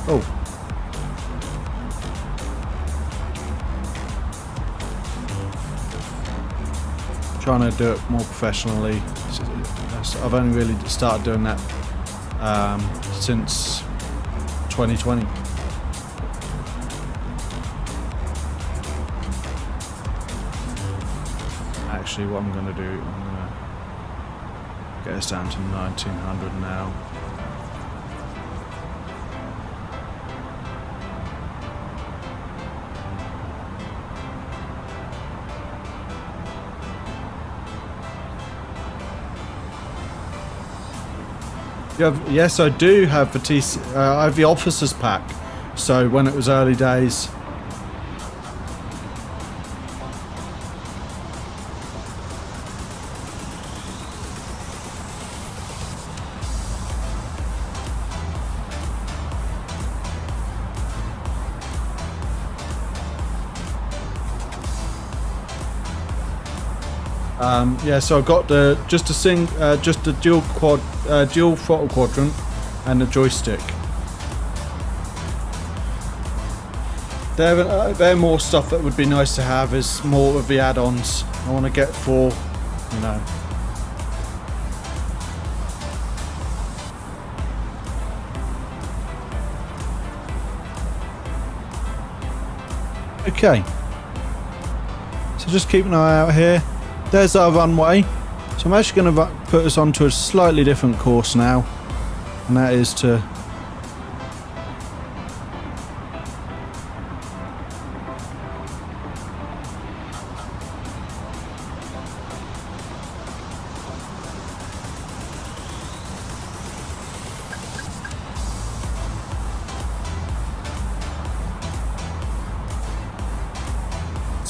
Oh. Trying to do it more professionally. I've only really started doing that since 2020. Actually, what I'm going to do, I'm going to get us down to 1900 now. Yes, I do have the I have the officers pack. So when it was early days, yeah, so I've got just a dual throttle quadrant and a joystick. They're more stuff that would be nice to have, is more of the add-ons. I want to get for, you know. Okay. So just keep an eye out here. There's our runway. So I'm actually going to put us onto a slightly different course now, and that is to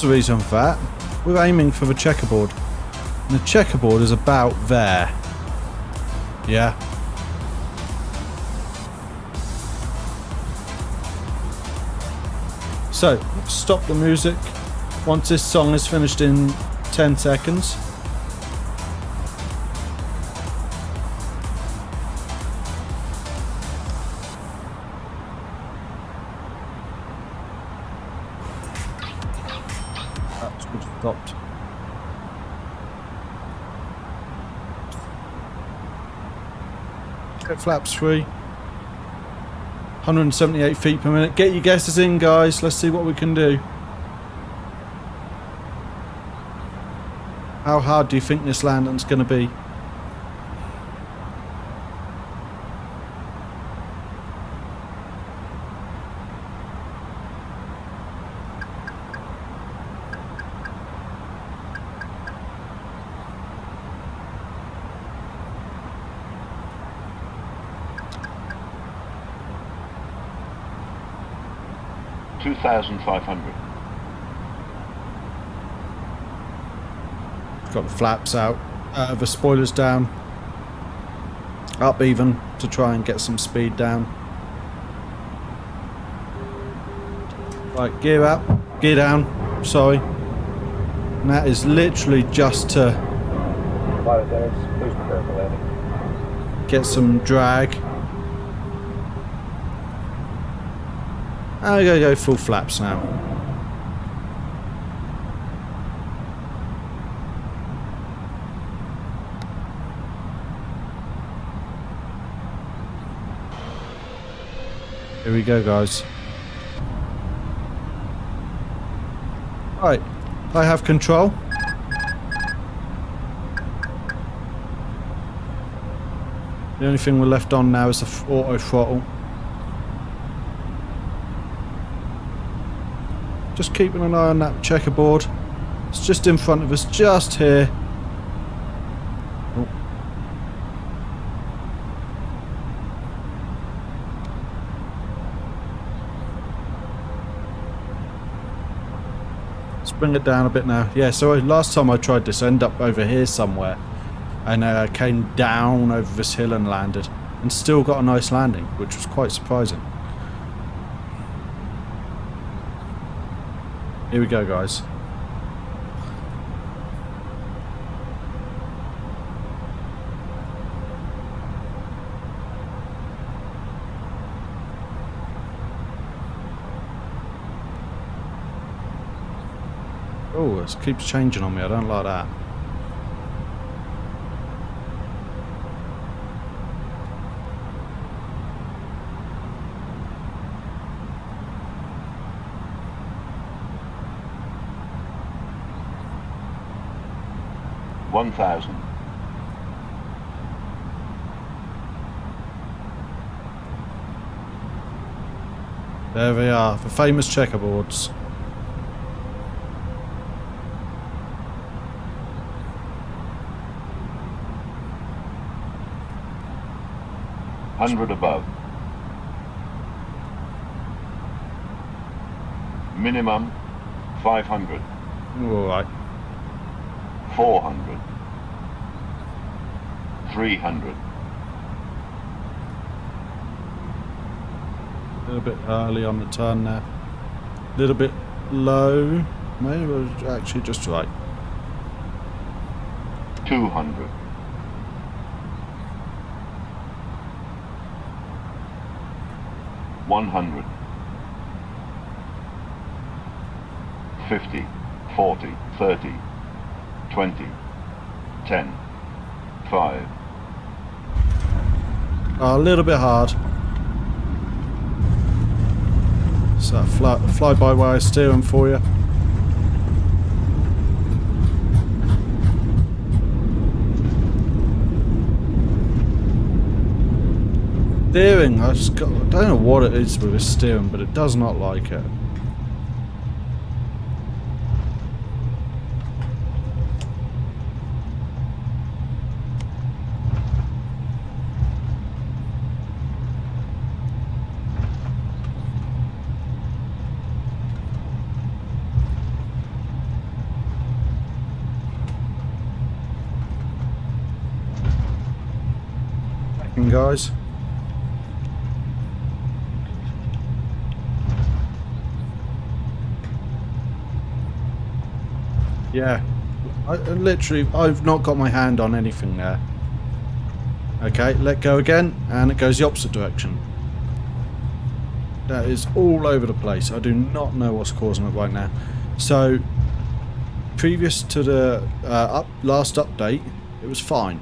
There's a reason for that. We're aiming for the checkerboard. And the checkerboard is about there. Yeah. So, let's stop the music once this song is finished in 10 seconds. That's good, stopped. Get flaps free. 178 feet per minute. Get your guesses in, guys. Let's see what we can do. How hard do you think this landing's going to be? $2,500. Got the flaps out, the spoilers down, up even to try and get some speed down. Right, gear up, gear down, sorry. And that is literally just to Please prepare for landing. get some drag. I'm going to go full flaps now. Here we go, guys. Right, I have control. The only thing we're left on now is the auto throttle. Just keeping an eye on that checkerboard. It's just in front of us, just here. Oh. Let's bring it down a bit now. Yeah, so last time I tried this, I ended up over here somewhere. And I came down over this hill and landed. And still got a nice landing, which was quite surprising. Here we go, guys. Oh, it keeps changing on me. I don't like that. $1,000. There we are, the famous checkerboards. $100 above. Minimum 500. All right. 400. 300. A little bit early on the turn there. A little bit low. Maybe it was actually just right. 200. 100. 50. 40. 30. 20. 10. 5. Oh, a little bit hard. So fly-by-wire steering for you. Steering, I don't know what it is with this steering, but it does not like it. second, guys. Yeah, I've not got my hand on anything there. Okay, let go again, and it goes the opposite direction. That is all over the place. I do not know what's causing it right now. So, previous to the last update, it was fine.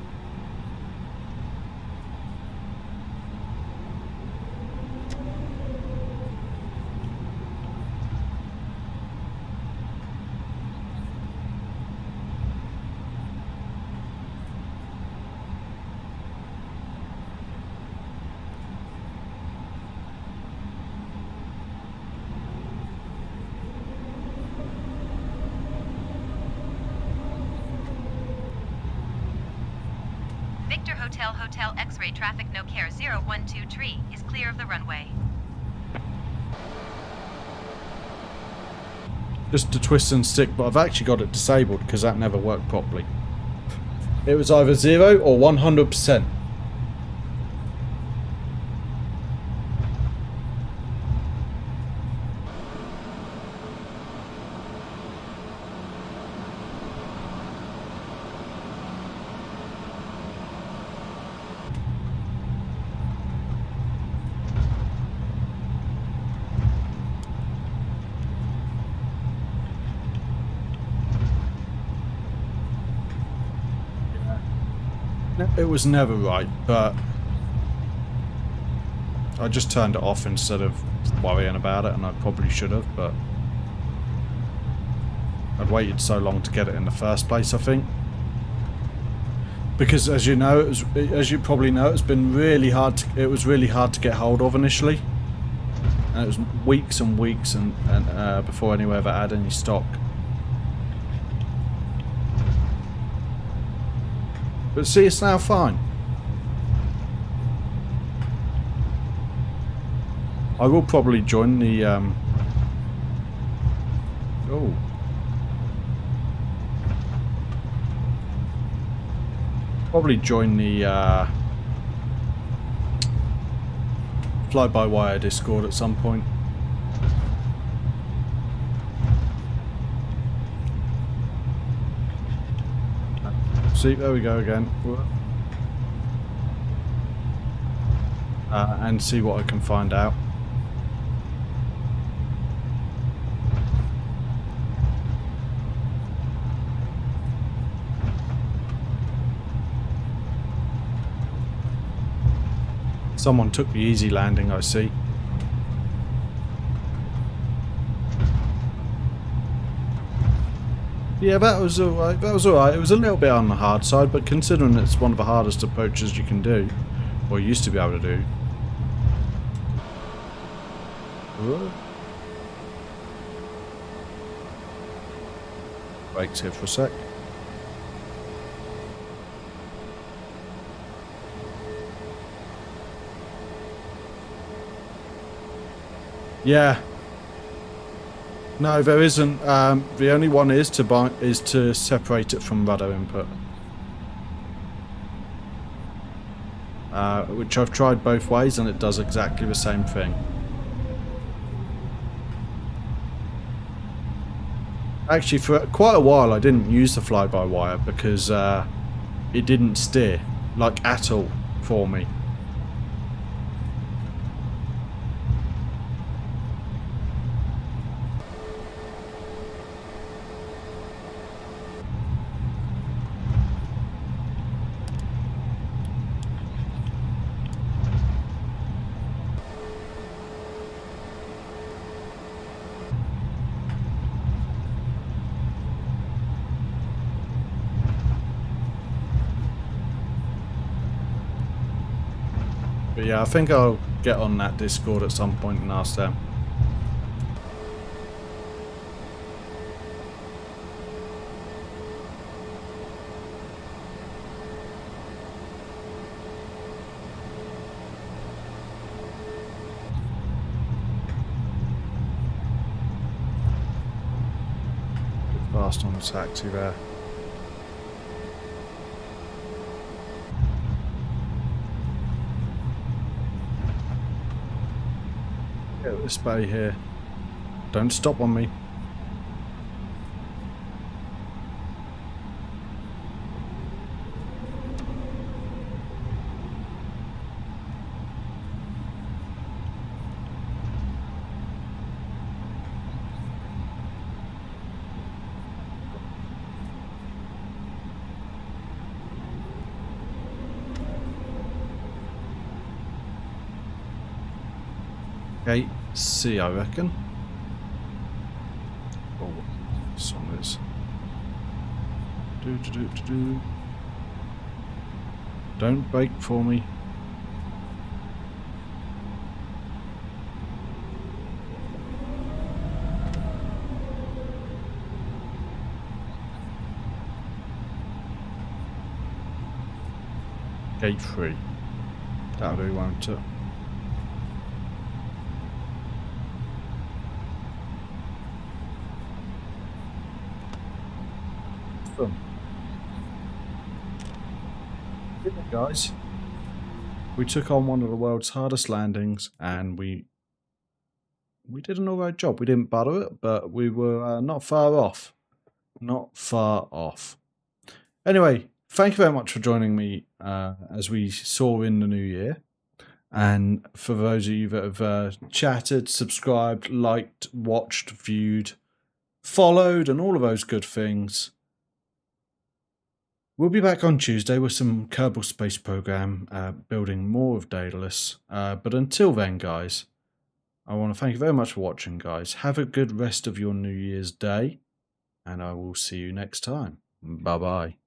Victor Hotel Hotel X-ray traffic no care 012 tree is clear of the runway. Just to twist and stick, but I've actually got it disabled because that never worked properly. It was either 0 or 100%. It was never right, but I just turned it off instead of worrying about it, and I probably should have, but I'd waited so long to get it in the first place, I think. Because as you know, as you probably know, it's been really hard. It was really hard to get hold of initially, and it was weeks and weeks and before anyone ever had any stock. But see, it's now fine. I will probably join the probably join the fly-by-wire Discord at some point. See, there we go again. And see what I can find out. Someone took the easy landing, I see. Yeah, that was alright. That was alright. It was a little bit on the hard side, but considering it's one of the hardest approaches you can do, or used to be able to do. Brakes here for a sec. Yeah. No, there isn't. The only one is to separate it from rudder input, which I've tried both ways, and it does exactly the same thing. Actually, for quite a while, I didn't use the fly-by-wire because it didn't steer, like, at all for me. But yeah, I think I'll get on that Discord at some point and ask them. Bit fast on the taxi there. at this bay here. Don't stop on me. Gate C, I reckon. Oh, what this song is. Do. Don't brake for me. Gate 3. That'll do, won't it? Guys, we took on one of the world's hardest landings, and we did an alright job. We didn't butter it, but we were not far off. Not far off. Anyway, thank you very much for joining me as we soar in the new year. And for those of you that have chatted, subscribed, liked, watched, viewed, followed, and all of those good things. We'll be back on Tuesday with some Kerbal Space Program, building more of Daedalus. But until then, guys, I want to thank you very much for watching, guys. Have a good rest of your New Year's Day, and I will see you next time. Bye-bye.